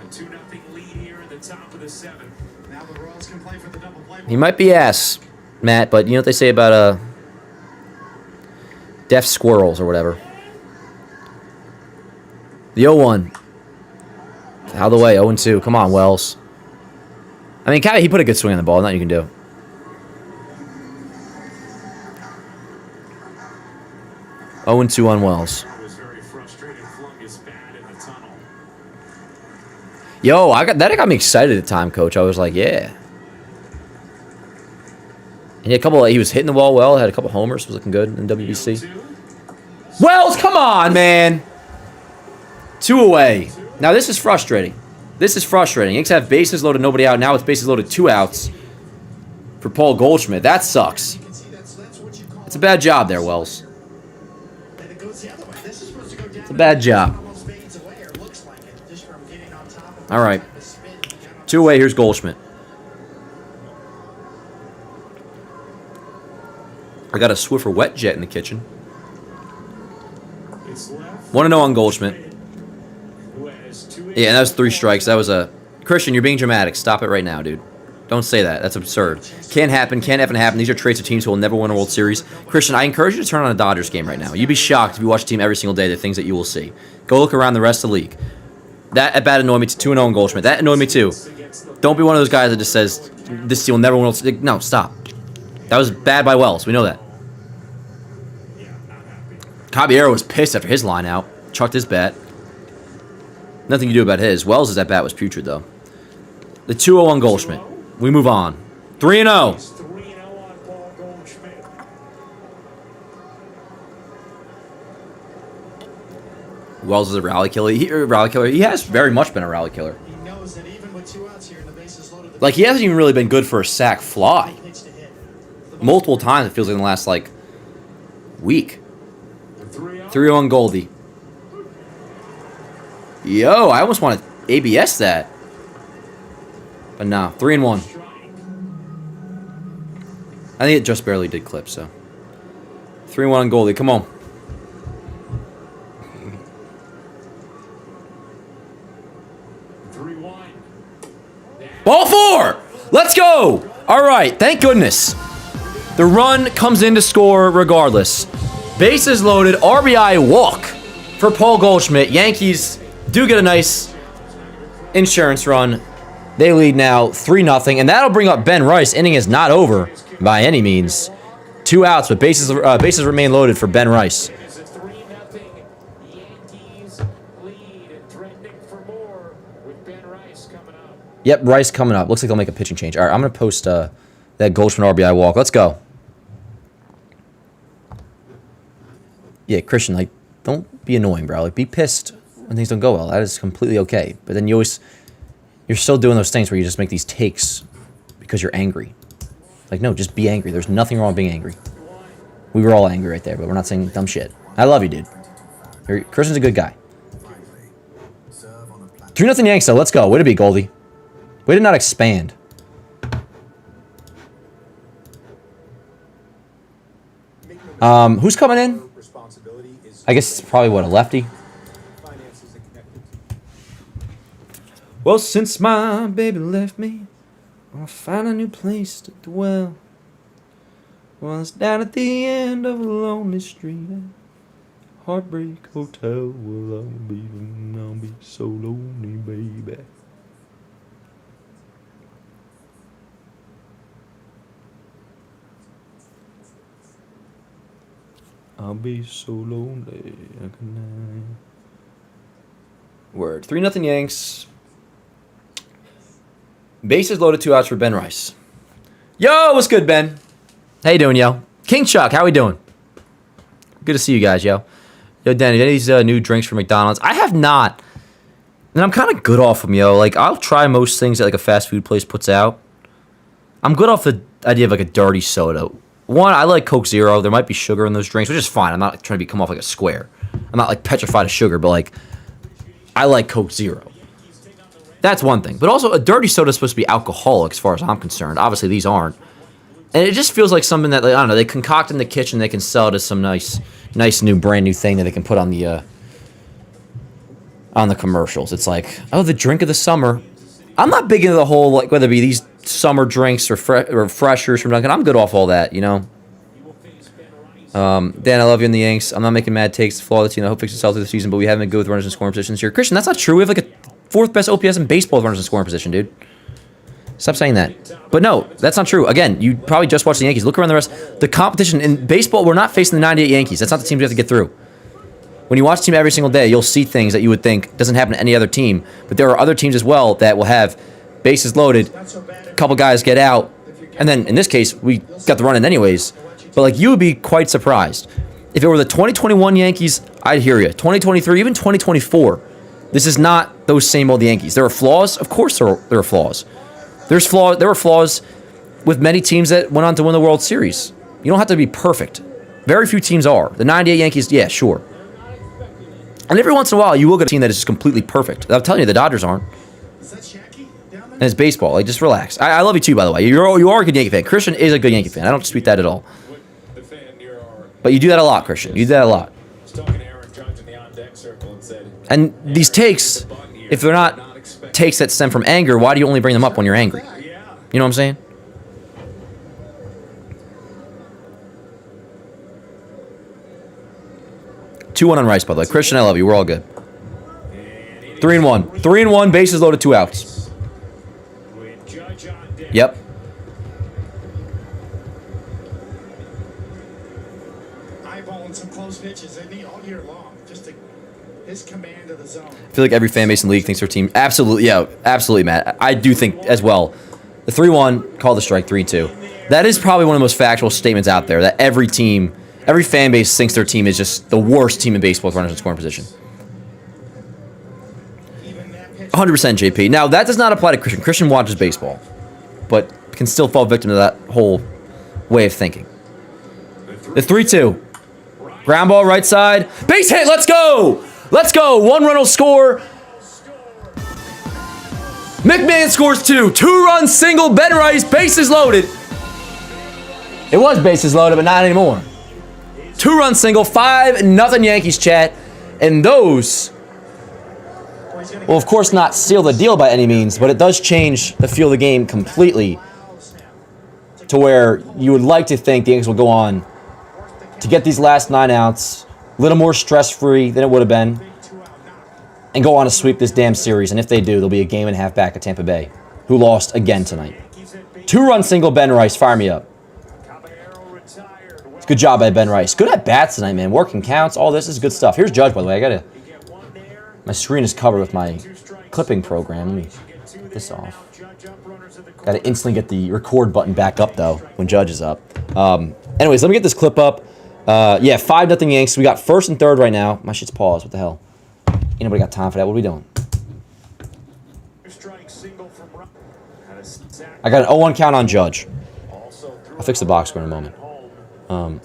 A 2-0 lead here at the top of the 7th. Now the Royals can play for the double play. He might be ass, Matt, but you know what they say about deaf squirrels or whatever. The 0-1. Out of the way, 0-2. Come on, Wells. I mean, he put a good swing on the ball. Nothing you can do. Oh, 2 on Wells. Was very frustrated, flung his bat in the tunnel. Yo, that got me excited at the time, Coach. I was like, yeah. And he was hitting the ball well. Had a couple homers. Was looking good in WBC. Wells, come on, man. 2 away. Now this is frustrating. This is frustrating. Yanks have bases loaded, nobody out. Now it's bases loaded, 2 outs for Paul Goldschmidt. That sucks. It's a bad job there, Wells. It's a bad job. All right. 2 away. Here's Goldschmidt. I got a Swiffer wet jet in the kitchen. 1-0 on Goldschmidt. Yeah, and that was 3 strikes. That was a... Christian, you're being dramatic. Stop it right now, dude. Don't say that. That's absurd. Can't happen. Can't happen. These are traits of teams who will never win a World Series. Christian, I encourage you to turn on a Dodgers game right now. You'd be shocked if you watch a team every single day, the things that you will see. Go look around the rest of the league. That at bat annoyed me. 2-0 on Goldschmidt. That annoyed me too. Don't be one of those guys that just says, this team will never win a World Series. No, stop. That was bad by Wells. We know that. Caballero was pissed after his line out. Chucked his bat. Nothing you do about his. Wells' at bat was putrid, though. The 2-0 on Goldschmidt. We move on. 3-0. 3-0 on Paul Goldschmidt. Wells is a rally killer. He has very much been a rally killer. He knows that even with 2 outs here and the bases loaded, Like, he hasn't even really been good for a sac fly. Multiple times, it feels like in the last, like, week. 3-0 on Goldie. Yo, I almost want to ABS that. But no, 3-1. I think it just barely did clip, so. 3-1 on Goldie. Come on. Ball 4! Let's go! All right, thank goodness. The run comes in to score regardless. Bases loaded, RBI walk for Paul Goldschmidt. Yankees do get a nice insurance run. They lead now 3-0, and that'll bring up Ben Rice. Inning is not over by any means. 2 outs, but bases remain loaded for Ben Rice. It's a 3-0 Yankees lead and threatening for more with Ben Rice coming up. Yep, Rice coming up. Looks like they'll make a pitching change. All right, I'm going to post that Goldschmidt RBI walk. Let's go. yeah, Christian, like, don't be annoying, bro. Like, be pissed when things don't go well. That is completely okay. But then you're still doing those things where you just make these takes because you're angry. Like, no, just be angry. There's nothing wrong with being angry. We were all angry right there, but we're not saying dumb shit. I love you, dude. Christian's a good guy. 3-0 Yanks, though. Let's go. Way to be, Goldie. Way to not expand. Who's coming in? I guess it's probably, what, a lefty? Well, since my baby left me, I'll find a new place to dwell. Well, it's down at the end of a lonely street, Heartbreak Hotel. Well, I'll be so lonely, baby. I'll be so lonely. Word. 3-0 Yanks. Bases loaded, 2 outs for Ben Rice. Yo, what's good, Ben? How you doing, yo? King Chuck, how we doing? Good to see you guys, yo. Yo, Danny, any of these new drinks from McDonald's? I have not. And I'm kind of good off them, yo. Like, I'll try most things that, like, a fast food place puts out. I'm good off the idea of, like, a dirty soda. One, I like Coke Zero. There might be sugar in those drinks, which is fine. I'm not trying to come off like a square. I'm not, like, petrified of sugar, but, like, I like Coke Zero. That's one thing. But also, a dirty soda is supposed to be alcoholic as far as I'm concerned. Obviously, these aren't. And it just feels like something that, like, I don't know, they concoct in the kitchen. They can sell it as some nice new, brand new thing that they can put on the commercials. It's like, oh, the drink of the summer. I'm not big into the whole, like, whether it be these summer drinks or refreshers from Dunkin'. I'm good off all that, you know. Dan, I love you in the Yanks. I'm not making mad takes to flaw the team. I hope fix itself through the season, but we haven't been good with runners in scoring positions here. Christian, that's not true. We have, like, a 4th best OPS in baseball with runners in scoring position, dude. Stop saying that. But no, that's not true. Again, you probably just watched the Yankees. Look around the rest. The competition in baseball, we're not facing the 98 Yankees. That's not the team we have to get through. When you watch the team every single day, you'll see things that you would think doesn't happen to any other team. But there are other teams as well that will have bases loaded, a couple guys get out, and then in this case, we got the run in anyways. But like, you would be quite surprised. If it were the 2021 Yankees, I'd hear you. 2023, even 2024, this is not those same old Yankees. There are flaws. Of course there are flaws. There were flaws with many teams that went on to win the World Series. You don't have to be perfect. Very few teams are. The 98 Yankees, yeah, sure. And every once in a while, you will get a team that is just completely perfect. I'm telling you, the Dodgers aren't. And it's baseball. Like, just relax. I love you too, by the way. You are a good Yankee fan. Christian is a good Yankee fan. I don't dispute that at all. But you do that a lot, Christian. You do that a lot. And these takes, if they're not takes that stem from anger, why do you only bring them up when you're angry? You know what I'm saying? Two-1 on Rice, by the way. Christian, I love you. We're all good. 3-1. 3-1, bases loaded, 2 outs. Yep. Eyeballing some close pitches all year long. Just his command of the zone. I feel like every fan base in the league thinks their team. Absolutely, yeah, absolutely, Matt. I do think as well. The 3-1, call the strike, 3-2. That is probably one of the most factual statements out there, that every team, every fan base thinks their team is just the worst team in baseball with runners in scoring position. 100% JP. Now, that does not apply to Christian. Christian watches baseball, but can still fall victim to that whole way of thinking. The 3-2. Ground ball right side. Base hit, let's go! Let's go! 1 run will score. McMahon scores 2. 2-run single, Ben Rice, bases loaded. It was bases loaded, but not anymore. 2-run single, 5-0 Yankees, chat. And those will, of course, not seal the deal by any means, but it does change the feel of the game completely to where you would like to think the Yankees will go on to get these last 9 outs a little more stress-free than it would have been and go on to sweep this damn series. And if they do, they'll be a game and a half back at Tampa Bay, who lost again tonight. 2-run single, Ben Rice. Fire me up. Good job by Ben Rice. Good at bats tonight, man. Working counts. All this is good stuff. Here's Judge, by the way. My screen is covered with my clipping program. Let me get this off. Got to instantly get the record button back up, though, when Judge is up. Anyways, let me get this clip up. Yeah, 5-0 Yanks. We got first and third right now. My shit's paused. What the hell? Ain't nobody got time for that. What are we doing? I got an 0-1 count on Judge. I'll fix the box score in a moment.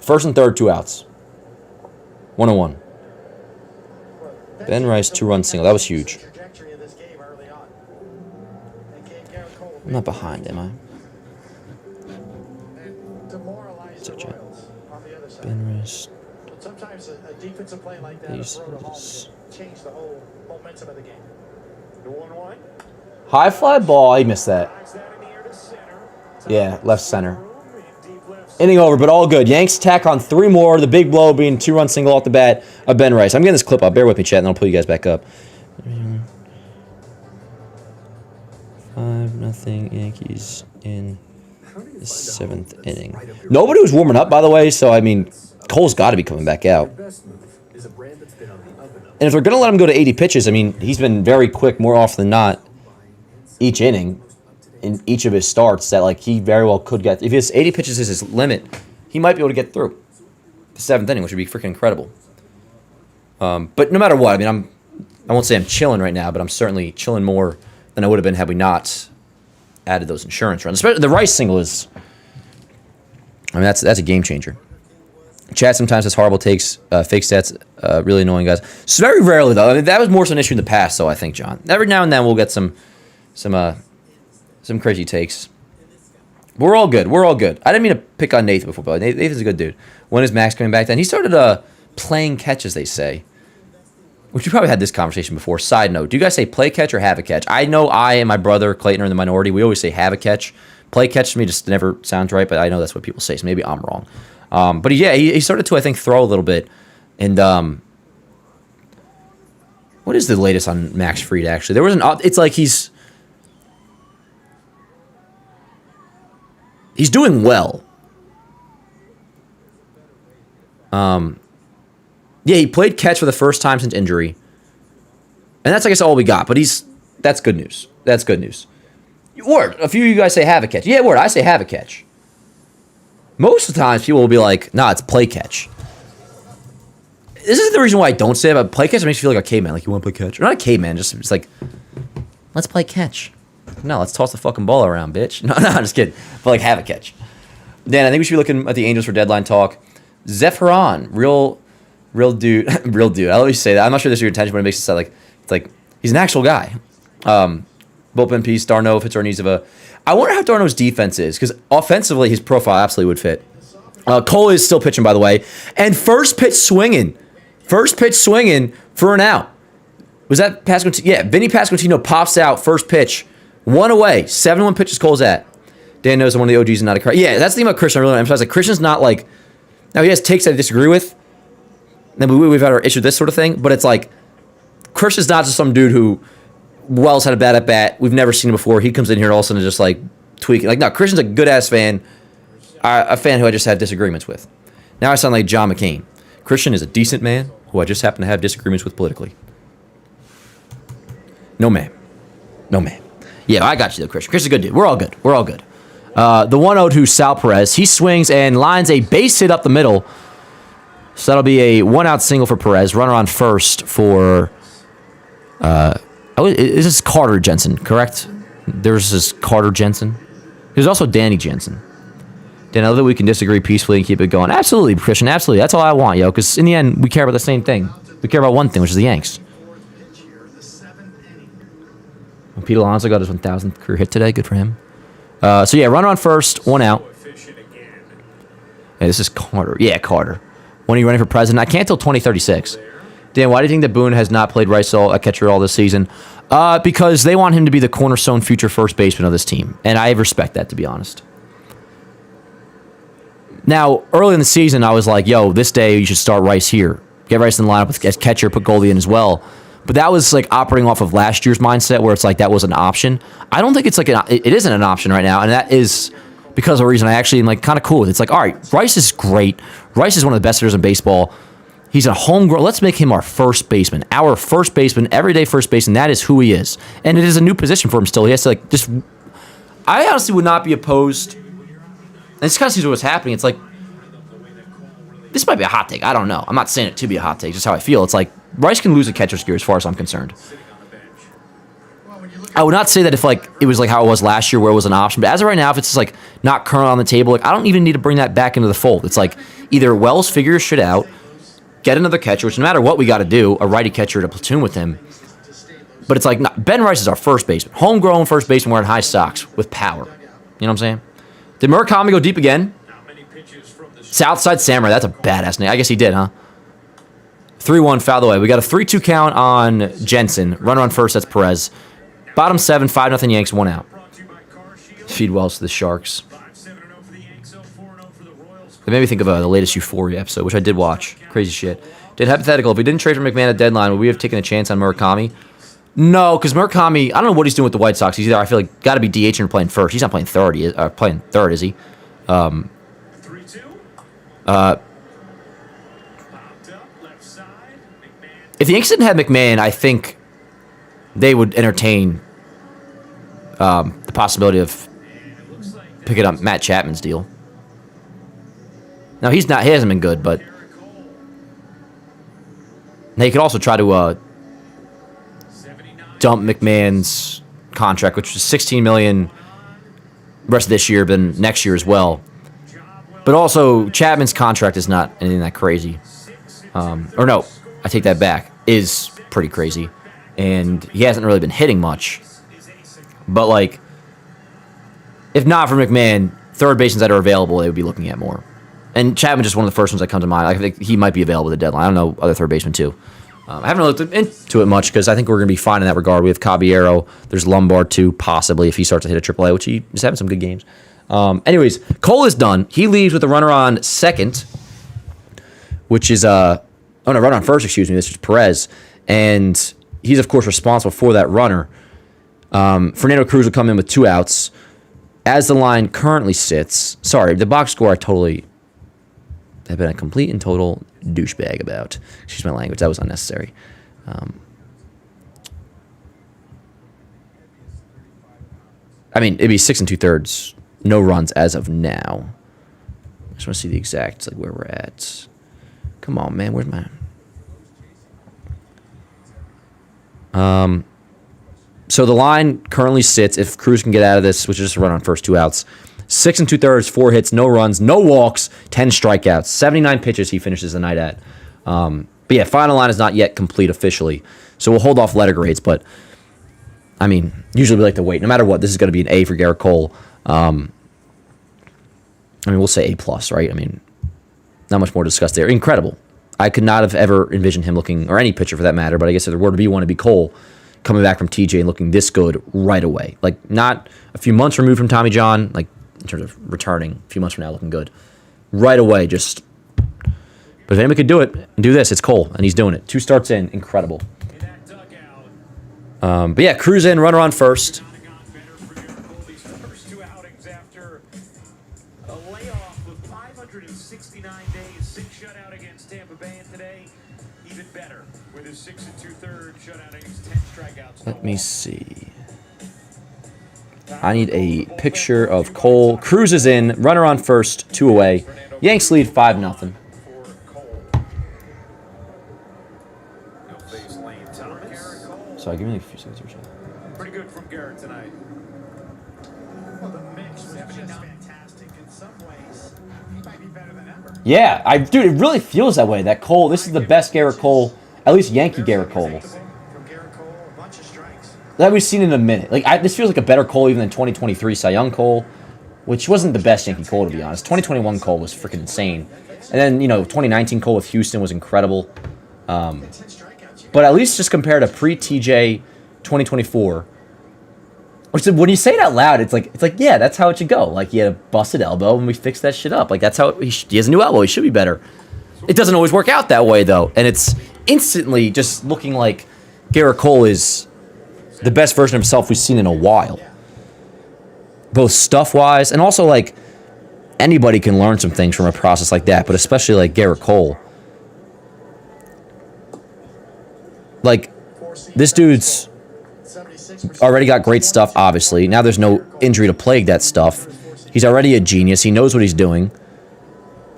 First and third, 2 outs. 1-1. Ben Rice, 2-run single. That was huge. I'm not behind, am I? Ben Rice. Sometimes a defensive play like that, a throw to home, can change the whole momentum of the game. The 1-1. High fly ball. He missed that. Yeah, left center. Inning over, but all good. Yanks tack on 3 more. The big blow being 2-run single off the bat of Ben Rice. I'm getting this clip up. Bear with me, chat, and I'll pull you guys back up. 5-0 Yankees in the 7th inning. Nobody was warming up, by the way, so, I mean, Cole's got to be coming back out. And if they're going to let him go to 80 pitches, I mean, he's been very quick more often than not each inning in each of his starts that, like, he very well could get. If his 80 pitches is his limit, he might be able to get through the 7th inning, which would be freaking incredible. But no matter what, I mean, I won't say I'm chilling right now, but I'm certainly chilling more than I would have been had we not added those insurance runs. Especially the Rice single is, I mean, that's a game changer. Chat sometimes has horrible takes, fake stats, really annoying guys. So very rarely, though. I mean, that was more so an issue in the past, though, I think, John. Every now and then we'll get some crazy takes. We're all good. We're all good. I didn't mean to pick on Nathan before, but Nathan's a good dude. When is Max coming back then? He started playing catch, as they say. Which you probably had this conversation before. Side note, do you guys say play catch or have a catch? I know I and my brother Clayton are in the minority. We always say have a catch. Play catch to me just never sounds right, but I know that's what people say, so maybe I'm wrong. But yeah, he started to, I think, throw a little bit. And what is the latest on Max Fried, actually? There was it's like he's doing well. Yeah, he played catch for the first time since injury. And that's, I guess, all we got. But that's good news. That's good news. Word, a few of you guys say have a catch. Yeah, word, I say have a catch. Most of the times, people will be like, nah, it's play catch. This is the reason why I don't say it, but play catch makes you feel like a caveman. Like, you want to play catch? Or not a caveman, just it's like, let's play catch. No, let's toss the fucking ball around, bitch. No, I'm just kidding. But, like, have a catch. Dan, I think we should be looking at the Angels for deadline talk. Zephyron, real dude. Real dude. I always say that. I'm not sure this is your intention, but it makes it sound like, it's like, he's an actual guy. Bullpen piece, Darno, Fitzarnizova. I wonder how Darno's defense is, because offensively, his profile absolutely would fit. Cole is still pitching, by the way. And first pitch swinging for an out. Was that Pasquantino? Yeah, Vinny Pasquantino pops out, first pitch. 1 away. 7-1 pitches Cole's at. Dan knows I'm one of the OGs and not a crack. Yeah, that's the thing about Christian. I really emphasize. Like, Christian's not like... Now, he has takes that I disagree with. Then we've had our issue with this sort of thing. But it's like... Christian's not just some dude who... Wells had a bad at-bat. We've never seen him before. He comes in here and all of a sudden just, like, tweaking. Like, no, Christian's a good-ass fan. A fan who I just had disagreements with. Now I sound like John McCain. Christian is a decent man who I just happen to have disagreements with politically. No, ma'am. No, ma'am. Yeah, I got you, though, Christian. Christian's a good dude. We're all good. We're all good. The 1-0 Sal Perez. He swings and lines a base hit up the middle. So that'll be a 1-out single for Perez. Runner on first for... this is Carter Jensen, correct? There's this Carter Jensen. There's also Danny Jensen. Dan, I love that we can disagree peacefully and keep it going. Absolutely, Christian, absolutely. That's all I want, yo, because in the end, we care about the same thing. We care about one thing, which is the Yanks. Well, Pete Alonso got his 1,000th career hit today. Good for him. So, yeah, runner on first, 1 out. Hey, this is Carter. Yeah, Carter. When are you running for president? I can't till 2036. Dan, why do you think that Boone has not played Rice a catcher all this season? Because they want him to be the cornerstone future first baseman of this team. And I respect that, to be honest. Now, early in the season, I was like, yo, this day you should start Rice here. Get Rice in the lineup as catcher, put Goldie in as well. But that was like operating off of last year's mindset where it's like that was an option. I don't think it's like it isn't an option right now. And that is because of a reason I actually am like kind of cool with. It's like, all right, Rice is great. Rice is one of the best hitters in baseball. He's a homegrown. Let's make him our first baseman. Our first baseman, everyday first baseman. That is who he is. And it is a new position for him still. He has to like just... I honestly would not be opposed... And this kind of sees what's happening. It's like this might be a hot take. I don't know. I'm not saying it to be a hot take. Just how I feel. It's like Bryce can lose a catcher's gear as far as I'm concerned. I would not say that if like it was like how it was last year where it was an option, but as of right now, if it's just like not currently on the table, like I don't even need to bring that back into the fold. It's like either Wells figures shit out, get another catcher, which no matter what we got to do, a righty catcher to platoon with him. But it's like Ben Rice is our first baseman, homegrown first baseman wearing high socks with power. You know what I'm saying? Did Murakami go deep again? Southside Samurai, that's a badass name. I guess he did, huh? 3-1 foul away. We got a 3-2 count on Jensen. Runner on first, that's Perez. Bottom 7, 5-0 Yanks, 1 out. Feed Wells to the Sharks. It made me think of the latest Euphoria episode, which I did watch. Crazy shit. Did hypothetical, if we didn't trade for McMahon at deadline, would we have taken a chance on Murakami? No, because Murakami, I don't know what he's doing with the White Sox. He's either, I feel like, got to be DH or playing first. He's not playing third, is he? If the Yankees didn't have McMahon, I think they would entertain the possibility of picking up Matt Chapman's deal. Now, he hasn't been good, but they could also try to dump McMahon's contract, which was $16 million rest of this year, but then next year as well. But also, Chapman's contract is not anything that crazy. Or no, I take that back. Is pretty crazy. And he hasn't really been hitting much. But, like, if not for McMahon, third basemans that are available, they would be looking at more. And Chapman just one of the first ones that come to mind. I think he might be available at the deadline. I don't know other third basemen, too. I haven't really looked into it much because I think we're going to be fine in that regard. We have Caballero. There's Lombard, too, possibly, if he starts to hit a AAA, which he is having some good games. Anyways, Cole is done. He leaves with a runner on second, which is runner on first, excuse me. This is Perez. And he's, of course, responsible for that runner. Fernando Cruz will come in with 2 outs. As the line currently sits, sorry, the box score I've been a complete and total douchebag about. Excuse my language. That was unnecessary. It'd be 6 2/3. No runs as of now. I just want to see the exact, like, where we're at. Come on, man. Where's my... So the line currently sits, if Cruz can get out of this, which is just a run on first 2 outs, 6 2/3, 4 hits, no runs, no walks, 10 strikeouts, 79 pitches he finishes the night at. But yeah, final line is not yet complete officially. So we'll hold off letter grades, but usually we like to wait. No matter what, this is going to be an A for Garrett Cole. We'll say A+, right? Not much more to discuss there. Incredible. I could not have ever envisioned him looking, or any pitcher for that matter, but I guess if there were to be one, it'd be Cole coming back from TJ and looking this good right away. Like, not a few months removed from Tommy John, like, in terms of returning, a few months from now looking good. Right away, just... But if anybody could do it and do this, it's Cole, and he's doing it. 2 starts in, incredible. But yeah, Cruz in, runner on first. Let me see. I need a picture of Cole. Cruz is in, runner on first, 2 away. Yanks lead 5-0. Sorry, give me a few seconds or so. Pretty good from Garrett tonight. Well, the mix was just fantastic. In some ways, he might be better than ever. Yeah, dude, it really feels that way. That Cole, this is the best Garrett Cole, at least Yankee Garrett Cole, From Garrett Cole, a bunch of strikes. that we've seen in a minute. Like, this feels like a better Cole even than 2023 Cy Young Cole, which wasn't the best Yankee Cole, to be honest. 2021 Cole was freaking insane. And then, 2019 Cole with Houston was incredible. But at least just compared to pre-TJ 2024, which when you say it out loud, it's like yeah, that's how it should go. Like, he had a busted elbow and we fixed that shit up. Like, that's how he has a new elbow. He should be better. It doesn't always work out that way though, and it's instantly just looking like Garrett Cole is the best version of himself we've seen in a while, both stuff-wise and also like anybody can learn some things from a process like that, but especially like Garrett Cole. Like, this dude's already got great stuff, obviously. Now there's no injury to plague that stuff. He's already a genius. He knows what he's doing.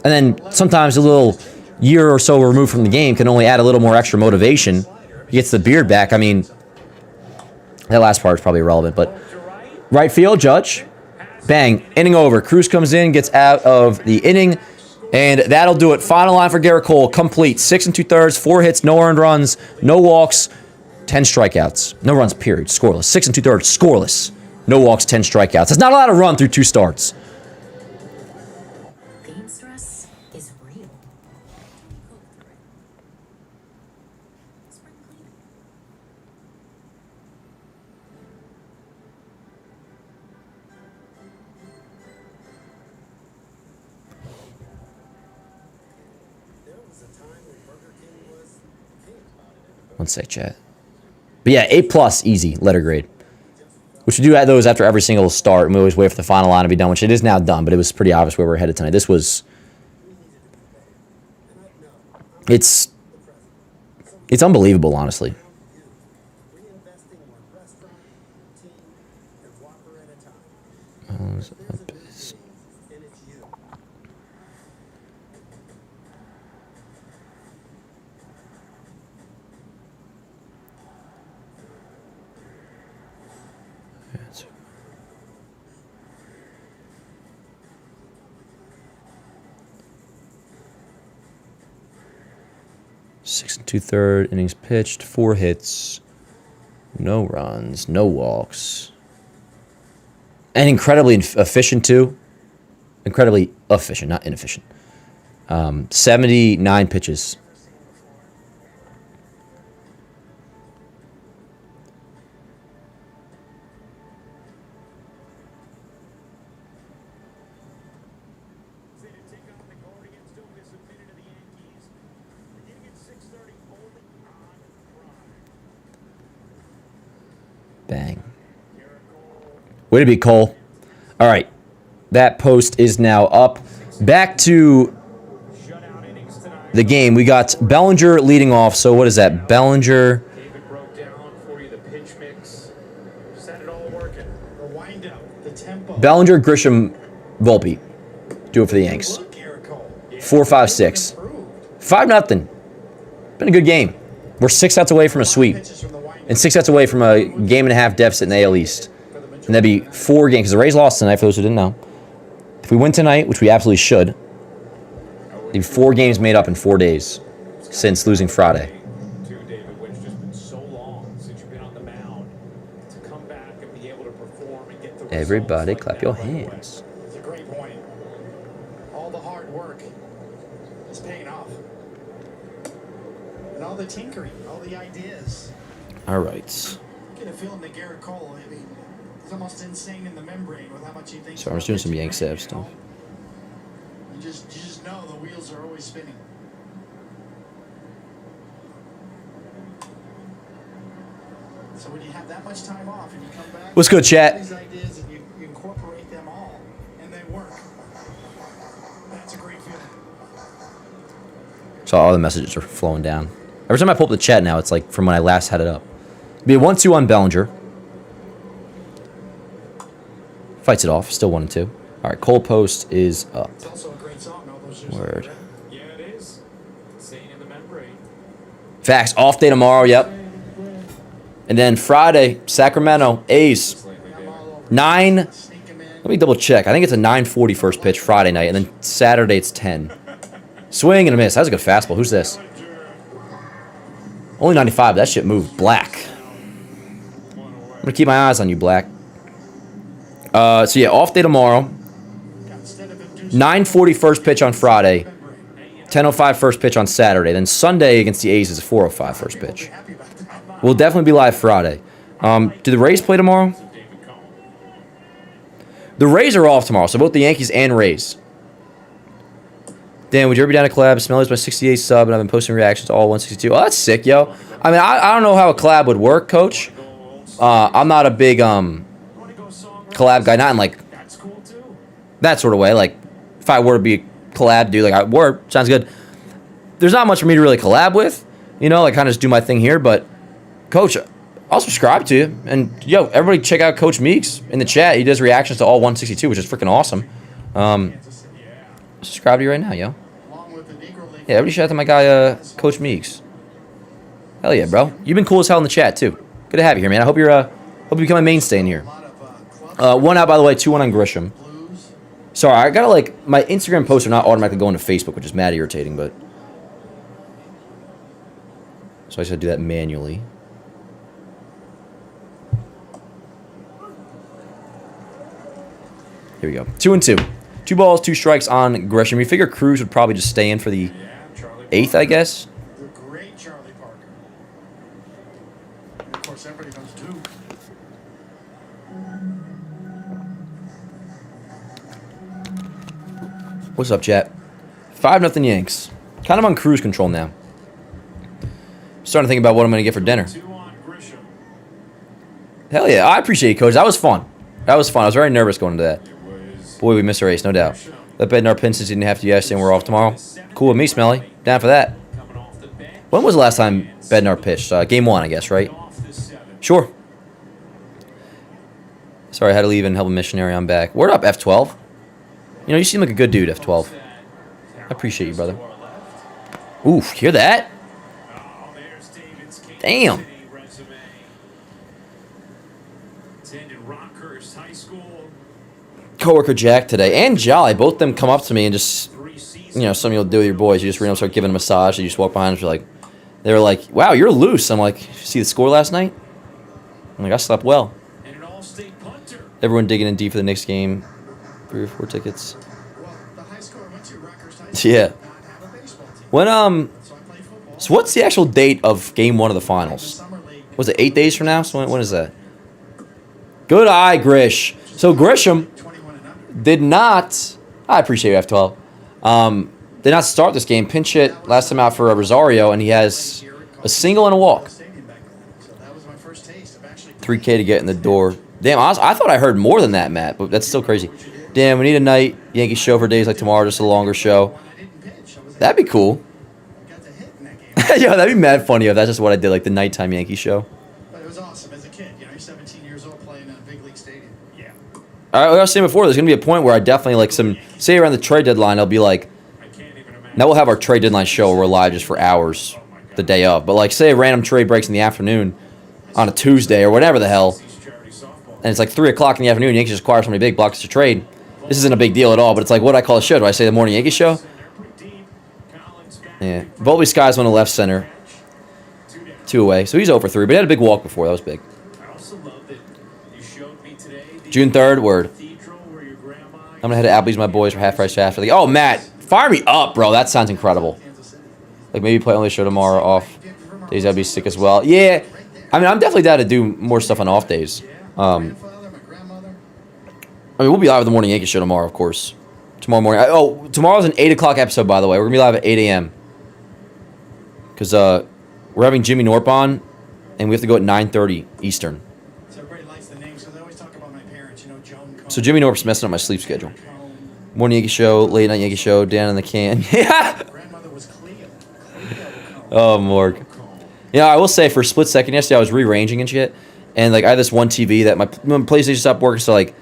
And then sometimes a little year or so removed from the game can only add a little more extra motivation. He gets the beard back. I mean, that last part is probably irrelevant, but right field, Judge. Bang. Inning over. Cruz comes in, gets out of the inning, and that'll do it. Final line for Garrett Cole. Complete. 6 2/3, 4 hits, no earned runs, no walks, 10 strikeouts. No runs, period. Scoreless. 6 2/3, scoreless. No walks, 10 strikeouts. That's not a lot of run through 2 starts. Game stress is real. Spring cleaning. One sec, chat. But yeah, A+, easy, letter grade. Which we do add those after every single start, and we always wait for the final line to be done, which it is now done, but it was pretty obvious where we're headed tonight. This was... It's unbelievable, honestly. Oh, 6 2/3 innings pitched, 4 hits, no runs, no walks, and incredibly efficient too. Incredibly efficient, not inefficient. 79 pitches. Bang. Way to be, Cole. All right. That post is now up. Back to the game. We got Bellinger leading off. So what is that? Bellinger. David broke down for you the pitch mix. Just had it all working. The wind up, the tempo. Bellinger, Grisham, Volpe. Do it for the Yanks. Look, Garrett Cole. 4-5-6. Improved. 5-0. Been a good game. We're 6 outs away from a sweep. Pitches from the wind And 6 outs away from a game-and-a-half deficit in the AL East. And that'd be 4 games. Because the Rays lost tonight, for those who didn't know. If we win tonight, which we absolutely should, it'd be 4 games made up in 4 days since losing Friday. To David, which just been so long since you've been on the mound to come back and be able to perform and get the results Everybody like clap that your right away. hands. It's a great point. All the hard work is paying off. And all the tinkering, all the ideas. All right. Get a feeling that Garrett Cole, I mean, it's almost insane in the membrane with how much he thinks. So I'm just doing some Yanks Av stuff. You just know the wheels are always spinning. So when you have that much time off and you come back, What's good, chat? these ideas and you incorporate them all and they work. That's a great feeling. So all the messages are flowing down. Every time I pull up the chat now, it's like from when I last had it up. Be a 1-2 on Bellinger. Fights it off. Still 1-2. All right, Cole post is up. It's also a great song. All those years Word. later. Yeah, it is. Staying in the membrane. Facts. Off day tomorrow. Yep. And then Friday, Sacramento A's. 9. Sneak him in. Let me double check. I think it's a 9:40 first pitch Friday night, and then Saturday it's 10. Swing and a miss. That was a good fastball. Who's this? Only 95. That shit moved. Black. I'm gonna keep my eyes on you, Black. So yeah, off day tomorrow. Instead of him doing 9:40 first pitch on Friday. 10:05 first pitch on Saturday. Then Sunday against the A's is a 4:05 first pitch. happy about that. We'll definitely be live Friday. Do the Rays play tomorrow? The Rays are off tomorrow, so both the Yankees and Rays. Dan, would you ever be down to collab? Smelly's my 68 sub, and I've been posting reactions to all 162. Oh, that's sick, yo. I mean, I don't know how a collab would work, Coach. I'm not a big collab guy, not in like That's cool too. that sort of way. Like, if I were to be a collab dude, like, sounds good. There's not much for me to really collab with, you know, like, kind of just do my thing here. But, Coach, I'll subscribe to you. And, yo, everybody check out Coach Meeks in the chat. He does reactions to all 162, which is freaking awesome. Subscribe to you right now, yo. Along with the Negro League. Yeah, everybody shout out to my guy, Coach Meeks. Hell yeah, bro. You've been cool as hell in the chat, too. Good to have you here, man. I hope you become a mainstay in here. 1 out, by the way, 2-1 on Grisham. Sorry, I gotta, like, my Instagram posts are not automatically going to Facebook, which is mad irritating, but... So I just gotta do that manually. Here we go. 2-2. 2 balls, 2 strikes on Grisham. We figure Cruz would probably just stay in for the 8th, I guess. The great Charlie Parker. And of course, everybody knows Duke. What's up, chat? 5-0 Yanks. Kind of on cruise control now. Starting to think about what I'm going to get for dinner. Hell yeah. I appreciate it, Coach. That was fun. That was fun. I was very nervous going into that. Boy, we missed our ace, no doubt. Let Bednar pin since he didn't have to yesterday and we're off tomorrow. Cool with me, Smelly. Down for that. When was the last time Bednar pitched? Game 1, I guess, right? Sure. Sorry, I had to leave and help a missionary. I'm back. Word up, F12. You know, you seem like a good dude, F12. I appreciate you, brother. Oof, hear that? Damn. Coworker Jack today and Jolly, both of them come up to me and just, you know, something you'll do with your boys. You just read them, start giving them a massage. You just walk behind them. They were like, wow, you're loose. I'm like, see the score last night? I'm like, I slept well. Everyone digging in deep for the next game. 3 or 4 tickets. Yeah. When so what's the actual date of game 1 of the finals? Was it 8 days from now? So when is that? Good eye, Grish. So Grisham did not. I appreciate you, F12. Did not start this game. Pinch hit last time out for Rosario, and he has a single and a walk. 3K to get in the door. Damn, I thought I heard more than that, Matt, but that's still crazy. Damn, we need a night Yankee show for days like tomorrow, just a longer show. That'd be cool. Yo, that'd be mad funny if that's just what I did, like the nighttime Yankee show. But it was awesome as a kid. You know, you're 17 years old playing in a big league stadium. Yeah. All right, like I was saying before, there's going to be a point where I definitely, like, say around the trade deadline, I'll be like, now we'll have our trade deadline show where we're live just for hours the day of. But, like, say a random trade breaks in the afternoon on a Tuesday or whatever the hell, and it's like 3 o'clock in the afternoon, Yankees just acquire somebody big, blocks to trade. This isn't a big deal at all, but it's like, what do I call a show? Do I say the Morning Yankee Show? Yeah. Volpe Skies went to left center. 2 away. So he's 0 for 3, but he had a big walk before. That was big. June 3rd, word. I'm going to head to Applebee's with my boys for half price after. Oh, Matt, fire me up, bro. That sounds incredible. Like, maybe play only show tomorrow off days. I'd be sick as well. Yeah. I mean, I'm definitely down to do more stuff on off days. I mean, we'll be live with the Morning Yankee Show tomorrow, of course. Tomorrow morning. Tomorrow's an 8 o'clock episode, by the way. We're going to be live at 8 a.m. Because we're having Jimmy Norp on, and we have to go at 9:30 Eastern. So everybody likes the name, so they always talk about my parents. You know, Joan Cohn. So Jimmy Norp's messing up my sleep schedule. Morning Yankee Show, late night Yankee Show, down in the can. Yeah. Grandmother was Cleo. Oh, Morg. Yeah, I will say for a split second yesterday, I was rearranging and shit. And, like, I had this one TV that my PlayStation stopped working, so, like,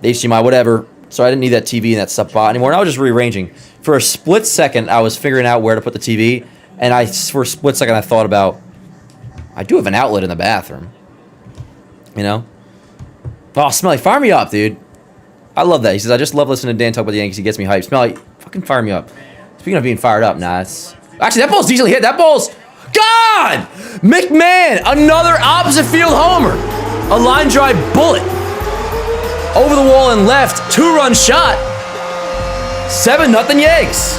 the HDMI, whatever. So I didn't need that TV in that spot anymore. And I was just rearranging. For a split second, I was figuring out where to put the TV. And for a split second, I thought about, I do have an outlet in the bathroom. You know? Oh, Smelly, fire me up, dude. I love that. He says, I just love listening to Dan talk about the Yankees. He gets me hyped. Smelly, fucking fire me up. Speaking of being fired up, nah, it's... Actually, that ball's decently hit. That ball's... God! McMahon, another opposite field homer. A line drive bullet. Over the wall and left. 2-run shot. 7-0 Yanks.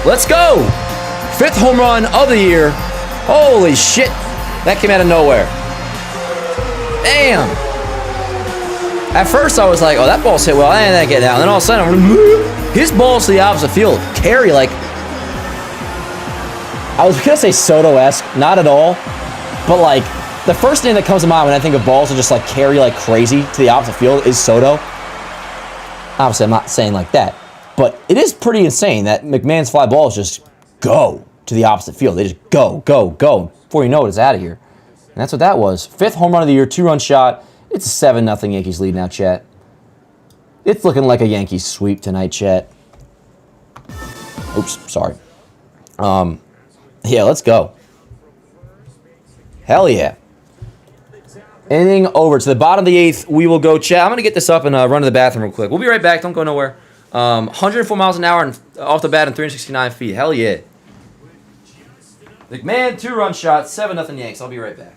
Let's go. 5th home run of the year. Holy shit. That came out of nowhere. Damn. At first, I was like, oh, that ball's hit well. And that get down. Then all of a sudden, his ball's to the opposite field. Carry, like... I was going to say Soto-esque. Not at all. But, like, the first thing that comes to mind when I think of balls that just, like, carry like crazy to the opposite field is Soto. Obviously, I'm not saying like that. But it is pretty insane that McMahon's fly balls just go to the opposite field. They just go, go, go. Before you know it, it's out of here. And that's what that was. 5th home run of the year, 2-run shot. It's a 7-0 Yankees lead now, chat. It's looking like a Yankees sweep tonight, chat. Oops, sorry. Yeah, let's go. Hell yeah. Inning over to the bottom of the 8th. We will go chat. I'm going to get this up and run to the bathroom real quick. We'll be right back. Don't go nowhere. 104 miles an hour and off the bat and 369 feet. Hell yeah. McMahon, 2-run shot, 7-0 Yanks. I'll be right back.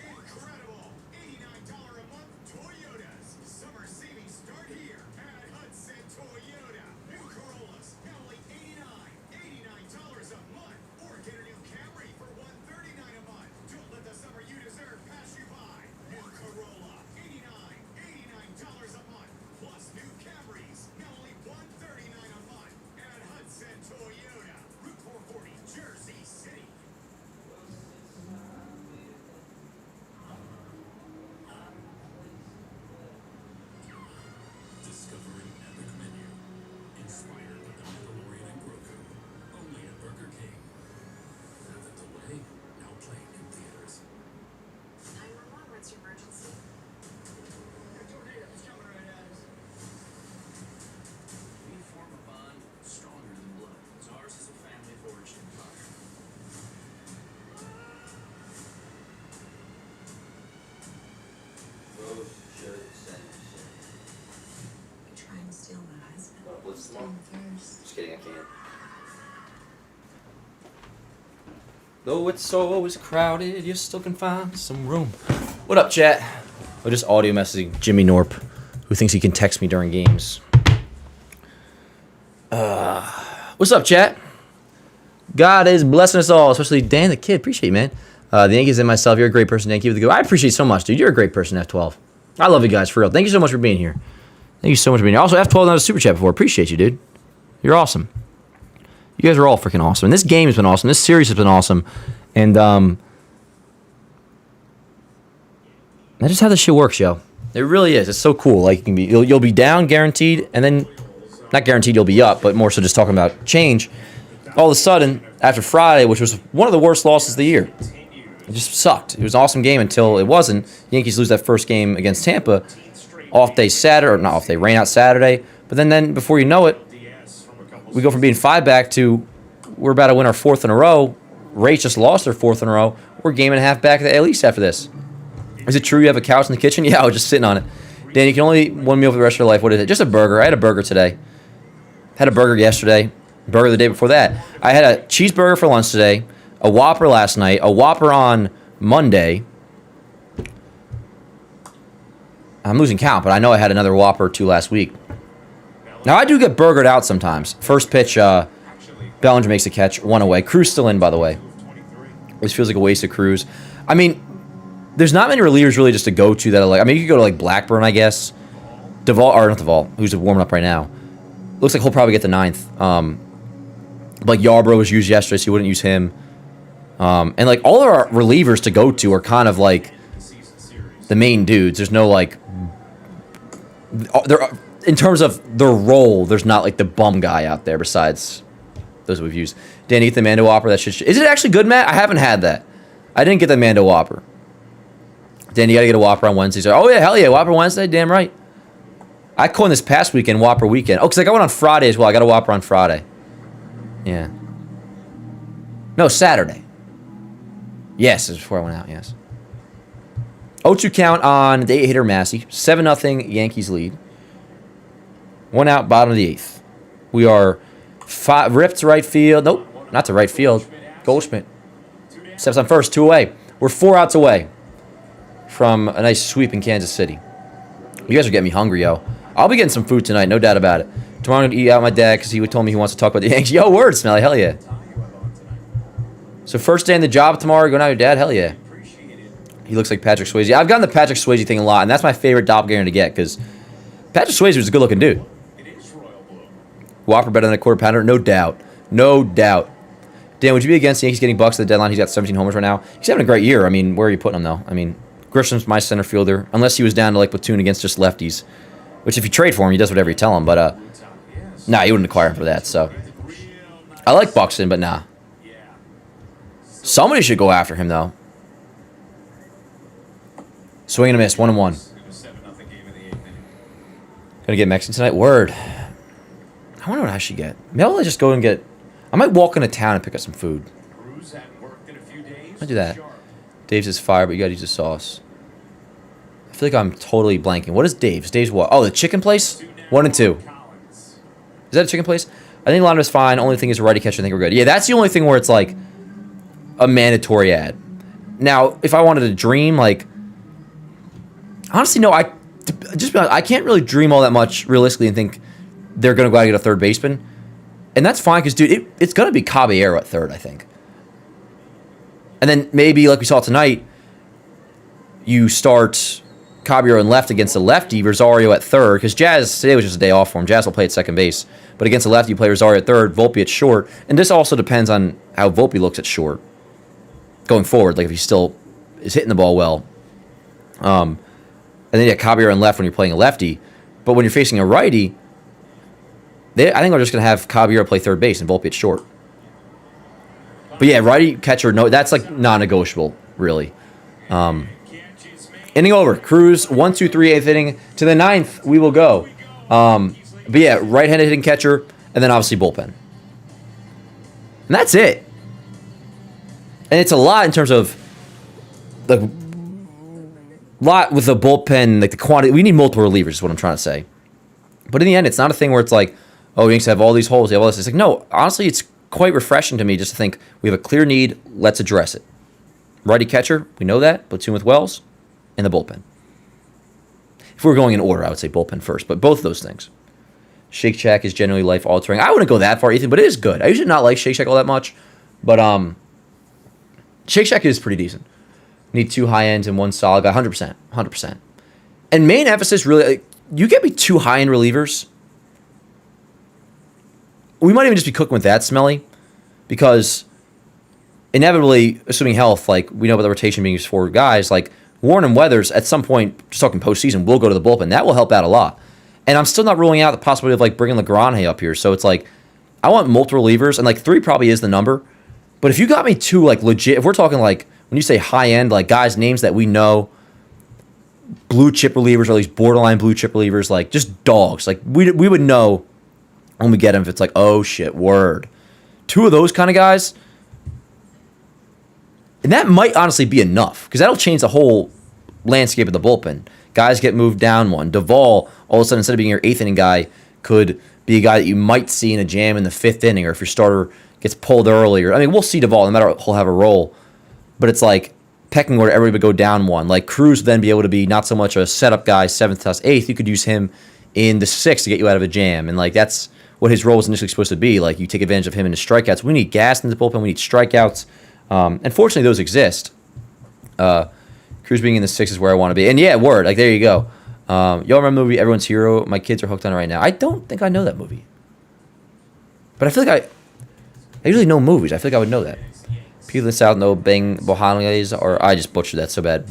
Incredible! $89 a month Toyotas. Summer savings start here at Hudson Toyota. New Corollas, now only $89 a month. Or get a new Camry for $139 a month. Don't let the summer you deserve pass you by. New Corolla, $89 a month. Plus new Camrys, now only $139 a month at Hudson Toyota. Route 440, Jersey City. Discovering epic menu. Inspired by the Mandalorian and Grogu. Only at Burger King. Have it delay. Now playing in theaters. 911, what's your emergency? Tornado's coming right at us. We form a bond stronger than blood. Ours is a family forged in fire. You're trying to steal my husband. What's the Stealing first. Just kidding, I can't. Though it's always crowded, you still can find some room. What up, chat? Oh, just audio messaging Jimmy Norp, who thinks he can text me during games. What's up, chat? God is blessing us all, especially Dan the kid. Appreciate you, man. The Yankees and myself, you're a great person. Thank you. I appreciate you so much, dude. You're a great person, F12. I love you guys, for real. Thank you so much for being here. Thank you so much for being here. Also, F12 not a super chat before. Appreciate you, dude. You're awesome. You guys are all freaking awesome. And this game has been awesome. This series has been awesome. And that's just how this shit works, yo. It really is. It's so cool. Like, you'll be down guaranteed, and then not guaranteed you'll be up, but more so just talking about change. All of a sudden, after Friday, which was one of the worst losses of the year, it just sucked. It was an awesome game until it wasn't. Yankees lose that first game against Tampa. Off day Saturday, or not off day, rain out Saturday. But then before you know it, we go from being 5 back to we're about to win our 4th in a row. Rays just lost their 4th in a row. We're a game and a half back at least after this. Is it true you have a couch in the kitchen? Yeah, I was just sitting on it. Dan, you can only eat one meal for the rest of your life. What is it? Just a burger. I had a burger today. Had a burger yesterday. Burger the day before that. I had a cheeseburger for lunch today. A Whopper last night. A Whopper on Monday. I'm losing count, but I know I had another Whopper or 2 last week. Now, I do get burgered out sometimes. First pitch, Bellinger makes a catch, 1 away. Cruz still in, by the way. This feels like a waste of Cruz. I mean, there's not many relievers really just to go to that are like, I mean, you could go to like Blackburn, I guess. Duvall, or not Duvall, who's warming up right now. Looks like he'll probably get the 9th. Like Yarbrough was used yesterday, so you wouldn't use him. And like all our relievers to go to are kind of like the main dudes. There's no like, in terms of their role, there's not like the bum guy out there besides those we've used. Danny, get the Mando Whopper. That shit. Is it actually good, Matt? I haven't had that. I didn't get the Mando Whopper. Danny, you gotta get a Whopper on Wednesday. So, oh yeah, hell yeah, Whopper Wednesday. Damn right. I coined this past weekend Whopper weekend. Oh, because I got one on Friday as well. I got a Whopper on Friday. Yeah. No, Saturday. Yes, it was before I went out. Yes. 0-2 count on the 8-hitter Massey. 7-0 Yankees lead. 1 out, bottom of the 8th. We are ripped to right field. Nope, not to right field. Goldschmidt steps on first, 2 away. We're 4 outs away from a nice sweep in Kansas City. You guys are getting me hungry, yo. I'll be getting some food tonight, no doubt about it. Tomorrow I'm going to eat out with my dad because he told me he wants to talk about the Yankees. Yo, word, Smelly, hell yeah. So first day on the job tomorrow, going out with your dad, hell yeah. He looks like Patrick Swayze. I've gotten the Patrick Swayze thing a lot, and that's my favorite doppelganger to get because Patrick Swayze was a good-looking dude. Whopper better than a quarter pounder? No doubt. No doubt. Dan, would you be against the Yankees getting Bucks at the deadline? He's got 17 homers right now. He's having a great year. I mean, where are you putting him, though? I mean, Grisham's my center fielder, unless he was down to, like, platoon against just lefties. Which if you trade for him, he does whatever you tell him. But nah, you wouldn't acquire him for that. So I like Buxton, but nah. Somebody should go after him though. Swing and a miss, 1-1. Gonna get Mexican tonight. Word. I wonder what I should get. Maybe I'll just go and get. I might walk into town and pick up some food. I'll do that. Dave's is fire, but you gotta use the sauce. I feel like I'm totally blanking. What is Dave's? Dave's what? Oh, the chicken place? 1 and 2. Is that a chicken place? I think Londo's fine. Only thing is righty catcher. I think we're good. Yeah, that's the only thing where it's like a mandatory ad. Now, if I wanted to dream, like, honestly, no, I can't really dream all that much realistically and think they're gonna go out and get a third baseman, and that's fine because dude, it's gonna be Caballero at third, I think, and then maybe like we saw tonight, you start Caballero in left against a lefty, Rosario at third, because Jazz, today was just a day off for him. Jazz will play at second base, but against a lefty, you play Rosario at third, Volpe at short, and this also depends on how Volpe looks at short going forward, like if he still is hitting the ball well. And then you have Caballero in left when you're playing a lefty, but when you're facing a righty, I think we're just going to have Caballero play third base and Volpe at short. But yeah, righty catcher, no, that's like non-negotiable, really. Inning over. Cruz, 1, 2, 3, 8th inning. To the 9th, we will go. But yeah, right-handed hitting catcher, and then obviously bullpen. And that's it. And it's a lot in terms of the lot with the bullpen, like the quantity. We need multiple relievers, is what I'm trying to say. But in the end, it's not a thing where it's like, oh, Yankees have all these holes, they have all this. It's like, no, honestly, it's quite refreshing to me just to think we have a clear need, let's address it. Righty catcher, we know that. Platoon with Wells. In the bullpen. If we were going in order, I would say bullpen first, but both of those things. Shake Shack is generally life-altering. I wouldn't go that far, Ethan, but it is good. I usually not like Shake Shack all that much, but Shake Shack is pretty decent. Need 2 high ends and 1 solid guy, 100%. 100%. And main emphasis, really, like, you get me 2 high-end relievers. We might even just be cooking with that, Smelly, because inevitably, assuming health, like, we know about the rotation being used for guys, like, Warren and Weathers, at some point, just talking postseason, will go to the bullpen. That will help out a lot. And I'm still not ruling out the possibility of, like, bringing LeGrande up here. So it's like, I want multiple relievers, and, like, 3 probably is the number. But if you got me 2, like, legit, if we're talking, like, when you say high-end, like, guys' names that we know, blue-chip relievers, or at least borderline blue-chip relievers, like, just dogs. Like, we would know when we get them if it's like, oh, shit, word. 2 of those kind of guys. And that might honestly be enough, because that'll change the whole landscape of the bullpen. Guys get moved down one. Duvall, all of a sudden, instead of being your 8th inning guy, could be a guy that you might see in a jam in the 5th inning, or if your starter gets pulled earlier. I mean, we'll see Duvall, no matter what, he'll have a role. But it's like pecking order, everybody would go down one. Like Cruz would then be able to be not so much a setup guy, 7th to 8th. You could use him in the 6th to get you out of a jam. And like that's what his role was initially supposed to be. Like you take advantage of him in his strikeouts. We need gas in the bullpen. We need strikeouts. And fortunately, those exist. Cruz being in the 6 is where I want to be. And yeah, word. Like, there you go. Y'all remember the movie Everyone's Hero? My kids are hooked on it right now. I don't think I know that movie. But I feel like I usually know movies. I feel like I would know that. People in the South know Bang Bohangles, or I just butchered that so bad.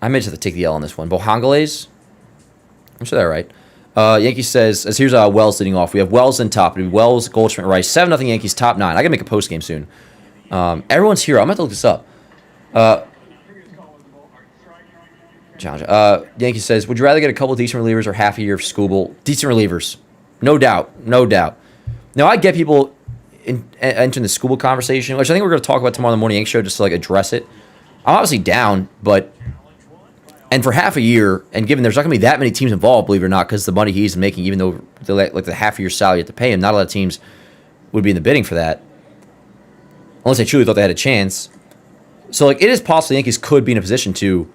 I may just have to take the L on this one. Bohangles? I'm sure that's right. Yankees says, as here's Wells leading off. We have Wells in top. It'll be Wells, Goldschmidt, Rice. 7-0 Yankees, top 9. I got to make a post game soon. Everyone's hero. I'm going to look this up. Yankees says, would you rather get a couple decent relievers or half a year of Scooble? Decent relievers. No doubt. No doubt. Now, I get people entering the Scooble conversation, which I think we're going to talk about tomorrow in the Morning Yankees show just to like address it. I'm obviously down, but... And for half a year, and given there's not going to be that many teams involved, believe it or not, because the money he's making, even though like the half a year salary you have to pay him, not a lot of teams would be in the bidding for that, unless they truly thought they had a chance. So like it is possible the Yankees could be in a position to,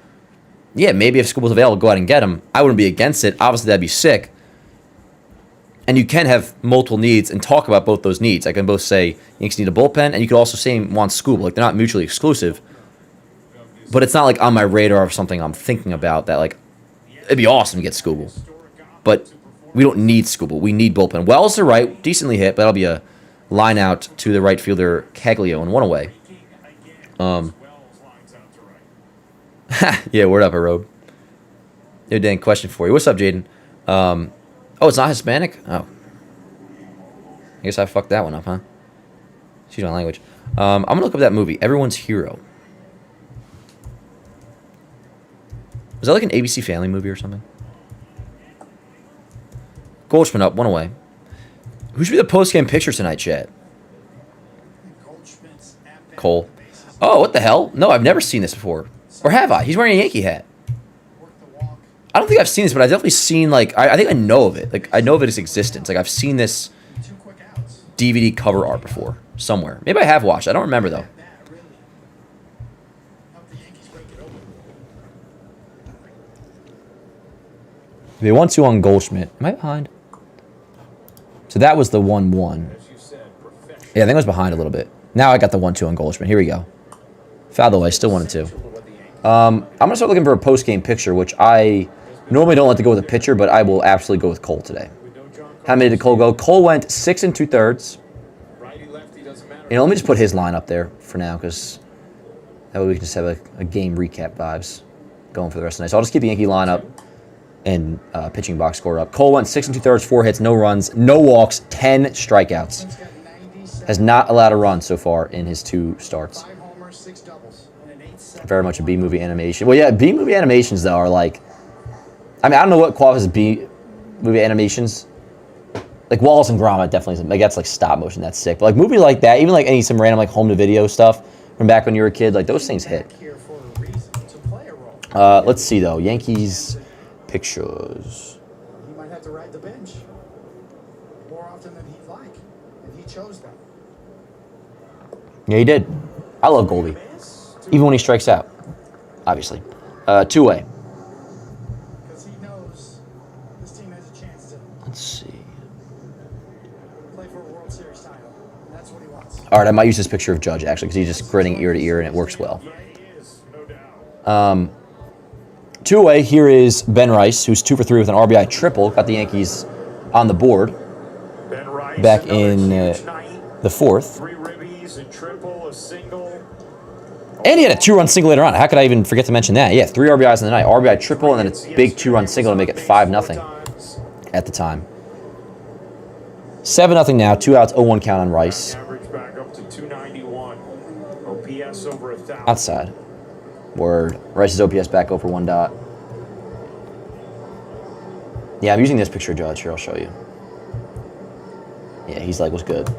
yeah, maybe if Scooble's available, go out and get him. I wouldn't be against it. Obviously, that'd be sick. And you can have multiple needs and talk about both those needs. I can both say Yankees need a bullpen, and you could also say want Scooble. Like they're not mutually exclusive. But it's not like on my radar of something I'm thinking about that, like, it'd be awesome to get Scooble. But we don't need Scooble. We need bullpen. Wells to right, decently hit, but that'll be a line out to the right fielder, Caglio, and 1 away. Yeah, word up, Arobe. New Dan, question for you. What's up, Jaden? Oh, it's not Hispanic? Oh. I guess I fucked that one up, huh? Excuse my language. I'm going to look up that movie, Everyone's Hero. Was that like an ABC Family movie or something? Goldschmidt up, one away. Who should be the post-game picture tonight, chat? Cole. Oh, what the hell? No, I've never seen this before. Or have I? He's wearing a Yankee hat. I don't think I've seen this, but I've definitely seen, like, I think I know of it. Like, I know of its existence. Like, I've seen this DVD cover art before, somewhere. Maybe I have watched it. I don't remember, though. They 1-2 on Goldschmidt. Am I behind? So that was the 1-1. Yeah, I think I was behind a little bit. Now I got the 1-2 on Goldschmidt. Here we go. Fouled away. Still 1-2. I'm going to start looking for a post-game picture, which I normally don't like to go with a pitcher, but I will absolutely go with Cole today. How many did Cole go? Cole went 6 2/3. Let me just put his line up there for now, because that way we can just have a game recap vibes going for the rest of the night. So I'll just keep the Yankee lineup and pitching box score up. Cole went 6 2/3, 4 hits, no runs, no walks, 10 strikeouts. Has not allowed a run so far in his 2 starts. Very much a B-movie animation. Well, yeah, B-movie animations, though, are like... I mean, I don't know what qualifies as B-movie animations. Like, Wallace and Gromit definitely isn't. Like, that's like stop motion. That's sick. But, like, movies like that, even like some random, like, home-to-video stuff from back when you were a kid, like, those things hit. Let's see, though. Yankees pictures. He might have to ride the bench more often than he'd like, and he chose that. Yeah, he did. I love Goldie. Even when he strikes out, obviously. 2-way. Because he knows this team has a chance to Let's see. play for a World Series title. That's what he wants. All right, I might use this picture of Judge, actually, because he's just grinning ear to ear, and it works well. 2-way, here is Ben Rice, who's 2 for 3 with an RBI triple. Got the Yankees on the board back in the 4th. 3 ribbies, a triple, a single. And he had a 2-run single later on. How could I even forget to mention that? Yeah, 3 RBIs in the night. RBI triple, and then a big 2-run single to make it 5-0 at the time. 7-0 now. 2 outs, 0-1 count on Rice. Average back up to 291. OPS over 1,000. Outside. Word. Rice's OPS back over 1 dot. Yeah, I'm using this picture of Judge. Here, I'll show you. Yeah, he's like, what's good?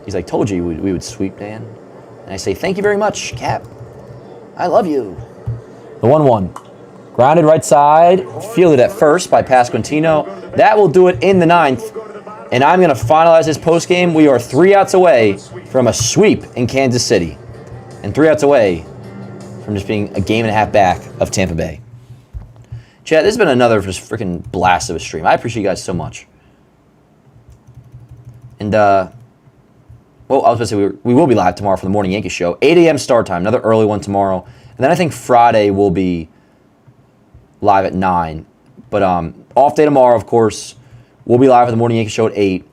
He's like, told you we would sweep, Dan. And I say, thank you very much, Cap. I love you. The 1-1. Grounded right side. Fielded at first by Pasquantino. That will do it in the 9th. And I'm going to finalize this postgame. We are 3 outs away from a sweep in Kansas City. And 3 outs away from just being a game and a half back of Tampa Bay. Chad, this has been another just freaking blast of a stream. I appreciate you guys so much. And, well, I was going to say we will be live tomorrow for the Morning Yankees show. 8 a.m. start time, another early one tomorrow. And then I think Friday will be live at 9. But off day tomorrow, of course. We'll be live for the Morning Yankees show at 8.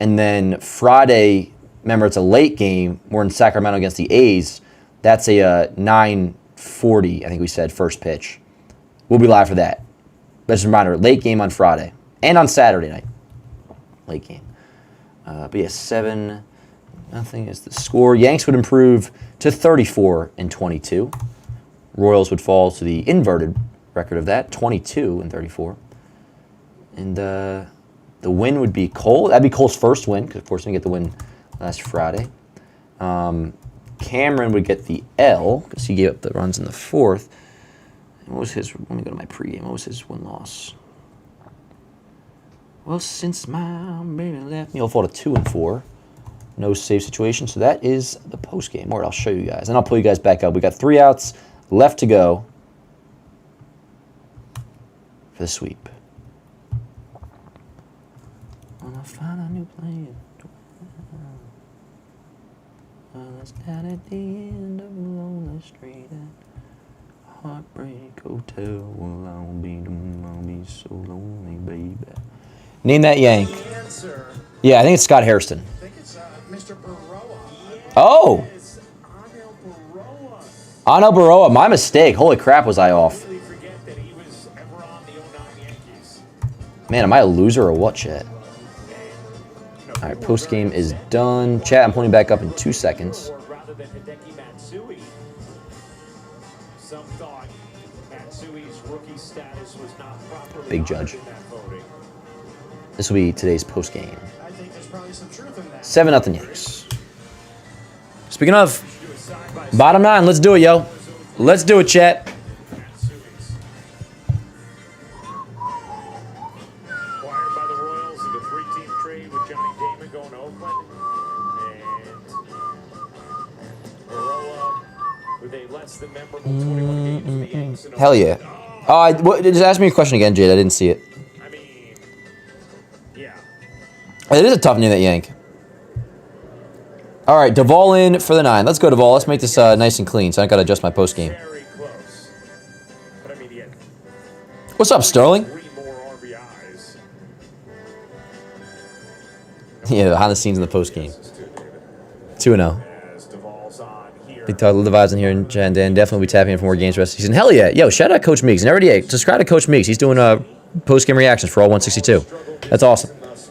And then Friday, remember, it's a late game. We're in Sacramento against the A's. That's a 9:40, I think we said, first pitch. We'll be live for that. But just a reminder, late game on Friday. And on Saturday night. Late game. But yeah, 7-0 is the score. Yanks would improve to 34-22. Royals would fall to the inverted record of that, 22-34. And the win would be Cole. That'd be Cole's first win, because of course we get the win last Friday. Cameron would get the L, because he gave up the runs in the 4th. And what was his? Let me go to my pregame. What was his win-loss? Well, since my baby left me, I'll fall to 2-4. No save situation. So that is the postgame. All right, I'll show you guys. And I'll pull you guys back up. We got 3 outs left to go for the sweep. I'm gonna find a new plan. It's down at the end of the lonely street at Heartbreak Hotel. Well, I'll be so lonely, baby. Name that Yank. Yeah, I think it's Scott Hairston. I think it's Mr. Baroa. Oh! Anel Baroa. My mistake. Holy crap, was I off. Man, am I a loser or what, chat? All right, post game is done. Chat, I'm pulling back up in 2 seconds. Rather than Hideki Matsui. Some thought Matsui's rookie status was not properly Big judge. honored in that voting. This will be today's post game. I think there's probably some truth in that. 7-0 Yanks. Speaking of, bottom 9, let's do it, yo. Let's do it, chat. Matsui's. Acquired by the Royals in the 3-team trade with Johnny Damon going to Oakland. And Baroa with a less than memorable 21 games in the Yanks. in Hell yeah. Just ask me a question again, Jade. I didn't see it. I mean, yeah. It is a tough name, that Yank. All right, Duvall in for the 9. Let's go, Duvall. Let's make this nice and clean, so I don't got to adjust my post game. Very close. But I mean, he had What's up, Sterling? 3 more RBIs. Yeah, behind the scenes in the post game. This is too, David. 2-0. As Duvall's on here. Big talk, the vibes in here, and Dan definitely be tapping in for more games for the rest of the season. Hell yeah. Yo, shout out Coach Meeks. And everybody, subscribe to Coach Meeks. He's doing post-game reactions for all 162. That's awesome.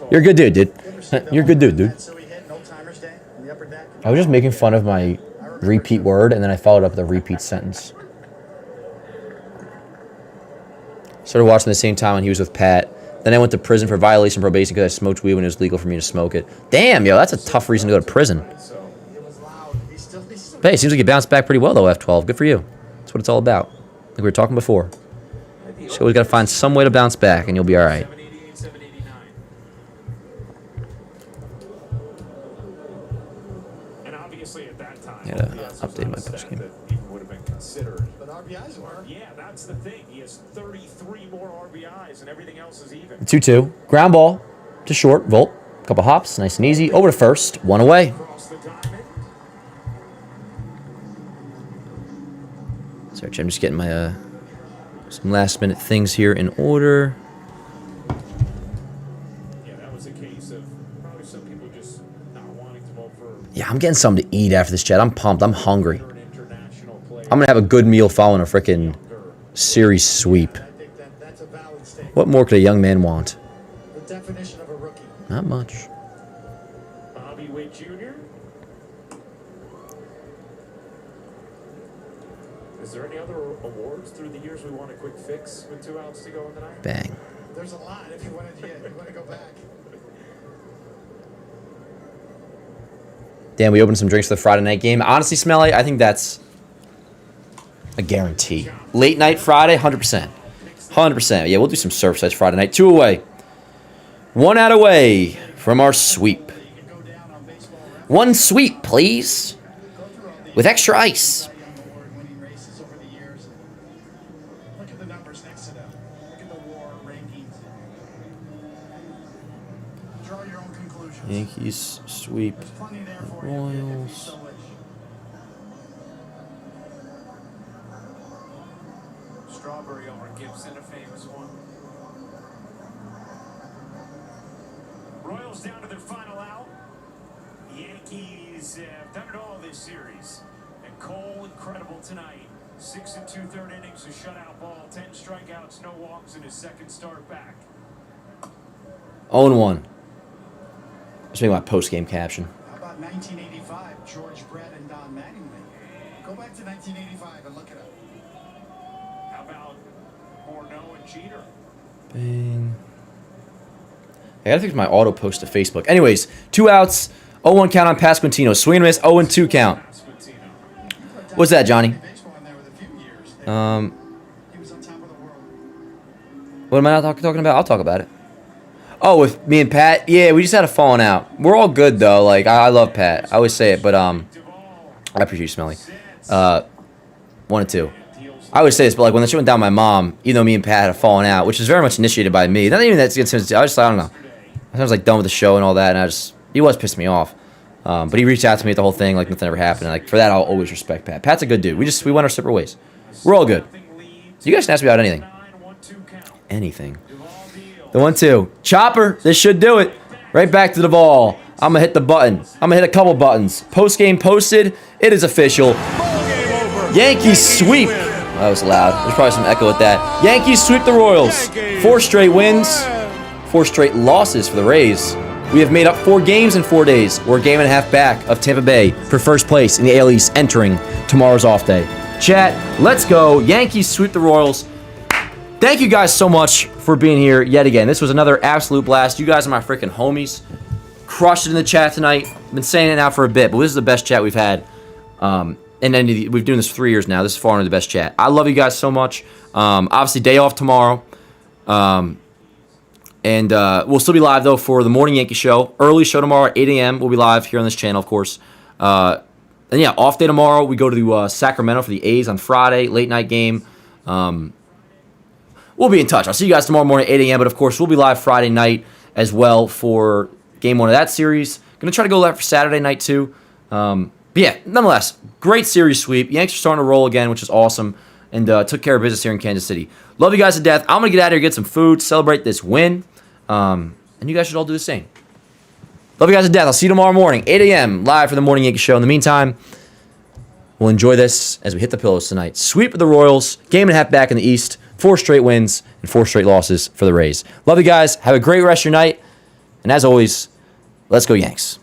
You're a good dude, dude. You're a good dude. So we hit an old timers day in the upper deck. I was just making fun of my repeat word, and then I followed up with a repeat sentence. Started watching the same time when he was with Pat. Then I went to prison for violation of probation because I smoked weed when it was legal for me to smoke it. Damn, yo, that's a tough reason to go to prison. It was loud. He's still Hey, it seems like you bounced back pretty well, though, F12. Good for you. That's what it's all about. Like we were talking before. So we got to find some way to bounce back, and you'll be all right. 788, 789. And obviously at that time, Gotta RBIs was update not my a stat post game. that even would have been considered. But RBIs were. Yeah, that's the thing. He has 33 more RBIs, and everything else is even. 2-2. Ground ball to short. Volt. Couple hops. Nice and easy. Over to first. 1 away. Across the diamond. Sorry, I'm just getting my some last-minute things here in order. Yeah, that was a case of probably some people just not wanting to vote for Yeah, I'm getting something to eat after this, chat. I'm pumped. I'm hungry. an international player. I'm going to have a good meal following a freaking series sweep. I think that's a valid statement. What more could a young man want? The definition of a rookie. Not much. Bobby Witt Jr. Is there any other awards through the years we want a quick fix with 2 outs to go in the ninth? Bang. There's a lot if you want to go back. Damn, we opened some drinks for the Friday night game. Honestly, Smelly, I think that's a guarantee. Late night Friday, 100%. 100%. Yeah, we'll do some Surfsides Friday night. 2 away. 1 out away from our sweep. 1 sweep, please. With extra ice. Award-winning races over the years. Look at the numbers next to them. Look at the WAR rankings. Draw your own conclusions. Yankees sweep. There's plenty there for you if you Royals. so wish. Strawberry over Gibson, a famous one. Royals down to their final out. The Yankees have done it all this series. And Cole, incredible tonight. 6 2/3 innings, a shutout ball, 10 strikeouts, no walks in his second start back. 0-1. Just making my post-game caption. How about 1985, George Brett and Don Mattingly? Go back to 1985 and look it up. How about Morneau and Jeter? Bang. I gotta fix my auto post to Facebook. Anyways, 2 outs, 0-1 count on Pasquantino. Swing and miss, 0-2 count. Pasquantino. What's that, Johnny? Baseball in there with a few years. He was on top of the world. What am I not talking about? I'll talk about it. Oh, with me and Pat? Yeah, we just had a falling out. We're all good, though. Like, I love Pat. I always say it, but, I appreciate you, Smelly. 1-2. I always say this, but, like, when the shit went down my mom, even though me and Pat had a falling out, which was very much initiated by me. Not even that, I was just, like, I don't know. I was, like, done with the show and all that, and he was pissing me off. But he reached out to me at the whole thing, like, nothing ever happened. And, like, for that, I'll always respect Pat. Pat's a good dude. We went our separate ways. We're all good. You guys can ask me about anything. Anything. The 1-2. Chopper. This should do it. Right back to the ball. I'm going to hit the button. I'm going to hit a couple buttons. Post game posted. It is official. Yankees sweep. That was loud. There's probably some echo with that. Yankees sweep the Royals. 4 straight wins. 4 straight losses for the Rays. We have made up 4 games in 4 days. We're a game and a half back of Tampa Bay for first place in the AL East entering tomorrow's off day. Chat, let's go. Yankees sweep the Royals. Thank you guys so much for being here yet again. This was another absolute blast. You guys are my freaking homies. Crushed it in the chat tonight. Been saying it now for a bit, but this is the best chat we've had. And then we've been doing this for 3 years now. This is far into the best chat. I love you guys so much. Obviously, day off tomorrow. And we'll still be live, though, for the Morning Yankee Show. Early show tomorrow at 8 a.m. We'll be live here on this channel, of course. And yeah, off day tomorrow. We go to Sacramento for the A's on Friday. Late night game. We'll be in touch. I'll see you guys tomorrow morning at 8 a.m. But, of course, we'll be live Friday night as well for Game 1 of that series. Going to try to go live for Saturday night, too. But, yeah, nonetheless, great series sweep. Yankees are starting to roll again, which is awesome. And took care of business here in Kansas City. Love you guys to death. I'm going to get out of here, get some food, celebrate this win. And you guys should all do the same. Love you guys to death. I'll see you tomorrow morning, 8 a.m., live for the Morning Yankee Show. In the meantime, we'll enjoy this as we hit the pillows tonight. Sweep of the Royals, game and a half back in the East, 4 straight wins and 4 straight losses for the Rays. Love you guys. Have a great rest of your night. And as always, let's go Yanks.